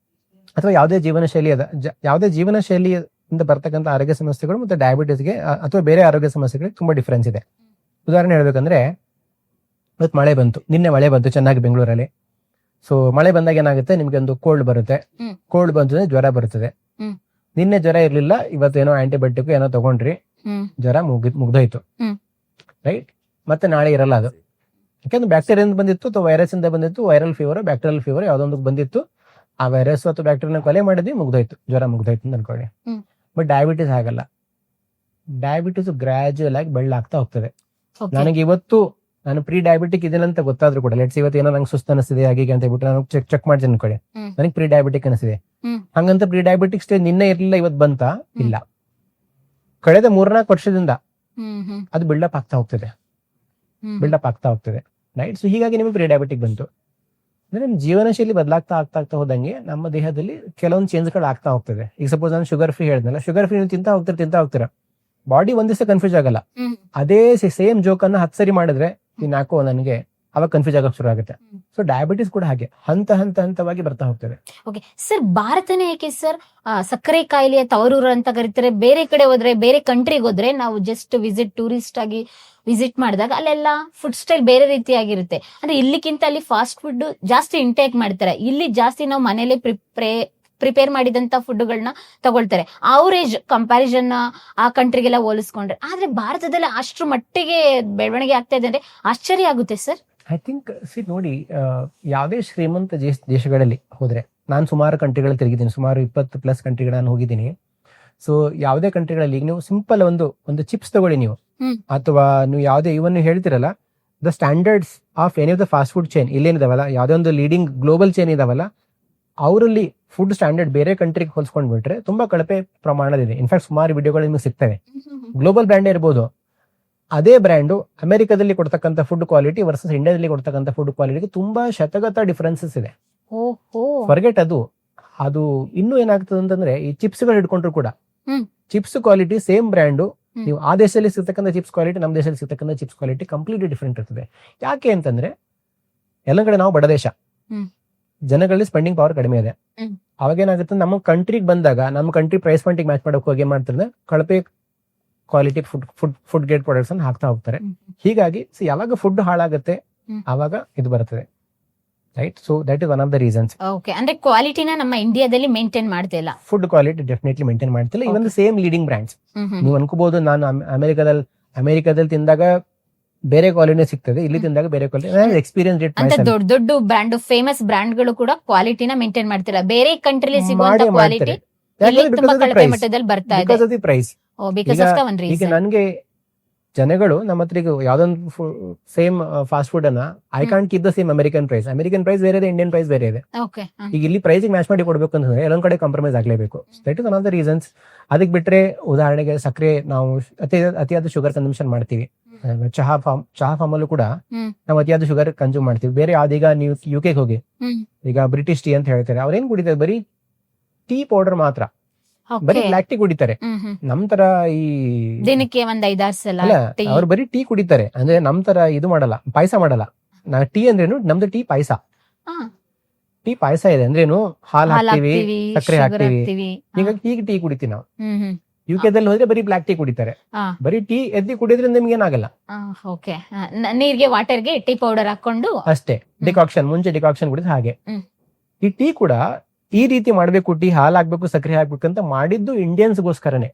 ಅಥವಾ ಯಾವುದೇ ಜೀವನ ಶೈಲಿಯಿಂದ ಬರ್ತಕ್ಕಂಥ ಆರೋಗ್ಯ ಸಮಸ್ಯೆಗಳು ಮತ್ತೆ ಡಯಾಬಿಟಿಸ್ಗೆ ಅಥವಾ ಬೇರೆ ಆರೋಗ್ಯ ಸಮಸ್ಯೆಗಳಿಗೆ ತುಂಬಾ ಡಿಫ್ರೆನ್ಸ್ ಇದೆ. ಉದಾಹರಣೆ ಹೇಳ್ಬೇಕಂದ್ರೆ, ಇವತ್ತು ನಿನ್ನೆ ಮಳೆ ಬಂತು ಚೆನ್ನಾಗಿ ಬೆಂಗಳೂರಲ್ಲಿ. ಸೊ ಮಳೆ ಬಂದಾಗ ಏನಾಗುತ್ತೆ, ನಿಮ್ಗೆ ಒಂದು ಕೋಲ್ಡ್ ಬರುತ್ತೆ. ಕೋಲ್ಡ್ ಬಂದ್ರೆ ಜ್ವರ ಬರುತ್ತದೆ. ನಿನ್ನೆ ಜ್ವರ ಇರ್ಲಿಲ್ಲ, ಇವತ್ತೇನೋ ಆಂಟಿಬಯೋಟಿಕ್ ಏನೋ ತಗೊಂಡ್ರಿ, ಜ್ವರ ಮುಗ್ದೋಯ್ತು, ರೈಟ್? ಮತ್ತೆ ನಾಳೆ ಇರಲ್ಲ ಅದು. ಯಾಕಂದ್ರೆ ಬ್ಯಾಕ್ಟೀರಿಯಿಂದ ಬಂದಿತ್ತು ಅಥವಾ ವೈರಸ್ ಇಂದ ಬಂದಿತ್ತು, ವೈರಲ್ ಫೀವರ್ ಬ್ಯಾಕ್ಟೀರಿಯಲ್ ಫೀವರ್ ಯಾವ್ದೊಂದು ಬಂದಿತ್ತು, ಆ ವೈರಸ್ ಅಥವಾ ಬ್ಯಾಕ್ಟೀರಿಯಾ ಕೊಲೆ ಮಾಡಿದ್ವಿ, ಮುಗ್ದೋಯ್ತು, ಜ್ವರ ಮುಗ್ದೋಯ್ತು ಅಂತ ಅನ್ಕೊಳ್ಳಿ. ಬಟ್ ಡಯಾಬಿಟಿಸ್ ಆಗಲ್ಲ. ಡಯಾಬಿಟಿಸ್ ಗ್ರಾಜುಯಲ್ ಆಗಿ ಬೆಳ್ಳಾಗ್ತಾ ಹೋಗ್ತದೆ. ನನಗೆ ನಾನು ಪ್ರೀ ಡಯಾಬಿಟಿಕ್ ಇದನ್ನಂತ ಗೊತ್ತಾದ್ರು ಕೂಡ, ಲೆಟ್ಸ್ ಇವತ್ತು ಏನೋ ನಂಗೆ ಸುಸ್ತು ಅನಿಸ್ತಿದೆ ಹಾಗೆ ಅಂತ ಹೇಳ್ಬಿಟ್ಟು ನಾನು ಚೆಕ್ ಮಾಡ್ತೀನಿ ಅನ್ಕೊಳ್ಳಿ, ನನಗೆ ಪ್ರೀ ಡಯಾಬಿಟಿಕ್ ಅನಿಸಿದೆ. ಹಂಗಂತ ಪ್ರೀ ಡಯಾಬಿಟಿಕ್ ಸ್ಟೇಜ್ ನಿನ್ನೆ ಇರ್ಲಿಲ್ಲ ಇವತ್ತು ಬಂತ ಇಲ್ಲ, ಕಳೆದ 3-4 ವರ್ಷದಿಂದ ಅದು ಬಿಲ್ಡಪ್ ಆಗ್ತಾ ಹೋಗ್ತದೆ, ರೈಟ್? ಸೊ ಹೀಗಾಗಿ ನಿಮಗೆ ಪ್ರೀ ಡಯಾಬಿಟಿಕ್ ಬಂತು ಅಂದ್ರೆ ನಿಮ್ ಜೀವನ ಶೈಲಿ ಬದಲಾಗ್ತಾ ಆಗ್ತಾ ಹೋದಂಗೆ ನಮ್ಮ ದೇಹದಲ್ಲಿ ಕೆಲವೊಂದು ಚೇಂಜ್ಗಳು ಆಗ್ತಾ ಹೋಗ್ತದೆ. ಈಗ ಸಪೋಸ್ ನಾನು ಶುಗರ್ ಫ್ರೀ ಹೇಳಿದ್ನಲ್ಲ, ಶುಗರ್ ಫ್ರೀ ನೀವು ತಿಂತಾ ಹೋಗ್ತೀರಾ, ಬಾಡಿ ಒಂದ್ ದಿವಸ ಕನ್ಫ್ಯೂಸ್ ಆಗಲ್ಲ. ಅದೇ ಸೇಮ್ ಜೋಕ್ ಅನ್ನ 10 ಸರಿ ಮಾಡಿದ್ರೆ ಯಾಕೋ ನನಗೆ ಅವಾಗ ಕನ್ಫ್ಯೂಸ್ ಆಗಕ್ಕೆ ಶುರು ಆಗುತ್ತೆ. ಸೊ ಡಯಾಬಿಟಿಸ್ ಕೂಡ ಹಾಗೆ ಹಂತವಾಗಿ ಬರ್ತಾ ಹೋಗ್ತದೆ. ಓಕೆ ಸರ್, ಭಾರತನೇ ಏಕೆ ಸರ್ ಸಕ್ಕರೆ ಕಾಯಿಲೆಯ ತವರೂರು ಅಂತ ಕರೀತಾರೆ? ಬೇರೆ ಕಡೆ ಹೋದ್ರೆ, ಬೇರೆ ಕಂಟ್ರಿಗೆ ಹೋದ್ರೆ, ನಾವು ಜಸ್ಟ್ ಟೂರಿಸ್ಟ್ ಆಗಿ ವಿಸಿಟ್ ಮಾಡಿದಾಗ ಅಲ್ಲೆಲ್ಲ ಫುಡ್ ಸ್ಟೈಲ್ ಬೇರೆ ರೀತಿಯಾಗಿರುತ್ತೆ. ಅಂದ್ರೆ ಇಲ್ಲಿಗಿಂತ ಅಲ್ಲಿ ಫಾಸ್ಟ್ ಫುಡ್ ಜಾಸ್ತಿ ಇಂಟೇಕ್ ಮಾಡ್ತಾರೆ. ಇಲ್ಲಿ ಜಾಸ್ತಿ ನಾವು ಮನೇಲಿ ಪ್ರಿಪೇರ್ ಮಾಡಿದಂತ ಫುಡ್ಗಳನ್ನ ತಗೊಳ್ತಾರೆ. ಅವರೇಜ್ ಕಂಪ್ಯಾರಿಸನ್ ಆ ಕಂಟ್ರಿಗೆಲ್ಲ ಹೋಲಿಸ್ಕೊಂಡ್ರೆ, ಆದ್ರೆ ಭಾರತದಲ್ಲಿ ಅಷ್ಟ್ರ ಮಟ್ಟಿಗೆ ಬೆಳವಣಿಗೆ ಆಗ್ತಾ ಇದೆ ಅಂದ್ರೆ ಆಶ್ಚರ್ಯ ಆಗುತ್ತೆ ಸರ್. ಐ ಥಿಂಕ್ ನೋಡಿ, ಯಾವುದೇ ಶ್ರೀಮಂತ ದೇಶಗಳಲ್ಲಿ ಹೋದ್ರೆ, ನಾನು ಸುಮಾರು ಕಂಟ್ರಿಗಳಲ್ಲಿ ತಿರುಗಿದ್ದೀನಿ, ಸುಮಾರು 20+ ಕಂಟ್ರಿಗಳು ನಾನು ಹೋಗಿದ್ದೀನಿ. ಸೊ ಯಾವುದೇ ಕಂಟ್ರಿಗಳಲ್ಲಿ ಈಗ ನೀವು ಸಿಂಪಲ್ ಒಂದು ಚಿಪ್ಸ್ ತಗೊಳ್ಳಿ ನೀವು, ಅಥವಾ ನೀವು ಯಾವುದೇ ಇವನ್ ಹೇಳ್ತಿರಲ್ಲ, the standards of any of the fast food chain ಇಲ್ಲೇನಿದಾವಲ್ಲ, ಯಾವುದೇ ಒಂದು ಲೀಡಿಂಗ್ ಗ್ಲೋಬಲ್ ಚೈನ್ ಇದಾವಲ್ಲ, ಅವರಲ್ಲಿ ಫುಡ್ ಸ್ಟ್ಯಾಂಡರ್ಡ್ ಬೇರೆ ಕಂಟ್ರಿಗೆ ಹೋಲ್ಸ್ಕೊಂಡ್ಬಿಟ್ರೆ ತುಂಬಾ ಕಳಪೆ ಪ್ರಮಾಣದಿದೆ. ಇನ್ಫ್ಯಾಕ್ಟ್ ಸುಮಾರು ವಿಡಿಯೋಗಳು ನಿಮಗೆ ಸಿಗ್ತವೆ. ಗ್ಲೋಬಲ್ ಬ್ರ್ಯಾಂಡ್ ಇರ್ಬೋದು, ಅದೇ ಬ್ರ್ಯಾಂಡು ಅಮೆರಿಕದಲ್ಲಿ ಕೊಡ್ತಕ್ಕಂಥ ಫುಡ್ ಕ್ವಾಲಿಟಿ ವರ್ಸಸ್ ಇಂಡಿಯಾದಲ್ಲಿ ಕೊಡ್ತಕ್ಕಂಥ ಫುಡ್ ಕ್ವಾಲಿಟಿಗೆ ತುಂಬಾ ಶತಗತ ಡಿಫರೆನ್ಸಸ್ ಇದೆ. ಫರ್ಗೆಟ್ ಅದು ಇನ್ನೂ ಏನಾಗ್ತದೆ ಅಂತಂದ್ರೆ, ಈ ಚಿಪ್ಸ್ ಗಳು ಹಿಡ್ಕೊಂಡ್ರು ಕೂಡ ಚಿಪ್ಸ್ ಕ್ವಾಲಿಟಿ ಸೇಮ್ ಬ್ರ್ಯಾಂಡು, ನೀವು ಆ ದೇಶದಲ್ಲಿ ಸಿಗ್ತಕ್ಕಂಥ ಚಿಪ್ಸ್ ಕ್ವಾಲಿಟಿ ನಮ್ಮ ದೇಶದಲ್ಲಿ ಸಿಗ್ತಕ್ಕಂಥ ಚಿಪ್ಸ್ ಕ್ವಾಲಿಟಿ ಕಂಪ್ಲೀಟ್ಲಿ ಡಿಫ್ರೆಂಟ್ ಇರ್ತದೆ. ಯಾಕೆ ಅಂತಂದ್ರೆ, ಎಲ್ಲ ಕಡೆ ನಾವು ಬಡ ದೇಶ, ಜನಗಳಲ್ಲಿ ಸ್ಪೆಂಡಿಂಗ್ ಪವರ್ ಕಡಿಮೆ ಇದೆ. ಅವಾಗ ಏನಾಗುತ್ತೆ, ನಮ್ಮ ಕಂಟ್ರಿಗೆ ಬಂದಾಗ ನಮ್ಮ ಕಂಟ್ರಿ ಪ್ರೈಸ್ ಪಾಯಿಂಟಿಗೆ ಮ್ಯಾಚ್ ಮಾಡಕ್ ಹೋಗಿ ಏನ್ ಮಾಡ್ತಾರೆ, ಕಳಪೆ ಕ್ವಾಲಿಟಿ ಫುಡ್ ಗ್ರೇಡ್ ಪ್ರಾಡಕ್ಟ್ಸ್ ಅನ್ನು ಹಾಕ್ತಾ ಹೋಗ್ತಾರೆ. ಹೀಗಾಗಿ ಯಾವಾಗ ಫುಡ್ ಹಾಳಾಗುತ್ತೆ ಆವಾಗ ಇದು ಬರ್ತದೆ, right? So that is one of the reasons. Okay, ಅಂದ್ರೆ ಕ್ವಾಲಿಟಿನ ನಮ್ಮ ಇಂಡಿಯಾದಲ್ಲಿ ಮೇಂಟೈನ್ ಮಾಡ್ತಿಲ್ಲ, ಫುಡ್ ಕ್ವಾಲಿಟಿ ಡೆಫಿನೆಟ್ಲಿ ಮೇಂಟೈನ್ ಮಾಡ್ತಿಲ್ಲ. ಇವನ್ ಸೇಮ್ ಲೀಡಿಂಗ್ ಬ್ರ್ಯಾಂಡ್ಸ್ ನೀವು ಅನ್ಕೋಬಹುದು, ನಾನು ಅಮೆರಿಕಾದಲ್ಲಿ ತಿಂದಾಗ ಬೇರೆ ಕ್ವಾಲಿಟಿ ಸಿಗ್ತದೆ, ಇಲ್ಲಿ ತಿಂದಾಗ ಬೇರೆ ಕ್ವಾಲಿಟಿ. ಎಕ್ಸ್ಪೀರಿಯನ್ಸ್ ಅಂತ ದೊಡ್ಡ ದೊಡ್ಡ ಬ್ರ್ಯಾಂಡ್, ಫೇಮಸ್ ಬ್ರ್ಯಾಂಡ್ ಗಳು ಕೂಡ ಕ್ವಾಲಿಟಿನ ಮೇಂಟೈನ್ ಮಾಡ್ತಿಲ್ಲ. ಬೇರೆ ಕಂಟ್ರಿಲಿ ಸಿಗುವಂತ ಕ್ವಾಲಿಟಿ ತುಂಬಾ ಕಳಪೆ ಮಟ್ಟದಲ್ಲಿ ಬರ್ತಾ ಇದೆ. Price because of the one ಈಗ ರೀಸನ್. ನನ್ಗೆ ಜನಗಳು ನಮ್ಮ ಹತ್ರ ಈಗ ಯಾವ್ದೊಂದು ಸೇಮ್ ಫಾಸ್ಟ್ ಫುಡ್ ಅನ್ನ I can't keep the same American price ಬೇರೆ ಇದೆ, ಇಂಡಿಯನ್ ಪ್ರೈಸ್ ಬೇರೆ ಇದೆ. ಓಕೆ, ಈಗ ಇಲ್ಲಿ ಪ್ರೈಸ್ ಮ್ಯಾಚ್ ಮಾಡಿ ಕೊಡ್ಬೇಕು ಅಂತಂದ್ರೆ ಎಲ್ಲೊಂದ್ ಕಡೆ ಕಾಂಪ್ರಮೈಸ್ ಆಗ್ಲೇಬೇಕು. That is one of the reasons. ಅದಕ್ಕೆ ಬಿಟ್ರೆ ಉದಾಹರಣೆಗೆ ಸಕ್ಕರೆ, ನಾವು ಅತಿಯಾದ ಶುಗರ್ ಕನ್ಸಂಪ್ಷನ್ ಮಾಡ್ತೀವಿ. ಚಹಾ ಫಾರ್ಮ್ ಅಲ್ಲೂ ಕೂಡ ನಾವು ಅತಿಯಾದ ಶುಗರ್ ಕನ್ಸ್ಯೂಮ್ ಮಾಡ್ತೀವಿ. ಬೇರೆ ಯಾವ್ದೀಗ ನೀವು UK ಹೋಗಿ, ಈಗ ಬ್ರಿಟಿಷ್ ಟೀ ಅಂತ ಹೇಳ್ತಾರೆ, ಅವ್ರೇನ್ ಕುಡಿತಾರೆ? ಬರೀ ಟೀ ಪೌಡರ್ ಮಾತ್ರ, ಬರೀ ಬ್ಲಾಕ್ ಟೀ ಕುಡಿತಾರೆ. ನಮ್ ತರ ಈ ದಿನಕ್ಕೆ ಒಂದ್ 5-6 ಸಲ ಅಲ್ಲ, ಅವ್ರು ಬರೀ ಟೀ ಕುಡಿತಾರೆ. ಅಂದ್ರೆ ನಮ್ ತರ ಇದು ಮಾಡಲ್ಲ, ಪಾಯಸ ಮಾಡಲ್ಲ. ಟೀ ಅಂದ್ರೇನು, ನಮ್ದು ಟೀ ಪಾಯಸ. ಟೀ ಪಾಯಸ ಇದೆ ಅಂದ್ರೇನು, ಹಾಲು ಹಾಕ್ತಿವಿ, ಸಕ್ಕರೆ ಹಾಕ್ತಿವಿ. ಈಗ ಟೀ ಕುಡಿತೀವಿ ನಾವು. UK ಹೋದ್ರೆ ಬರೀ ಬ್ಲಾಕ್ ಟೀ ಕುಡಿತಾರೆ. ಬರೀ ಟೀ ಎದ್ದಿ ಕುಡಿದ್ರಿಂದ ನಿಮ್ಗೆ ಏನಾಗಲ್ಲ. ಓಕೆ, ನೀರ್ಗೆ ವಾಟರ್ಗೆ ಟೀ ಪೌಡರ್ ಹಾಕೊಂಡು ಅಷ್ಟೇ, ಡಿಕಾಕ್ಷನ್ ಮುಂಚೆ ಡಿಕಾಕ್ಷನ್ ಕುಡಿದ್ರೆ ಹಾಗೆ. ಈ ಟೀ ಕೂಡ ಈ ರೀತಿ ಮಾಡ್ಬೇಕು, ಟೀ ಹಾಲು ಹಾಕ್ಬೇಕು, ಸಕ್ಕರೆ ಹಾಕ್ಬೇಕು ಅಂತ ಮಾಡಿದ್ದು ಇಂಡಿಯನ್ಸ್ಗೋಸ್ಕರನೇ,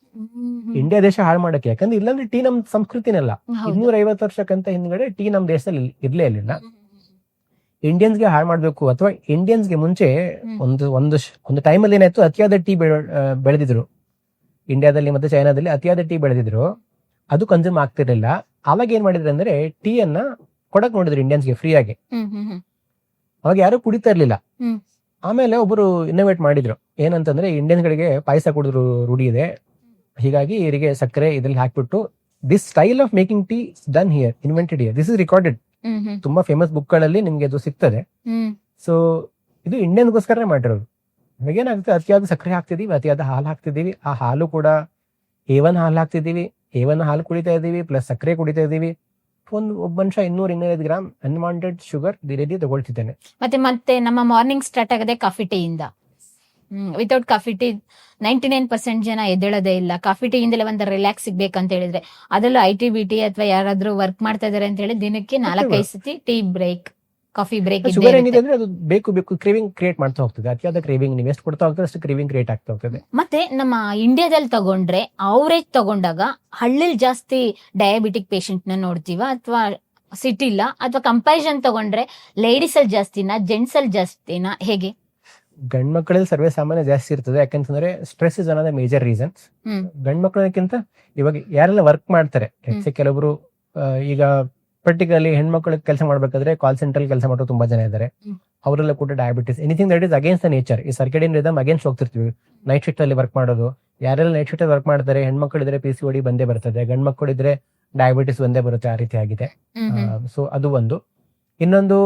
ಇಂಡಿಯಾ ದೇಶ ಹಾಳು ಮಾಡಕ್ಕೆ. ಯಾಕಂದ್ರೆ ಇಲ್ಲಾಂದ್ರೆ ಟೀ ನಮ್ ಸಂಸ್ಕೃತಿನೆಲ್ಲ 250 ವರ್ಷಕ್ಕಂತ ಹಿಂದ್ಗಡೆ ಟೀ ನಮ್ ದೇಶದಲ್ಲಿ ಇರ್ಲೇ ಇರ್ಲಿಲ್ಲ. ಇಂಡಿಯನ್ಸ್ಗೆ ಹಾಳು ಮಾಡ್ಬೇಕು, ಅಥವಾ ಇಂಡಿಯನ್ಸ್ಗೆ ಮುಂಚೆ ಒಂದು ಟೈಮಲ್ಲಿ ಏನಾಯ್ತು, ಅತಿಯಾದ ಟೀ ಬೆಳೆದಿದ್ರು ಇಂಡಿಯಾದಲ್ಲಿ ಮತ್ತೆ ಚೈನಾದಲ್ಲಿ. ಅತಿಯಾದ ಟೀ ಬೆಳೆದಿದ್ರು, ಅದು ಕನ್ಸ್ಯೂಮ್ ಆಗ್ತಿರ್ಲಿಲ್ಲ. ಅವಾಗ ಏನ್ ಮಾಡಿದ್ರು ಅಂದ್ರೆ ಟೀ ಅನ್ನ ಕೊಡಕ್ ನೋಡಿದ್ರು ಇಂಡಿಯನ್ಸ್ಗೆ ಫ್ರೀ ಆಗಿ. ಅವಾಗ ಯಾರು ಕುಡಿತಾ ಇರ್ಲಿಲ್ಲ. ಆಮೇಲೆ ಒಬ್ಬರು ಇನ್ನೋವೇಟ್ ಮಾಡಿದ್ರು, ಏನಂತಂದ್ರೆ ಇಂಡಿಯನ್ಸ್ ಗಳಿಗೆ ಪಾಯಸ ಕುಡಿದ್ರು ರೂಢಿ ಇದೆ, ಹೀಗಾಗಿ ಇವರಿಗೆ ಸಕ್ಕರೆ ಇದ್ರಲ್ಲಿ ಹಾಕ್ಬಿಟ್ಟು this style of making tea done here, invented here, this is recorded. ತುಂಬಾ ಫೇಮಸ್ ಬುಕ್ ಗಳಲ್ಲಿ ನಿಮ್ಗೆ ಅದು ಸಿಗ್ತದೆ. ಸೊ ಇದು ಇಂಡಿಯನ್ಸ್ಗೋಸ್ಕರ ಮಾಡಿರೋದು. ಇವಾಗ ಏನಾಗುತ್ತೆ, ಅತಿಯಾದ ಸಕ್ಕರೆ ಹಾಕ್ತಿದೀವಿ, ಅತಿಯಾದ ಹಾಲು ಹಾಕ್ತಿದೀವಿ. ಆ ಹಾಲು ಕೂಡ A1 ಹಾಲು ಹಾಕ್ತಿದೀವಿ, A1 ಹಾಲು ಕುಡಿತಾ ಇದೀವಿ, ಪ್ಲಸ್ ಸಕ್ಕರೆ ಕುಡಿತಾ ಇದೀವಿ. ಒಬ್ಬ ಮನುಷ್ಯ 200-250 ಗ್ರಾಮ್ ಅನ್ವಾಂಟೆಡ್ ಶುಗರ್ ದಿನ ತಗೊಳ್ತಿದ್ದೇನೆ. ಮತ್ತೆ ನಮ್ಮ ಮಾರ್ನಿಂಗ್ ಸ್ಟಾರ್ಟ್ ಆಗದೆ ಕಾಫಿ ಟೀ ಇಂದ. ವಿತೌಟ್ ಕಾಫಿ ಟೀ 99% ಜನ ಎದ್ದೇಳೋದೇ ಇಲ್ಲ. ಕಾಫಿ ಟೀ ಇಂದಲೇ ಒಂದು ರಿಲ್ಯಾಕ್ಸ್ ಸಿಗ್ಬೇಕಂತ ಹೇಳಿದ್ರೆ, ಅದರಲ್ಲೂ IT-BT ಅಥವಾ ಯಾರಾದ್ರೂ ವರ್ಕ್ ಮಾಡ್ತಾ ಇದಾರೆ ಅಂತ ಹೇಳಿ ದಿನಕ್ಕೆ 4-5 ಸತಿ tea break, coffee break. Sugar ಏನಿದೆ ಅಂದ್ರೆ ಅದು ಬೇಕು ಕ್ರೇವಿಂಗ್ ಕ್ರಿಯೇಟ್ ಮಾಡ್ತಾ ಹೋಗ್ತದೆ. ಅತಿಯಾದ ಕ್ರೇವಿಂಗ್ ನೀವು ಎಷ್ಟು ಕೊಡ್ತಾ ಹೋಗ್ತದೆ ಅಷ್ಟು ಕ್ರೇವಿಂಗ್ ಕ್ರಿಯೇಟ್ ಆಗ್ತಾ ಹೋಗ್ತದೆ. ಮತ್ತೆ ನಮ್ಮ ಇಂಡಿಯಾದಲ್ಲಿ ತಗೊಂಡ್ರೆ ಅವರೇಜ್ ತಗೊಂಡಾಗ ಹಳ್ಳಿಲ್ ಜಾಸ್ತಿ ಡಯಾಬಿಟಿಕ್ ಪೇಷಂಟ್ ನ ನೋಡ್ತೀವ ಅಥವಾ ಸಿಟಿ ಇಲ್ಲ, ಅಥವಾ ಕಂಪ್ಯಾರಿಸನ್ ತಗೊಂಡ್ರೆ ಲೇಡೀಸ್ ಅಲ್ಲಿ ಜಾಸ್ತಿನಾ ಜೆಂಟ್ಸ್ ಅಲ್ಲಿ ಜಾಸ್ತಿನಾ, ಹೇಗೆ? ಗಂಡ್ ಮಕ್ಕಳಲ್ಲಿ ಸರ್ವೇ ಸಾಮಾನ್ಯ ಜಾಸ್ತಿ ಇರ್ತದೆ. ಯಾಕಂತಂದ್ರೆ stress is one of the major reasons. ಗಂಡ್ ಮಕ್ಕಳಕ್ಕಿಂತ ಇವಾಗ ಯಾರೆಲ್ಲ ವರ್ಕ್ ಮಾಡ್ತಾರೆ, ಕೆಲವೊಬ್ರು ಈಗ ಪರ್ಟಿಕ್ಯುಲರ್ಲಿ ಹೆಣ್ಮಕ್ಳು ಕೆಲಸ ಮಾಡ್ಬೇಕಾದ್ರೆ ಕಾಲ್ ಸೆಂಟರ್ ಕೆಲಸ ಮಾಡೋರು ತುಂಬಾ ಜನ ಇದ್ದಾರೆ. ಅವರೆಲ್ಲ ಕೂಡ diabetes, anything that is against the nature, ಈ ಸರ್ಕೇಡಿಯನ್ ರಿದಮ್ ಅಗೇನ್ಸ್ಟ್ ಹೋಗ್ತಿರ್ತೀವಿ. ನೈಟ್ ಶಿಫ್ಟ್ ಅಲ್ಲಿ ವರ್ಕ್ ಮಾಡೋದು, ಯಾರೆಲ್ಲ ನೈಟ್ ಶಿಫ್ಟ್ ವರ್ಕ್ ಮಾಡ್ತಾರೆ, ಹೆಣ್ಮಕ್ಳು ಇದ್ರೆ PCOD ಬಂದೇ ಬರ್ತದೆ, ಗಂಡ್ ಮಕ್ಕಳು ಇದ್ರೆ ಡಯಾಬಿಟಿಸ್ ಬಂದೇ ಬರುತ್ತೆ. ಆ ರೀತಿ ಆಗಿದೆ. ಸೊ ಅದು ಒಂದು. ಇನ್ನೊಂದು,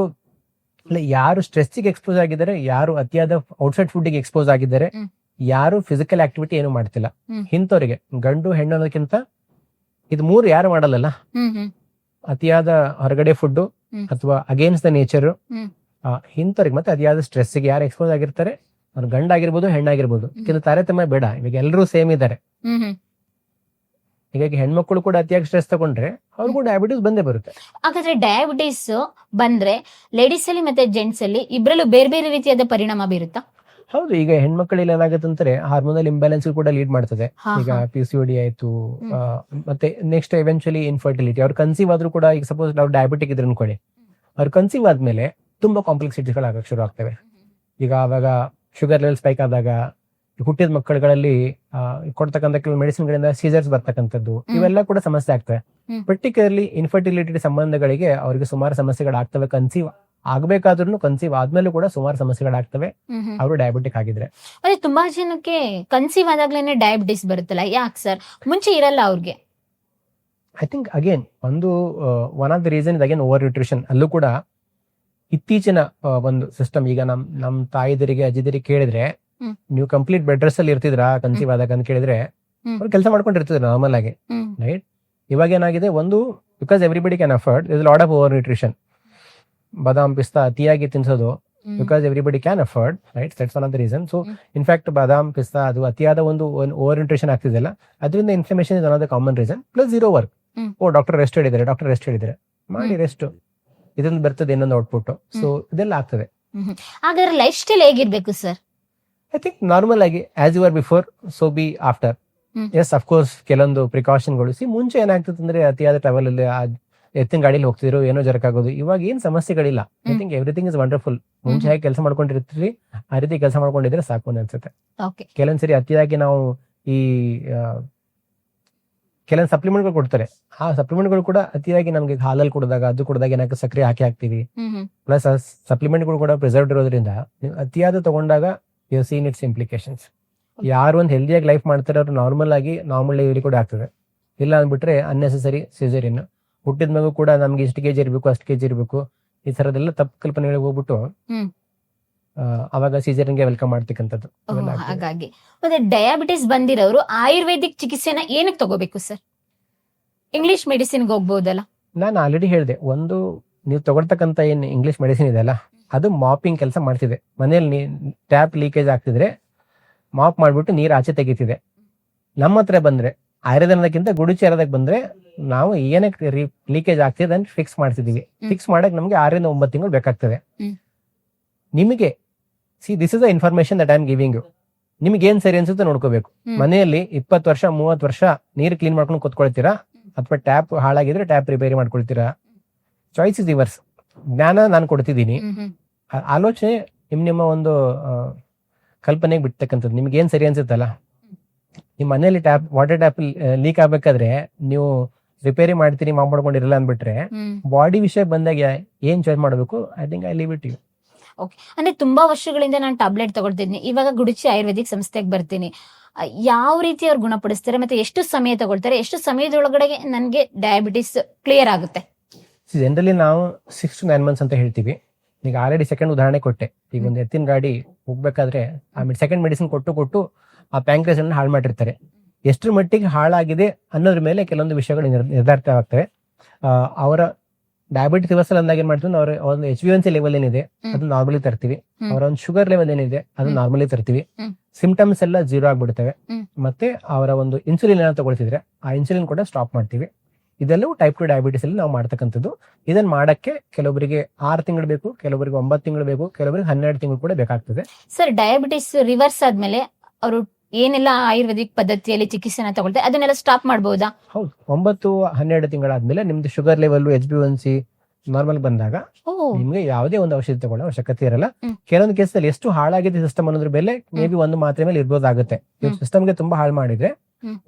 ಯಾರು ಸ್ಟ್ರೆಸ್ಗೆ ಎಕ್ಸ್ಪೋಸ್ ಆಗಿದ್ದಾರೆ, ಯಾರು ಅತಿಯಾದ ಔಟ್ಸೈಡ್ ಫುಡ್ ಗೆ ಎಕ್ಸ್ಪೋಸ್ ಆಗಿದ್ದಾರೆ, ಯಾರು ಫಿಸಿಕಲ್ ಆಕ್ಟಿವಿಟಿ ಏನು ಮಾಡ್ತಿಲ್ಲ, ಇಂಥವ್ರಿಗೆ ಗಂಡು ಹೆಣ್ಣು ಅನ್ನೋದಕ್ಕಿಂತ ಇದು 3 ಯಾರು ಮಾಡಲ್ಲ. ಅತಿಯಾದ ಹೊರಗಡೆ ಫುಡ್ ಅಥವಾ ಅಗೇನ್ಸ್ಟ್ ದ ನೇಚರ್, ಇಂಥವ್ರಿಗೆ ಮತ್ತೆ ಅತಿಯಾದ ಸ್ಟ್ರೆಸ್ ಗೆ ಯಾರು ಎಕ್ಸ್ಪೋಸ್ ಆಗಿರ್ತಾರೆ, ಅವ್ರು ಗಂಡಾಗಿರ್ಬೋದು ಹೆಣ್ಣಾಗಿರ್ಬೋದು, ಯಾಕಂದ್ರೆ ತಾರತಮ್ಯ ಬೇಡ, ಇವಾಗ ಎಲ್ಲರೂ ಸೇಮ್ ಇದ್ದಾರೆ. ಹೀಗಾಗಿ ಹೆಣ್ಮಕ್ಳು ಕೂಡ ಅತಿಯಾಗಿ ಸ್ಟ್ರೆಸ್ ತಗೊಂಡ್ರೆ ಅವ್ರಿಗೂ ಡಯಾಬಿಟಿಸ್ ಬಂದೇ ಬರುತ್ತೆ. ಹಾಗಾದ್ರೆ ಡಯಾಬಿಟಿಸ್ ಬಂದ್ರೆ ಲೇಡೀಸ್ ಅಲ್ಲಿ ಮತ್ತೆ ಜೆಂಟ್ಸ್ ಅಲ್ಲಿ ಇಬ್ರಲ್ಲೂ ಬೇರೆ ಬೇರೆ ರೀತಿಯಾದ ಪರಿಣಾಮ ಬೀರುತ್ತಾ? ಹೌದು. ಈಗ ಹೆಣ್ಮಕ್ಳಲ್ಲಿ ಏನಾಗುತ್ತೆ ಅಂದ್ರೆ ಹಾರ್ಮೋನಲ್ ಇಂಬ್ಯಾಲೆನ್ಸ್ ಕೂಡ ಲೀಡ್ ಮಾಡ್ತದೆ. ಈಗ PCOD ಆಯ್ತು, ಮತ್ತೆ ನೆಕ್ಸ್ಟ್ ಎವೆನ್ಚುಲಿ ಇನ್ಫರ್ಟಿಲಿಟಿ. ಅವ್ರು ಕನ್ಸೀವ್ ಆದ್ರೂ ಕೂಡ, ಈಗ ಸಪೋಸ್ ನಾವು ಡಯಾಬಿಟಿಕ್ ಇದ್ರೆ ಅನ್ಕೊಳ್ಳಿ, ಅವ್ರು ಕನ್ಸೀವ್ ಆದ್ಮೇಲೆ ತುಂಬಾ ಕಾಂಪ್ಲೆಕ್ಸಿಟಿಗಳು ಆಗಕ್ಕೆ ಶುರು ಆಗ್ತವೆ. ಈಗ ಅವಾಗ ಶುಗರ್ ಲೆವೆಲ್ ಸ್ಪೈಕ್ ಆದಾಗ, ಹುಟ್ಟಿದ ಮಕ್ಕಳುಗಳಲ್ಲಿ ಕೊಡ್ತಕ್ಕಂಥ ಕೆಲವು ಮೆಡಿಸಿನ್ ಗಳಿಂದ ಸೀಸರ್ಸ್ ಬರ್ತಕ್ಕಂಥದ್ದು, ಇವೆಲ್ಲ ಕೂಡ ಸಮಸ್ಯೆ ಆಗ್ತವೆ. ಪರ್ಟಿಕ್ಯುಲರ್ಲಿ ಇನ್ಫರ್ಟಿಲಿಟಿ ಸಂಬಂಧಗಳಿಗೆ ಅವರಿಗೆ ಸುಮಾರು ಸಮಸ್ಯೆಗಳಾಗ್ತವೆ. ಕನ್ಸೀವ್ ಆಗ್ಬೇಕಾದ್ರೂ ಕನ್ಸೀವ್ ಆದ್ಮೇಲೆ ಕೂಡ ಸುಮಾರು ಸಮಸ್ಯೆಗಳಾಗ್ತವೆ ಅವರು ಡಯಾಬಿಟಿಕ್ ಆಗಿದ್ರೆ. ಅದೇ ತುಂಬಾ ಜನಕ್ಕೆ ಕನ್ಸೀವ್ ಆದಾಗ್ಲೇನೆ ಡಯಾಬಿಟಿಸ್ ಬರುತ್ತಲ್ಲ, ಯಾಕೆ ಸರ್? ಮುಂಚೆ ಇರಲ್ಲ ಅವ್ರಿಗೆ. I think again one of the reason is again over nutrition. ಅಲ್ಲೂ ಕೂಡ ಇತ್ತೀಚಿನ ಒಂದು ಸಿಸ್ಟಮ್, ಈಗ ನಮ್ ತಾಯಿದರಿಗೆ ಅಜ್ಜಿದರಿಗೆ ಕೇಳಿದ್ರೆ, ನೀವು ಕಂಪ್ಲೀಟ್ ಬೆಡ್ ರೆಸ್ಟ್ ಅಲ್ಲಿ ಇರ್ತಿದ್ರಾ ಕನ್ಸೀವ್ ಆದಾಗ ಅಂತ ಕೇಳಿದ್ರೆ, ಅವ್ರು ಕೆಲಸ ಮಾಡ್ಕೊಂಡಿರ್ತಿದ್ರು ನಾರ್ಮಲ್ ಆಗಿ, ರೈಟ್? ಇವಾಗ ಏನಾಗಿದೆ, ಒಂದು because everybody can afford, is lot of over nutrition. ಬಾದಾಮ್ ಪಿಸ್ತಾ ಅತಿಯಾಗಿ ತಿನ್ಸೋದು, because everybody can afford, right? That's one of the reason. So in fact ಬಾದಾಮ್, ಪಿಸ್ತಾ ಅದು ಅತಿಯಾದ ಒಂದು ಓವರ್ ನ್ಯೂಟ್ರಿಷನ್ ಆಗ್ತಿದೆಯಲ್ಲ, ಅದರಿಂದ inflammation is one of the common reason. Plus zero work. Doctor rest ಹೇಳಿದ್ದಾರೆ, ಮಾಡಿ ರೆಸ್ಟ್, ಇದೊಂದು ಬರ್ತದೆ ಇನ್ನೊಂದು ಔಟ್ಪುಟ್. ಸೊ ಇದೆಲ್ಲ ಆಗ್ತದೆ. ಹಾಗಾದ್ರೆ ಲೈಫ್ ಸ್ಟೈಲ್ ಹೇಗಿರ್ಬೇಕು ಸರ್? ಐ ಥಿಂಕ್ ನಾರ್ಮಲ್ ಆಗಿ as you are before, so be after. Yes, of course ಕೆಲವೊಂದು ಪ್ರಿಕಾಷನ್ಗಳು. ಮುಂಚೆ ಏನಾಗ್ತದೆ ಅಂದ್ರೆ ಅತಿಯಾದ ಟ್ರಾವೆಲ್ ಅಲ್ಲಿ ಎತ್ತಿನ ಗಾಡಿಲಿ ಹೋಗ್ತಿದ್ರು, ಏನೋ ಜರಕಾಗೋದು. ಇವಾಗ ಏನ್ ಸಮಸ್ಯೆಗಳಿಲ್ಲ. I think everything is wonderful. ಮುಂಚೆ ಹೇಗೆ ಕೆಲಸ ಮಾಡ್ಕೊಂಡಿರ್ತೀವಿ ಆ ರೀತಿ ಕೆಲಸ ಮಾಡ್ಕೊಂಡಿದ್ರೆ ಸಾಕು ಅನ್ಸುತ್ತೆ. ಕೆಲವೊಂದ್ಸರಿ ಅತಿಯಾಗಿ ನಾವು ಈ ಕೆಲವೊಂದು ಸಪ್ಲಿಮೆಂಟ್ಗಳು ಕೊಡ್ತಾರೆ. ಆ ಸಪ್ಲಿಮೆಂಟ್ಗಳು ಕೂಡ ಅತಿಯಾಗಿ ನಮ್ಗೆ ಹಾಲಲ್ಲಿ ಕುಡಿದಾಗ, ಅದು ಕುಡಿದಾಗ ಏನಾಗ ಸಕ್ಕರೆ ಹಾಕ್ತಿವಿ. ಪ್ಲಸ್ ಆ ಸಪ್ಲಿಮೆಂಟ್ಗಳು ಕೂಡ ಪ್ರಿಸರ್ವ್ಡ್ ಇರೋದ್ರಿಂದ ನೀವು ಅತಿಯಾದ ತಗೊಂಡಾಗ ಯು ಸೀನ್ ಇಟ್ಸ್ ಇಂಪ್ಲಿಕೇಶನ್ಸ್. ಯಾರು ಒಂದು ಹೆಲ್ದಿಯಾಗಿ ಲೈಫ್ ಮಾಡ್ತಾರೆ ಅವ್ರು ನಾರ್ಮಲ್ ಡೆಲಿವರಿ ಕೂಡ ಆಗ್ತದೆ. ಇಲ್ಲ ಅಂದ್ಬಿಟ್ರೆ ಅನ್ನೆಸೆಸರಿ ಸಿಸೇರಿಯನ್. ಹುಟ್ಟಿದ ಮಗು ಕೂಡ ನಮ್ಗೆ ಇಷ್ಟು ಕೆಜಿ ಇರಬೇಕು, ಅಷ್ಟು ಕೆಜಿ ಇರಬೇಕು, ಈ ತರದೆಲ್ಲ ತಪ್ಪು ಕಲ್ಪನೆಗಳಿಗೆ ಹೋಗ್ಬಿಟ್ಟು ಅವಾಗ ಸಿಸೇರಿಯನ್ಗೆ ವೆಲ್ಕಮ್ ಮಾಡ್ತಕ್ಕಂಥದ್ದು. ಹಾಗಾಗಿ ಮತ್ತೆ ಡಯಾಬಿಟಿಸ್ ಬಂದಿರೋರು ಆಯುರ್ವೇದಿಕ್ ಚಿಕಿತ್ಸೆನ ಏನಕ್ಕೆ ತಗೋಬೇಕು ಸರ್? ಇಂಗ್ಲಿಷ್ ಮೆಡಿಸಿನ್ಗೆ ಹೋಗ್ಬೋದಲ್ಲ? ನಾನು ಆಲ್ರೆಡಿ ಹೇಳಿದೆ, ಒಂದು ನೀವು ತಗೊಳ್ತಕ್ಕಂಥ ಏನ್ ಇಂಗ್ಲಿಷ್ ಮೆಡಿಸಿನ್ ಇದೆಯಲ್ಲ, ಅದು ಮಾಪಿಂಗ್ ಕೆಲಸ ಮಾಡ್ತಿದೆ. ಮನೇಲಿ ಟ್ಯಾಪ್ ಲೀಕೇಜ್ ಆಗ್ತಿದ್ರೆ ಮಾಪ್ ಮಾಡ್ಬಿಟ್ಟು ನೀರು ಆಚೆ ತೆಗಿತಿದೆ. ನಮ್ಮ ಹತ್ರ ಬಂದ್ರೆ ಆಯುರ್ವೇದಕ್ಕಿಂತ ಗುಡುಚೇರದಾಗ ಬಂದ್ರೆ ನಾವು ಏನಕ್ಕೆ ಲೀಕೇಜ್ ಆಗ್ತಿದೆ ಅದನ್ನ ಫಿಕ್ಸ್ ಮಾಡ್ತಿದೀವಿ. ಫಿಕ್ಸ್ ಮಾಡಕ್ ನಮ್ಗೆ 6 ರಿಂದ 9 ತಿಂಗಳು ಬೇಕಾಗ್ತದೆ. ನಿಮಗೆ this is the information that I am giving you. ನಿಮ್ಗೆ ಏನ್ ಸರಿ ಅನ್ಸುತ್ತೆ ನೋಡ್ಕೋಬೇಕು. ಮನೆಯಲ್ಲಿ 20 ವರ್ಷ 30 ವರ್ಷ ನೀರು ಕ್ಲೀನ್ ಮಾಡ್ಕೊಂಡು ಕೂತ್ಕೊಳ್ತೀರಾ, ಅಥವಾ ಟ್ಯಾಪ್ ಹಾಳಾಗಿದ್ರೆ ಟ್ಯಾಪ್ ರಿಪೇರಿ ಮಾಡ್ಕೊಳ್ತೀರಾ? Choice is yours. ಜ್ಞಾನ ನಾನು ಕೊಡ್ತಿದ್ದೀನಿ, ಆಲೋಚನೆ ನಿಮ್ಮ ಒಂದು ಕಲ್ಪನೆಗೆ ಬಿಡ್ತಕ್ಕಂಥದ್ದು. ನಿಮ್ಗೆ ಏನ್ ಸರಿ ಅನ್ಸುತ್ತಲ್ಲ, ನಿಮ್ ಮನೇಲಿ ವಾಟರ್ ಟ್ಯಾಪ್ ಲೀಕ್ ಆಗ್ಬೇಕಾದ್ರೆ ನೀವು ರಿಪೇರಿ ಮಾಡ್ತೀರಿ, ಮಾಡ್ಕೊಂಡಿರಲ್ಲ ಅಂದ್ಬಿಟ್ರೆ ಬಾಡಿ ವಿಷಯ ಬಂದಾಗ ಏನ್ ಚಾಯ್ಸ್ ಮಾಡಬೇಕು? I think I leave it you. Okay, ಅಂದ್ರೆ ತುಂಬಾ ವರ್ಷಗಳಿಂದ ನಾನು ಟ್ಯಾಬ್ಲೆಟ್ ತಗೊಳ್ತಿದ್ದೀನಿ, ಇವಾಗ ಗುಡುಚಿ ಆಯುರ್ವೇದಿಕ್ ಸಂಸ್ಥೆಗೆ ಬರ್ತೀನಿ. ಯಾವ ರೀತಿ ಅವ್ರು ಗುಣಪಡಿಸ್ತಾರೆ, ಮತ್ತೆ ಎಷ್ಟು ಸಮಯ ತಗೊಳ್ತಾರೆ, ಎಷ್ಟು ಸಮಯದೊಳಗಡೆ ನನ್ಗೆ ಡಯಾಬಿಟಿಸ್ ಕ್ಲಿಯರ್ ಆಗುತ್ತೆ? ಜನರಲಿ ನಾವು 6 to 9 months ಅಂತ ಹೇಳ್ತೀವಿ. ಈಗ ಆಲ್ರೆಡಿ ಸೆಕೆಂಡ್ ಉದಾಹರಣೆ ಕೊಟ್ಟೆ. ಈಗ ಒಂದು ಎತ್ತಿನ ಗಾಡಿ ಹೋಗ್ಬೇಕಾದ್ರೆ ಆಮೇಲೆ ಸೆಕೆಂಡ್ ಮೆಡಿಸಿನ್ ಕೊಟ್ಟು ಆ ಪ್ಯಾಂಕ್ರಿಯಾಸ್ ಅನ್ನು ಹಾಳು ಮಾಡಿರ್ತಾರೆ. ಎಷ್ಟರ ಮಟ್ಟಿಗೆ ಹಾಳಾಗಿದೆ ಅನ್ನೋದ್ರ ಮೇಲೆ ಕೆಲವೊಂದು ವಿಷಯಗಳು ನಿರ್ಧಾರಿತವಾಗ್ತವೆ. ಅವರ ಡಯಾಬಿಟಿಸ್ ರಿವರ್ಸಲ್ ಅಂದಾಗ ಏನ್ ಮಾಡ್ತೀವಿ, ಅವ್ರ ಒಂದು HbA1c ಲೆವೆಲ್ ಏನಿದೆ ಅದು ನಾರ್ಮಲಿ ತರ್ತೀವಿ. ಅವರ ಒಂದು ಶುಗರ್ ಲೆವೆಲ್ ಏನಿದೆ ಅದು ನಾರ್ಮಲಿ ತರ್ತೀವಿ. ಸಿಂಪ್ಟಮ್ಸ್ ಎಲ್ಲ 0 ಆಗ್ಬಿಡ್ತವೆ. ಮತ್ತೆ ಅವರ ಒಂದು ಇನ್ಸುಲಿನ್ ಏನೋ ತಗೊಳ್ತಿದ್ರೆ ಆ ಇನ್ಸುಲಿನ್ ಕೂಡ ಸ್ಟಾಪ್ ಮಾಡ್ತೀವಿ. ಇದೆಲ್ಲವೂ ಟೈಪ್ 2 ಡಯಾಬಿಟಿಸ್ ಅಲ್ಲಿ ನಾವು ಮಾಡ್ತಕ್ಕಂಥದ್ದು. ಇದನ್ನ ಮಾಡಕ್ಕೆ ಕೆಲವರಿಗೆ 6 ತಿಂಗಳು ಬೇಕು, ಕೆಲವರಿಗೆ 9 ತಿಂಗಳು ಬೇಕು, ಕೆಲವರಿಗೆ 12 ತಿಂಗಳು ಕೂಡ ಬೇಕಾಗ್ತದೆ. ಸರ್, ಡಯಾಬಿಟಿಸ್ ರಿವರ್ಸ್ ಆದ್ಮೇಲೆ ಅವರು ಏನೆಲ್ಲ ಆಯುರ್ವೇದಿಕ್ ಪದ್ಧತಿಯಲ್ಲಿ ಚಿಕಿತ್ಸೆನ ತಗೊಳ್ತಾರೆ ಅದನ್ನೆಲ್ಲ ಸ್ಟಾಪ್ ಮಾಡಬಹುದಾ? ಹೌದು, 9-12 ತಿಂಗಳಾದ್ಮೇಲೆ ನಿಮ್ದು ಶುಗರ್ ಲೆವೆಲ್ HbA1c ನಾರ್ಮಲ್ ಬಂದಾಗ ನಿಮ್ಗೆ ಯಾವುದೇ ಒಂದು ಔಷಧಿ ತಗೊಳ್ಳೋ ಅವಶ್ಯಕತೆ ಇರಲ್ಲ. ಕೆಲವೊಂದು ಕೇಸಲ್ಲಿ ಎಷ್ಟು ಹಾಳಾಗಿದೆ ಸಿಸ್ಟಮ್ ಅನ್ನೋದ್ರ ಮೇಲೆ ಮೇ ಬಿ ಒಂದು ಮಾತ್ರೆ ಮೇಲೆ ಇರ್ಬೋದಾಗುತ್ತೆ. ಸಿಸ್ಟಮ್ಗೆ ತುಂಬಾ ಹಾಳು ಮಾಡಿದ್ರೆ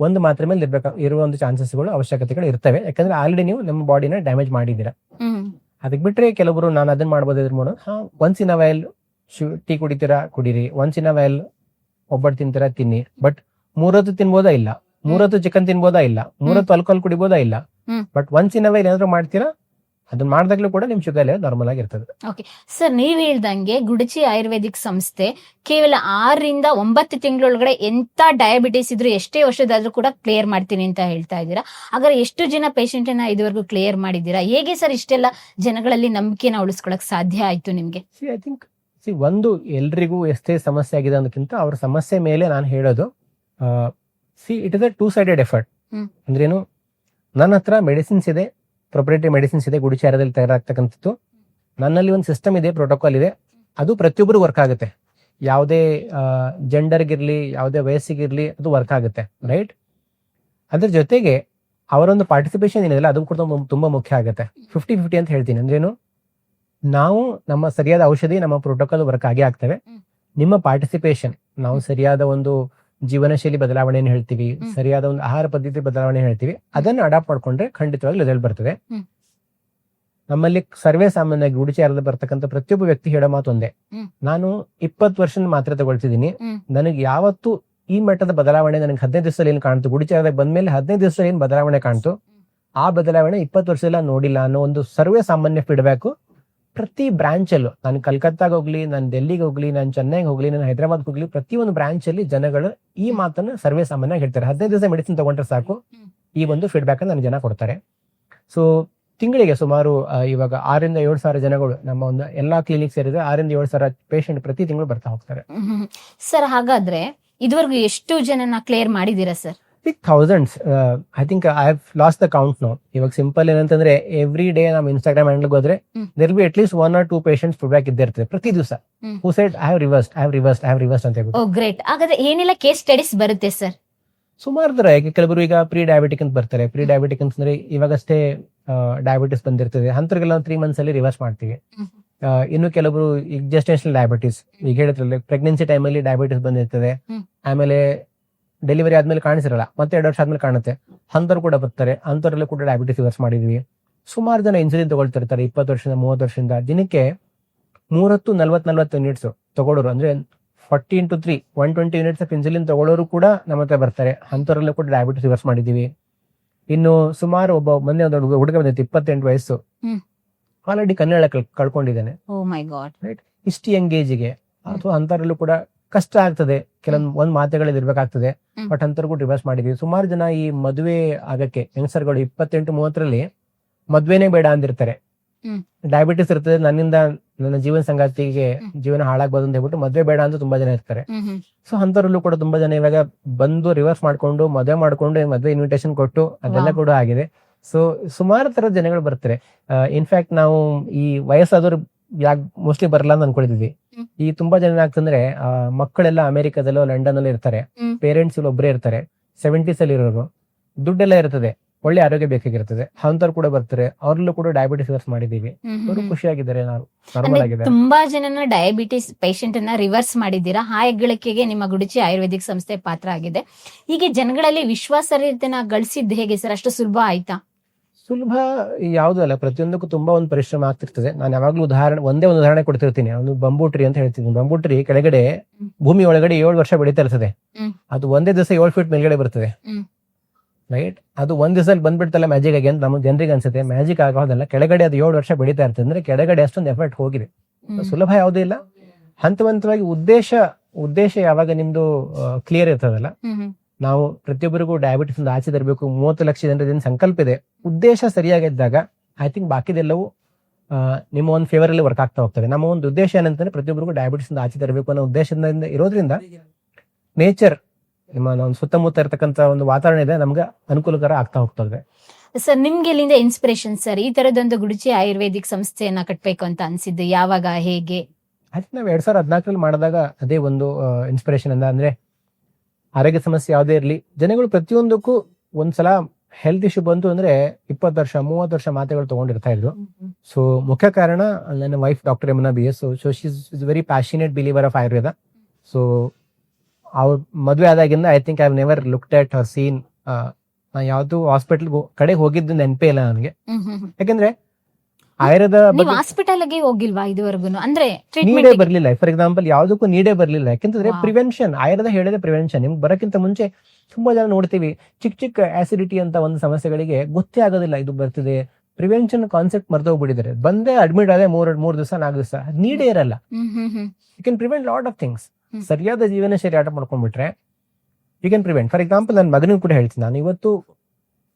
ಒಂದು ಮಾತ್ರೆ ಮೇಲೆ ಇರುವ ಒಂದು ಚಾನ್ಸಸ್ಗಳು ಅವಶ್ಯಕತೆಗಳು ಇರ್ತವೆ. ಯಾಕಂದ್ರೆ ಆಲ್ರೆಡಿ ನೀವು ನಮ್ಮ ಬಾಡಿನ ಡ್ಯಾಮೇಜ್ ಮಾಡಿದ್ದೀರಾ. ಅದಕ್ಕೆ ಬಿಟ್ರೆ ಕೆಲವರು ನಾನು ಅದನ್ನ ಮಾಡ್ಬೋದು ಇದ್ರ ಮಾಡೋದು, once in a while tea ಕುಡಿತೀರಾ ಕುಡೀರಿ, ಒನ್ಸ್ ಇನ್ ಅ ವೈಲ್ ಒಬ್ಬಟ್ಟು ತಿಂತೀರಾ ತಿನ್ನಿ. ಬಟ್ 3 ಹೊತ್ತು ತಿನ್ಬೋದಾ ಇಲ್ಲ, 3 ಹೊತ್ತು ಚಿಕನ್ ತಿನ್ಬೋದಾ ಇಲ್ಲ, 3 ಹೊತ್ತು ಆಲ್ಕೋಹಾಲ್ ಕುಡಿಬೋದಾ ಇಲ್ಲ. But once in a while ಏನಾದ್ರು ಮಾಡ್ತೀರಾ, ಅದನ್ನ ಮಾಡಿದಾಗ್ಲೂ ಕೂಡ ನಿಮ್ ಶುಗರ್ ಲೆವೆಲ್ ನಾರ್ಮಲ್ ಆಗಿರ್ತದೆ. ಓಕೆ ಸರ್, ನೀವ್ ಹೇಳ್ದಂಗೆ ಗುಡುಚಿ ಆಯುರ್ವೇದಿಕ್ ಸಂಸ್ಥೆ ಕೇವಲ 6 ರಿಂದ 9 ತಿಂಗಳೊಳಗಡೆ ಎಂತ ಡಯಾಬಿಟಿಸ್ ಇದ್ರು ಎಷ್ಟೇ ವರ್ಷದಾದ್ರೂ ಕೂಡ ಕ್ಲಿಯರ್ ಮಾಡ್ತೀನಿ ಅಂತ ಹೇಳ್ತಾ ಇದ್ದೀರಾ. ಹಾಗಾದ್ರೆ ಎಷ್ಟು ಜನ ಪೇಷಂಟ್ ನ ಇದುವರೆಗೂ ಕ್ಲಿಯರ್ ಮಾಡಿದ್ದೀರಾ? ಹೇಗೆ ಸರ್ ಇಷ್ಟೆಲ್ಲ ಜನಗಳಲ್ಲಿ ನಂಬಿಕೆನ ಉಳಿಸ್ಕೊಳಕ್ ಸಾಧ್ಯ ಆಯ್ತು ನಿಮ್ಗೆ? ಐ ಥಿಂಕ್ ಒಂದು ಎಲ್ರಿಗೂ ಎಷ್ಟೇ ಸಮಸ್ಯೆ ಆಗಿದೆ ಅನ್ನೋದಕ್ಕಿಂತ ಅವ್ರ ಸಮಸ್ಯೆ ಮೇಲೆ ನಾನು ಹೇಳೋದು, it is a 2-sided effort. ಅಂದ್ರೇನು, ನನ್ನ ಹತ್ರ ಮೆಡಿಸಿನ್ಸ್ ಇದೆ, ಪ್ರೊಪ್ರೈಟರಿ ಮೆಡಿಸಿನ್ಸ್ ಇದೆ, ಗುಡುಚಿ ಆಯುರ್ವೇದದಲ್ಲಿ ತಯಾರಾಗ್ತಕ್ಕಂಥದ್ದು. ನನ್ನಲ್ಲಿ ಒಂದು ಸಿಸ್ಟಮ್ ಇದೆ, ಪ್ರೋಟೋಕಾಲ್ ಇದೆ, ಅದು ಪ್ರತಿಯೊಬ್ಬರು ವರ್ಕ್ ಆಗುತ್ತೆ. ಯಾವುದೇ ಜೆಂಡರ್ಗಿರ್ಲಿ, ಯಾವುದೇ ವಯಸ್ಸಿಗಿರ್ಲಿ ಅದು ವರ್ಕ್ ಆಗುತ್ತೆ, ರೈಟ್? ಅದ್ರ ಜೊತೆಗೆ ಅವರೊಂದು ಪಾರ್ಟಿಸಿಪೇಷನ್ ಏನಿದೆ ಅದು ಕೂಡ ತುಂಬಾ ಮುಖ್ಯ ಆಗುತ್ತೆ. 50-50 ಅಂತ ಹೇಳ್ತೀನಿ. ಅಂದ್ರೇನು, ನಾವು ನಮ್ಮ ಸರಿಯಾದ ಔಷಧಿ, ನಮ್ಮ ಪ್ರೋಟೋಕಾಲ್ ವರ್ಕ್ ಆಗೇ ಆಗ್ತವೆ. ನಿಮ್ಮ ಪಾರ್ಟಿಸಿಪೇಷನ್, ನಾವು ಸರಿಯಾದ ಒಂದು ಜೀವನ ಶೈಲಿ ಬದಲಾವಣೆಯನ್ನು ಹೇಳ್ತೀವಿ, ಸರಿಯಾದ ಒಂದು ಆಹಾರ ಪದ್ಧತಿ ಬದಲಾವಣೆ ಹೇಳ್ತೀವಿ, ಅದನ್ನು ಅಡಾಪ್ಟ್ ಮಾಡ್ಕೊಂಡ್ರೆ ಖಂಡಿತವಾಗಿ ರಿಸಲ್ಟ್ ಬರ್ತದೆ. ನಮ್ಮಲ್ಲಿ ಸರ್ವೇ ಸಾಮಾನ್ಯವಾಗಿ ಗುಡುಚಿ ಆಯುರ್ವೇದ ಬರ್ತಕ್ಕಂಥ ಪ್ರತಿಯೊಬ್ಬ ವ್ಯಕ್ತಿ ಹೇಳೋ ಮಾತು ಒಂದೇ, ನಾನು 20 ವರ್ಷ ಮಾತ್ರ ತಗೊಳ್ತಿದ್ದೀನಿ, ನನಗೆ ಯಾವತ್ತು ಈ ಮಟ್ಟದ ಬದಲಾವಣೆ ನನಗೆ 15 ದಿವಸದಲ್ಲಿ ಏನ್ ಕಾಣ್ತು, ಗುಡುಚಿ ಆಯುರ್ವೇದ ಬಂದ್ಮೇಲೆ 15 ದಿವಸದಲ್ಲಿ ಏನ್ ಬದಲಾವಣೆ ಕಾಣ್ತು, ಆ ಬದಲಾವಣೆ 20 ವರ್ಷ ನೋಡಿಲ್ಲ ಅನ್ನೋ ಒಂದು ಸರ್ವೇ ಸಾಮಾನ್ಯ ಫೀಡ್ಬ್ಯಾಕ್ ಪ್ರತಿ ಬ್ರಾಂಚ್ ಅಲ್ಲೂ, ನಾನು ಕಲ್ಕತ್ತಾಗ ಹೋಗ್ಲಿ, ನಾನು ಡೆಲ್ಲಿಗೆ ಹೋಗ್ಲಿ, ನಾನು ಚೆನ್ನೈಗೆ ಹೋಗ್ಲಿ, ನಾನು ಹೈದರಾಬಾದ್ ಹೋಗ್ಲಿ, ಪ್ರತಿಯೊಂದು ಬ್ರಾಂಚ್ ಅಲ್ಲಿ ಜನಗಳು ಈ ಮಾತನ್ನ ಸರ್ವೇ ಸಾಮಾನ್ಯ ಹೇಳ್ತಾರೆ. 15 ದಿವಸ ಮೆಡಿಸಿನ್ ತಗೊಂಡ್ರೆ ಸಾಕು, ಈ ಒಂದು ಫೀಡ್ಬ್ಯಾಕ್ ನನ್ನ ಜನ ಕೊಡ್ತಾರೆ. ಸೊ ತಿಂಗಳಿಗೆ ಸುಮಾರು ಇವಾಗ 6,000-7,000 ಜನಗಳು ನಮ್ಮ ಒಂದು ಎಲ್ಲಾ ಕ್ಲಿನಿಕ್ ಸೇರಿದ್ರೆ 6,000-7,000 ಪೇಷಂಟ್ ಪ್ರತಿ ತಿಂಗಳು ಬರ್ತಾ ಹೋಗ್ತಾರೆ. ಸರ್ ಹಾಗಾದ್ರೆ ಇದುವರೆಗೂ ಎಷ್ಟು ಜನನ ಕ್ಲಿಯರ್ ಮಾಡಿದೀರಾ sir? Thousands. I think I have lost the count no. ಇವಾಗ ಸಿಂಪಲ್ ಏನಂತಂದ್ರೆ ಎವ್ರಿ ಡೇ ನಮ್ಮ ಇನ್ಸ್ಟಾಗ್ರಾಮ್ ಹ್ಯಾಂಡಲ್ ಹೋದ್ರೆ there be at least 1 or 2 patients feedback ಇದ್ದೇ ಇರ್ತದೆ ಪ್ರತಿ ದಿವಸ. Who said I have reversed ಅಂತ ಹೇಳ್ಬಿಟ್ಟು. Oh great. ಹಾಗಾದ್ರೆ ಏನೆಲ್ಲ ಕೇಸ್ ಸ್ಟಡೀಸ್ ಬರುತ್ತೆ ಸರ್? ಸುಮಾರು ತರ. ಕೆಲವರು ಈಗ ಪ್ರೀ ಡಯಾಬಿಟಿಕ್ ಅಂತ ಬರ್ತಾರೆ. ಪ್ರೀ ಡಯಾಬಿಟಿಕ್ ಅಂತಂದ್ರೆ ಇವಾಗಷ್ಟೇ ಡಯಾಬಿಟಿಸ್ ಬಂದಿರ್ತದೆ, ಅಂತವ್ರಿಗೆಲ್ಲ 3 months ಅಲ್ಲಿ ರಿವರ್ಸ್ ಮಾಡ್ತೀವಿ. ಇನ್ನು ಕೆಲವರು ಈಗ ಜೆಸ್ಟೇಷನಲ್ ಡಯಾಬಿಟಿಸ್, ಈಗ ಹೇಳಿದ್ರಲ್ಲ ಪ್ರೆಗ್ನೆನ್ಸಿ ಟೈಮಲ್ಲಿ ಡಯಾಬಿಟಿಸ್ ಬಂದಿರ್ತದೆ, ಆಮೇಲೆ ಡೆಲಿವರಿ ಆದ್ಮೇಲೆ ಕಾಣಿಸಿರಲ್ಲ, ಮತ್ತೆ 2 ವರ್ಷ ಆದ್ಮೇಲೆ ಕಾಣುತ್ತೆ, ಅಂತವ್ರು ಕೂಡ ಬರ್ತಾರೆ. ಅಂತವರೆಲ್ಲ ಕೂಡ ಡಯಾಬಿಟಿಸ್ ರಿವರ್ಸ್ ಮಾಡಿದ್ವಿ. ಸುಮಾರು ಜನ ಇನ್ಸುಲಿನ್ ತಗೊಳ್ತಿರ್ತಾರೆ 20 ವರ್ಷದಿಂದ 30 ವರ್ಷದಿಂದ. ದಿನಕ್ಕೆ 30-40 ಯೂನಿಟ್ಸ್ ತಗೊಳ್ಳೋರು ಅಂದ್ರೆ 40 into 3 120 ಯೂನಿಟ್ಸ್ ಆಫ್ ಇನ್ಸುಲಿನ್ ತಗೊಳ್ಳೋರು ಕೂಡ ನಮ್ಮ ಹತ್ರ ಬರ್ತಾರೆ. ಅಂತವರೆಲ್ಲ ಕೂಡ ಡಯಾಬಿಟಿಸ್ ರಿವರ್ಸ್ ಮಾಡಿದೀವಿ. ಇನ್ನು ಸುಮಾರು ಮೊನ್ನೆ ಒಂದು ಹುಡುಗ ಬಂದಿತ್ತು 28 ವಯಸ್ಸು, ಆಲ್ರೆಡಿ ಕನ್ನಡ ಕಳ್ಕೊಂಡಿದ್ದಾನೆ. ಓ ಮೈ ಗಾಡ್. ರೈಟ್. ಇಷ್ಟು ಯಂಗ್ ಏಜಿಗೆ. ಅಥವಾ ಅಂತವರಲ್ಲೂ ಕೂಡ ಕಷ್ಟ ಆಗ್ತದೆ, ಕೆಲವೊಂದು ಮಾತೆಗಳಲ್ಲಿ ಇರ್ಬೇಕಾಗ್ತದೆ, ಬಟ್ ಅಂತವ್ರಿಗೂ ರಿವರ್ಸ್ ಮಾಡಿದೀವಿ. ಸುಮಾರು ಜನ ಈ ಮದುವೆ ಆಗಕ್ಕೆ ಯಂಗ್ಸ್ಟರ್ಗಳು 28-30ರಲ್ಲಿ ಮದ್ವೆನೇ ಬೇಡ ಅಂದಿರ್ತಾರೆ. ಡಯಾಬಿಟಿಸ್ ಇರ್ತದೆ, ನನ್ನಿಂದ ನನ್ನ ಜೀವನ ಸಂಗಾತಿಗೆ ಜೀವನ ಹಾಳಾಗ್ಬೋದು ಅಂತ ಹೇಳ್ಬಿಟ್ಟು ಮದ್ವೆ ಬೇಡ ಅಂತ ತುಂಬಾ ಜನ ಇರ್ತಾರೆ. ಸೊ ಅಂತವರಲ್ಲೂ ಕೂಡ ತುಂಬಾ ಜನ ಇವಾಗ ಬಂದು ರಿವರ್ಸ್ ಮಾಡ್ಕೊಂಡು ಮದ್ವೆ ಮಾಡ್ಕೊಂಡು ಮದ್ವೆ ಇನ್ವಿಟೇಷನ್ ಕೊಟ್ಟು ಅದೆಲ್ಲ ಕೂಡ ಆಗಿದೆ. ಸೊ ಸುಮಾರು ತರದ ಜನಗಳು ಬರ್ತಾರೆ. ಇನ್ಫ್ಯಾಕ್ಟ್ ನಾವು ಈ ವಯಸ್ಸಾದವ್ರು ಯಾಕೆ ಮೋಸ್ಟ್ಲಿ ಬರಲ್ಲ ಅಂತ ಅನ್ಕೊಂಡಿದ್ವಿ. ಈ ತುಂಬಾ ಜನ ಏನಾಗ್ತಂದ್ರೆ ಮಕ್ಕಳೆಲ್ಲ ಅಮೆರಿಕದಲ್ಲೋ ಲಂಡನ್ ಅಲ್ಲಿ ಇರ್ತಾರೆ, ಪೇರೆಂಟ್ಸ್ ಇಲ್ಲಿ ಒಬ್ಬರೇ ಇರ್ತಾರೆ, 70s ಅಲ್ಲಿ ಇರೋರು, ದುಡ್ಡೆಲ್ಲ ಇರ್ತದೆ, ಒಳ್ಳೆ ಆರೋಗ್ಯ ಬೇಕಾಗಿರ್ತದೆ, ಅಂತವ್ರು ಕೂಡ ಬರ್ತಾರೆ. ಅವ್ರಲ್ಲೂ ಕೂಡ ಡಯಾಬಿಟಿಸ್ ರಿವರ್ಸ್ ಮಾಡಿದೀವಿ. ಅವರು ಖುಷಿಯಾಗಿದ್ದಾರೆ, ನಾರ್ಮಲ್ ಆಗಿದೆ. ತುಂಬಾ ಜನನ ಡಯಾಬಿಟಿಸ್ ಪೇಷಂಟ್ ಅನ್ನ ರಿವರ್ಸ್ ಮಾಡಿದ್ದೀರಾ. ಆ ಹೆಗ್ಗಳಿಕೆಗೆ ನಿಮ್ಮ ಗುಡುಚಿ ಆಯುರ್ವೇದಿಕ್ ಸಂಸ್ಥೆ ಪಾತ್ರ ಆಗಿದೆ. ಹೀಗೆ ಜನಗಳಲ್ಲಿ ವಿಶ್ವಾಸಾರ್ಹತೆನ ಗಳಿಸಿದ್ದು ಹೇಗೆ ಸರ್? ಅಷ್ಟು ಸುಲಭ ಆಯ್ತಾ? ಸುಲಭ ಯಾವ್ದು ಅಲ್ಲ, ಪ್ರತಿಯೊಂದಕ್ಕೂ ತುಂಬಾ ಒಂದು ಪರಿಶ್ರಮ ಆಗ್ತಿರ್ತದೆ. ನಾನು ಯಾವಾಗ್ಲೂ ಒಂದೇ ಒಂದು ಉದಾಹರಣೆ ಕೊಡ್ತಿರ್ತೀನಿ. ಒಂದು ಬಂಬೂ ಟ್ರೀ ಅಂತ ಹೇಳ್ತೀನಿ. ಬಂಬೂ ಟ್ರೀ ಕೆಳಗಡೆ ಭೂಮಿ ಒಳಗಡೆ 7 ವರ್ಷ ಬೆಳೀತಾ ಇರ್ತದೆ. ಅದು ಒಂದೇ ದಿವಸ 7 ಫೀಟ್ ಮೇಲ್ಗಡೆ ಬರ್ತದೆ. ರೈಟ್. ಅದು ಒಂದ್ ದಿವಸದಲ್ಲಿ ಬಂದ್ಬಿಡ್ತಲ್ಲ ಮ್ಯಾಜಿಕ್ ಆಗಿ ಅಂತ ನಮ್ಮ ಜನರಿಗೆ ಅನ್ಸುತ್ತೆ. ಮ್ಯಾಜಿಕ್ ಆಗೋದಲ್ಲ, ಕೆಳಗಡೆ ಅದು 7 ವರ್ಷ ಬೆಳೀತಾ ಇರ್ತದೆ ಅಂದ್ರೆ ಕೆಳಗಡೆ ಅಷ್ಟೊಂದು ಎಫರ್ಟ್ ಹೋಗಿದೆ. ಸುಲಭ ಯಾವುದೂ ಇಲ್ಲ. ಹಂತವಾಗಿ ಉದ್ದೇಶ ಯಾವಾಗ ನಿಮ್ದು ಕ್ಲಿಯರ್ ಇರ್ತದಲ್ಲ, ನಾವು ಪ್ರತಿಯೊಬ್ಬರಿಗೂ ಡಯಾಬಿಟಿಸ್ ಇಂದ ಆಚೆ ತರಬೇಕು, 30 ಲಕ್ಷ ಜನರದೇನು ಸಂಕಲ್ಪ ಇದೆ, ಉದ್ದೇಶ ಸರಿಯಾಗಿದ್ದಾಗ ಐ ಥಿಂಕ್ ಬಾಕಿದೆಲ್ಲವೂ ನಿಮ್ಮ ಒಂದು ಫೇವರ್ ಅಲ್ಲಿ ವರ್ಕ್ ಆಗ್ತಾ ಹೋಗ್ತದೆ. ನಮ್ಮ ಒಂದು ಉದ್ದೇಶ ಏನಂತಂದ್ರೆ ಪ್ರತಿಯೊಬ್ಬರಿಗೂ ಡಯಾಬಿಟಿಸ್ ಇಂದ ಆಚೆ ತರಬೇಕು ಅನ್ನೋ ಉದ್ದೇಶದಿಂದ ಇರೋದ್ರಿಂದ ನೇಚರ್ ನಿಮ್ಮ ಒಂದು ಸುತ್ತಮುತ್ತ ಇರತಕ್ಕಂತ ಒಂದು ವಾತಾವರಣ ಇದೆ, ನಮ್ಗೆ ಅನುಕೂಲಕರ ಆಗ್ತಾ ಹೋಗ್ತದೆ. ಸರ್ ನಿಮ್ಗೆ ಎಲ್ಲಿಂದ ಇನ್ಸ್ಪಿರೇಷನ್ ಸರ್ ಈ ತರದೊಂದು ಗುಡುಚಿ ಆಯುರ್ವೇದಿಕ್ ಸಂಸ್ಥೆಯನ್ನ ಕಟ್ಬೇಕು ಅಂತ ಅನ್ಸಿದ್ದು? ಯಾವಾಗ, ಹೇಗೆ? ಅದು ನಾವು 2014ರಲ್ಲಿ ಮಾಡಿದಾಗ ಅದೇ ಒಂದು ಇನ್ಸ್ಪಿರೇಷನ್ ಅಂದ್ರೆ ಆರೋಗ್ಯ ಸಮಸ್ಯೆ ಯಾವುದೇ ಇರಲಿ, ಜನಗಳು ಪ್ರತಿಯೊಂದಕ್ಕೂ ಒಂದ್ಸಲ ಹೆಲ್ತ್ ಇಶ್ಯೂ ಬಂತು ಅಂದ್ರೆ 20 ವರ್ಷ 30 ವರ್ಷ ಮಾತೆಗಳು ತಗೊಂಡಿರ್ತಾ ಇದ್ರು. ಸೊ ಮುಖ್ಯ ಕಾರಣ ನನ್ನ wife doctor Yamuna BS. So she is very passionate believer of Ayurveda. So ಅವ್ರ ಮದುವೆ ಆದಾಗಿಂದ I think I have never looked at her seen. ನಾ ಯಾವ್ದು ಹಾಸ್ಪಿಟಲ್ ಕಡೆ ಹೋಗಿದ್ದು ನೆನಪೇ ಇಲ್ಲ ನನಗೆ. ಯಾಕಂದ್ರೆ ಆಯುರ್ವೇದ ಹಾಸ್ಪಿಟಲ್ ಗೆ ಹೋಗಿಲ್ವಾ ಇದುವರೆಗೂ? ಅಂದ್ರೆ ನೀಡೇ ಬರ್ಲಿಲ್ಲ. ಫಾರ್ ಎಕ್ಸಾಂಪಲ್ ಯಾವ್ದಕ್ಕೂ ನೀಡೇ ಬರ್ಲಿಲ್ಲ. ಯಾಕಂತಂದ್ರೆ ಪ್ರಿವೆನ್ಷನ್, ಆಯುರ್ವೇದ ಹೇಳಿದ್ರೆ ಪ್ರಿವೆನ್ಷನ್. ನಿಮ್ಗೆ ಬರಕ್ಕಿಂತ ಮುಂಚೆ ತುಂಬಾ ಜನ ನೋಡ್ತೀವಿ ಚಿಕ್ಕ ಆಸಿಡಿಟಿ ಅಂತ ಒಂದು ಸಮಸ್ಯೆಗಳಿಗೆ ಗೊತ್ತೇ ಆಗೋದಿಲ್ಲ ಇದು ಬರ್ತಿದೆ. ಪ್ರಿವೆನ್ಷನ್ ಕಾನ್ಸೆಪ್ಟ್ ಮರ್ತೋಗ್ಬಿಟ್ಟಿದ್ದಾರೆ. ಬಂದೇ ಅಡ್ಮಿಟ್ ಆದ್ರೆ 3 ದಿವಸ 4 ದಿವಸ ನೀಡೇ ಇರಲ್ಲ. You can prevent lot of things. ಸರಿಯಾದ ಜೀವನ ಶೈಲಿ ಆಟ ಮಾಡ್ಕೊಂಡ್ಬಿಟ್ರೆ you can prevent. For example ನನ್ನ ಮಗನಿಗೂ ಕೂಡ ಹೇಳ್ತೀನಿ. ನಾನು ಇವತ್ತು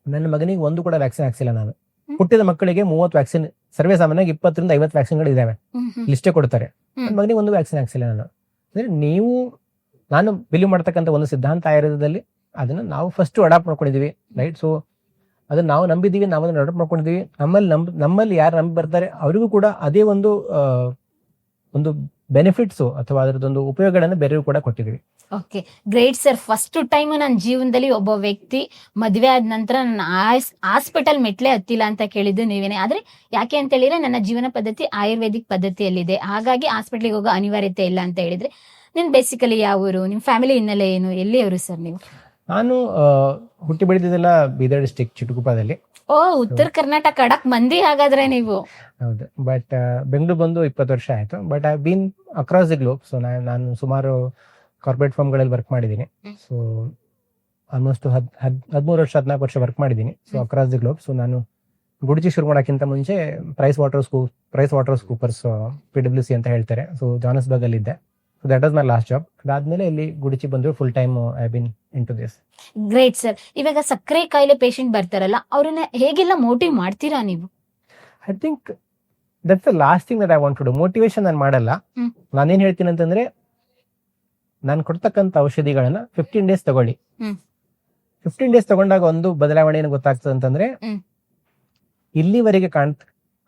ನನ್ನ ಮಗನಿಗೆ ಒಂದು ಕೂಡ ವ್ಯಾಕ್ಸಿನ್ ಹಾಕ್ಸಿಲ್ಲ. ನಾನು ಹುಟ್ಟಿದ ಮಕ್ಕಳಿಗೆ 30 ವ್ಯಾಕ್ಸಿನ್, ಸರ್ವೇ ಸಾಮಾನ್ಯವಾಗಿ 20ರಿಂದ 50 ವ್ಯಾಕ್ಸಿನ್ಗಳು ಇದಾವೆ, ಲಿಸ್ಟೇ ಕೊಡ್ತಾರೆ. ನನ್ನ ಮಗನಿಗೆ ಒಂದು ವ್ಯಾಕ್ಸಿನ್ ಹಾಕ್ಸಿಲ್ಲ ನಾನು. ಅಂದ್ರೆ ನಾನು ಬಿಲೀವ್ ಮಾಡ್ತಕ್ಕಂಥ ಒಂದು ಸಿದ್ಧಾಂತ ಆಯುರ್ವೇದದಲ್ಲಿ ಅದನ್ನ ನಾವು ಫಸ್ಟ್ ಅಡಾಪ್ಟ್ ಮಾಡ್ಕೊಂಡಿದೀವಿ. ರೈಟ್. ಸೊ ಅದನ್ನ ನಾವು ನಂಬಿದೀವಿ, ನಾವು ಅದನ್ನ ಅಡಾಪ್ಟ್ ಮಾಡ್ಕೊಂಡಿದೀವಿ. ನಮ್ಮಲ್ಲಿ ಯಾರು ನಂಬಿ ಬರ್ತಾರೆ ಅವರಿಗೂ ಕೂಡ ಅದೇ ಒಂದು ಬೆನಿಫಿಟ್ಸ್ ಅಥವಾ ಅದರದೊಂದು ಉಪಯೋಗಗಳನ್ನು ಬೇರೆಯೂ ಕೂಡ ಕೊಟ್ಟಿದೀವಿ. Okay, great sir. First time ನನ್ನ ಜೀವನದಲ್ಲಿ ಒಬ್ಬ ವ್ಯಕ್ತಿ ಮದುವೆ ಆದ ನಂತರ ನನ್ನ ಹಾಸ್ಪಿಟಲ್ ಮೆಟ್ಲೆ ಹತ್ತಿಲ್ಲ ಅಂತ ಕೇಳಿದ್ದು ನೀವೇನೆ. ಆದ್ರೆ ಯಾಕೆ ಅಂತ ಹೇಳಿದ್ರೆ ನನ್ನ ಜೀವನ ಪದ್ಧತಿ ಆಯುರ್ವೇದಿಕ್ ಪದ್ಧತಿಯಲ್ಲಿದೆ, ಹಾಗಾಗಿ ಹಾಸ್ಪಿಟ್ಲಿಗೆ ಹೋಗೋ ಅನಿವಾರ್ಯತೆ ಇಲ್ಲ ಅಂತ ಹೇಳಿದ್ರೆ. ನಿಮ್ ಬೇಸಿಕಲಿ ಯಾವ ಊರು, ನಿಮ್ ಫ್ಯಾಮಿಲಿ ಹಿನ್ನೆಲೆ ಏನು, ಎಲ್ಲಿಯವರು ಸರ್ ನೀವು? ನಾನು ಹುಟ್ಟಿ ಬೆಳೆದಿದ್ದೆಲ್ಲ ಬೀದರ್ ಡಿಸ್ಟ್ರಿಕ್ಟ್ ಚಿಟಗುಪ್ಪದಲ್ಲಿ. ಓ, ಉತ್ತರ ಕರ್ನಾಟಕ ಕಡಕ್ ಮಂದಿ ಹಾಗಾದ್ರೆ ನೀವು. ಹೌದು, ಬಟ್ ಬೆಂಗಳೂರು ಬಂದು 20 ವರ್ಷ ಆಯ್ತು. But I been across the globe. So ನಾನು ಸುಮಾರು ಕಾರ್ಪೊರೇಟ್ ಫರ್ಮ್ಗಳಲ್ಲಿ ವರ್ಕ್ ಮಾಡಿದ್ದೀನಿ. ಸೊ ಆಲ್ಮೋಸ್ಟ್ 13 ವರ್ಷ 14 ವರ್ಷ ವರ್ಕ್ ಮಾಡಿದ್ದೀನಿ. So across the globe. So ನಾನು ಗುಡುಚಿ ಶುರು ಮಾಡೋಕ್ಕಿಂತ ಮುಂಚೆ ಪ್ರೈಸ್ ವಾಟರ್ ಸ್ಕೂಪರ್ಸ್ PwC ಅಂತ ಹೇಳ್ತಾರೆ. ಸೊ ಜಾನಸ್ಬರ್ಗ್ ಅಲ್ಲಿ ಇದ್ದೆ. So that was my last job. ಅದಾದ್ಮೇಲೆ ಇಲ್ಲಿ ಗುಡುಚಿ ಬಂದು full time I been into this. Great sir. ಇವಾಗ ಸಕ್ಕರೆ ಕಾಯಿಲೆ ಪೇಷಂಟ್ ಬರ್ತಾರಲ್ಲ, ಅವ್ರನ್ನ ಹೇಗೆಲ್ಲ ಮೋಟಿವ್ ಮಾಡ್ತೀರಾ ನೀವು? I think that's the last thing that I want to do. Motivation ನಾನು ಮಾಡಲ್ಲ. ಹ್ಮ್. ನಾನೇನ್ ಹೇಳ್ತೀನಿ ಅಂತಂದ್ರೆ, ನಾನು ಕೊಡ್ತಕ್ಕಂಥ ಔಷಧಿಗಳನ್ನ 15 ಡೇಸ್ ತಗೊಳ್ಳಿ. ಹ್ಮ್. 15 ಡೇಸ್ ತಗೊಂಡಾಗ ಒಂದು ಬದಲಾವಣೆ ಏನು ಗೊತ್ತಾಗ್ತದೆ ಅಂತಂದ್ರೆ, ಹ್ಮ್. ಇಲ್ಲಿವರೆಗೆ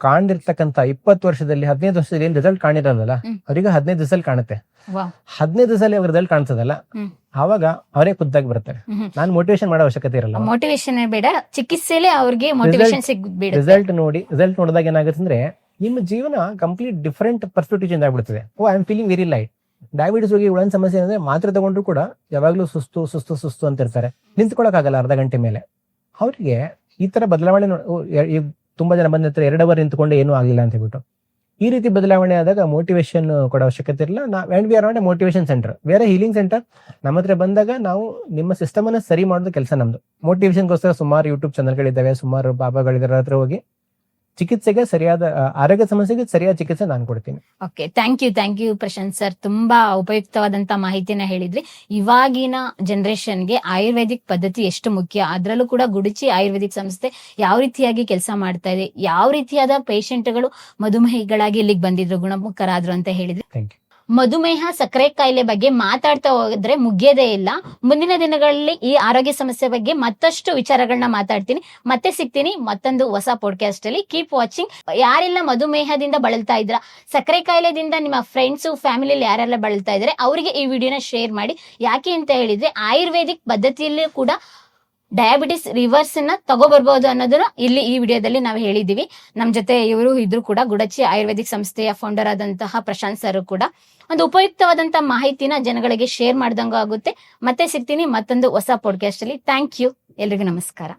ಕಾಣಿರ್ತಕ್ಕಂಥ 20 ವರ್ಷದಲ್ಲಿ 15 ವರ್ಷದಲ್ಲಿ ಏನ್ ರಿಸಲ್ಟ್ ಕಾಣಿರಲ್ಲ, ಹ್ಮ್. ಅವರಿಗೆ 15 ದಿವಸದಲ್ಲಿ ಕಾಣುತ್ತೆ. ವಾವ್. 15 ದಿವಸದಲ್ಲಿ ಅವ್ರ ರಿಸಲ್ಟ್ ಕಾಣಿಸ್ತದಲ್ಲ, ಹ್ಮ್. ಆವಾಗ ಅವರೇ ಖುದ್ದಾಗಿ ಬರ್ತಾರೆ. ನಾನು ಮೋಟಿವೇಶನ್ ಮಾಡೋ ಅವಶ್ಯಕತೆ ಇರಲ್ಲ. ಮೋಟಿವೇಶನ್ ಬೇಡ, ಚಿಕಿತ್ಸೆಲೆ ಅವ್ರಿಗೆ ಮೋಟಿವೇಶನ್ ಸಿಗ್ಬಿಡುತ್ತೆ. ರಿಸಲ್ಟ್ ನೋಡಿದಾಗ ಏನಾಗುತ್ತೆ ಅಂದ್ರೆ, ನಿಮ್ಮ ಜೀವನ ಕಂಪ್ಲೀಟ್ ಡಿಫರೆಂಟ್ ಪರ್ಸ್ಪೆಕ್ಟಿವ್ ಚೇಂಜ್ ಆಗ್ಬಿಡ್ತದೆ. Oh I am feeling very light. Diabetes ಹೋಗಿ ಒಂದ್ ಸಮಸ್ಯೆ ಅಂದ್ರೆ, ಮಾತ್ರೆ ತಗೊಂಡ್ರು ಕೂಡ ಯಾವಾಗ್ಲೂ ಸುಸ್ತು ಸುಸ್ತು ಸುಸ್ತು ಅಂತ ಇರ್ತಾರೆ, ನಿಂತ್ಕೊಳಕ್ ಆಗಲ್ಲ ಅರ್ಧ ಗಂಟೆ ಮೇಲೆ. ಅವ್ರಿಗೆ ಈ ತರ ಬದಲಾವಣೆ ಈಗ ತುಂಬಾ ಜನ ಬಂದ ಹತ್ರ 2 ಅವರ್ ನಿಂತ್ಕೊಂಡು ಏನೂ ಆಗಿಲ್ಲ ಅಂತ ಹೇಳ್ಬಿಟ್ಟು, ಈ ರೀತಿ ಬದಲಾವಣೆ ಆದಾಗ ಮೋಟಿವೇಶನ್ ಕೊಡೋ ಅವಶ್ಯಕತೆ ಇರಲ್ಲ. We are not A motivation centre, we are A healing centre. ನಮ್ಮ ಹತ್ರ ಬಂದಾಗ ನಾವು ನಿಮ್ಮ ಸಿಸ್ಟಮ್ ಅನ್ನ ಸರಿ ಮಾಡೋದು ಕೆಲಸ ನಮ್ದು. ಮೋಟಿವೇಶನ್ಗೋಸ್ಕರ ಸುಮಾರು ಯೂಟ್ಯೂಬ್ ಚಾನಲ್ಗಳಿದ್ದಾವೆ, ಸುಮಾರು ಬಾಬಾಗಳಿದ್ದಾರೆ, ಹತ್ರ ಹೋಗಿ ಚಿಕಿತ್ಸೆಗೆ ಸರಿಯಾದ ಆರೋಗ್ಯ ಸಮಸ್ಯೆಗೆ ಸರಿಯಾದ ಚಿಕಿತ್ಸೆ ನಾನು ಕೊಡ್ತೀನಿ. Okay, thank you Prashant sir. ತುಂಬಾ ಉಪಯುಕ್ತವಾದಂತ ಮಾಹಿತಿನ ಹೇಳಿದ್ರಿ. ಇವಾಗಿನ ಜನರೇಷನ್ಗೆ ಆಯುರ್ವೇದಿಕ್ ಪದ್ಧತಿ ಎಷ್ಟು ಮುಖ್ಯ, ಅದರಲ್ಲೂ ಕೂಡ ಗುಡುಚಿ ಆಯುರ್ವೇದಿಕ್ ಸಂಸ್ಥೆ ಯಾವ ರೀತಿಯಾಗಿ ಕೆಲಸ ಮಾಡ್ತಾ ಇದೆ, ಯಾವ ರೀತಿಯಾದ ಪೇಷಂಟ್ಗಳು ಮಧುಮೇಹಿಗಳಾಗಿ ಇಲ್ಲಿಗೆ ಬಂದಿದ್ರು, ಗುಣಮುಖರಾದ್ರು ಅಂತ ಹೇಳಿದ್ರಿ. Thank you. ಮಧುಮೇಹ, ಸಕ್ಕರೆ ಕಾಯಿಲೆ ಬಗ್ಗೆ ಮಾತಾಡ್ತಾ ಹೋದ್ರೆ ಮುಗಿಯೋದೇ ಇಲ್ಲ. ಮುಂದಿನ ದಿನಗಳಲ್ಲಿ ಈ ಆರೋಗ್ಯ ಸಮಸ್ಯೆ ಬಗ್ಗೆ ಮತ್ತಷ್ಟು ವಿಚಾರಗಳನ್ನ ಮಾತಾಡ್ತೀನಿ. ಮತ್ತೆ ಸಿಗ್ತೀನಿ ಮತ್ತೊಂದು ಹೊಸ ಪಾಡ್ಕಾಸ್ಟ್ ಅಲ್ಲಿ. Keep watching. ಯಾರೆಲ್ಲ ಮಧುಮೇಹದಿಂದ ಬಳಲ್ತಾ ಇದ್ರ, ಸಕ್ಕರೆ ಕಾಯಿಲೆದಿಂದ ನಿಮ್ಮ ಫ್ರೆಂಡ್ಸು ಫ್ಯಾಮಿಲಿಯಲ್ಲಿ ಯಾರೆಲ್ಲ ಬಳಲ್ತಾ ಇದ್ರೆ ಅವರಿಗೆ ಈ ವಿಡಿಯೋನ ಶೇರ್ ಮಾಡಿ. ಯಾಕೆ ಅಂತ ಹೇಳಿದ್ರೆ, ಆಯುರ್ವೇದಿಕ್ ಪದ್ಧತಿಯಲ್ಲಿ ಕೂಡ ಡಯಾಬಿಟಿಸ್ ರಿವರ್ಸ್ ನ ತಗೋಬರ್ಬಹುದು ಅನ್ನೋದನ್ನ ಇಲ್ಲಿ ಈ ವಿಡಿಯೋದಲ್ಲಿ ನಾವು ಹೇಳಿದೀವಿ. ನಮ್ ಜೊತೆ ಇವರು ಇದ್ರು ಕೂಡ, ಗುಡಚಿ ಆಯುರ್ವೇದಿಕ್ ಸಂಸ್ಥೆಯ ಫೌಂಡರ್ ಆದಂತಹ ಪ್ರಶಾಂತ್ ಸರ್ ಕೂಡ ಒಂದು ಉಪಯುಕ್ತವಾದಂತ ಮಾಹಿತಿನ ಜನಗಳಿಗೆ ಶೇರ್ ಮಾಡ್ದಂಗೂ ಆಗುತ್ತೆ. ಮತ್ತೆ ಸಿಗ್ತೀನಿ ಮತ್ತೊಂದು ಹೊಸ ಪಾಡ್ಕಾಸ್ಟ್ ಅಲ್ಲಿ. Thank you. ಎಲ್ರಿಗೂ ನಮಸ್ಕಾರ.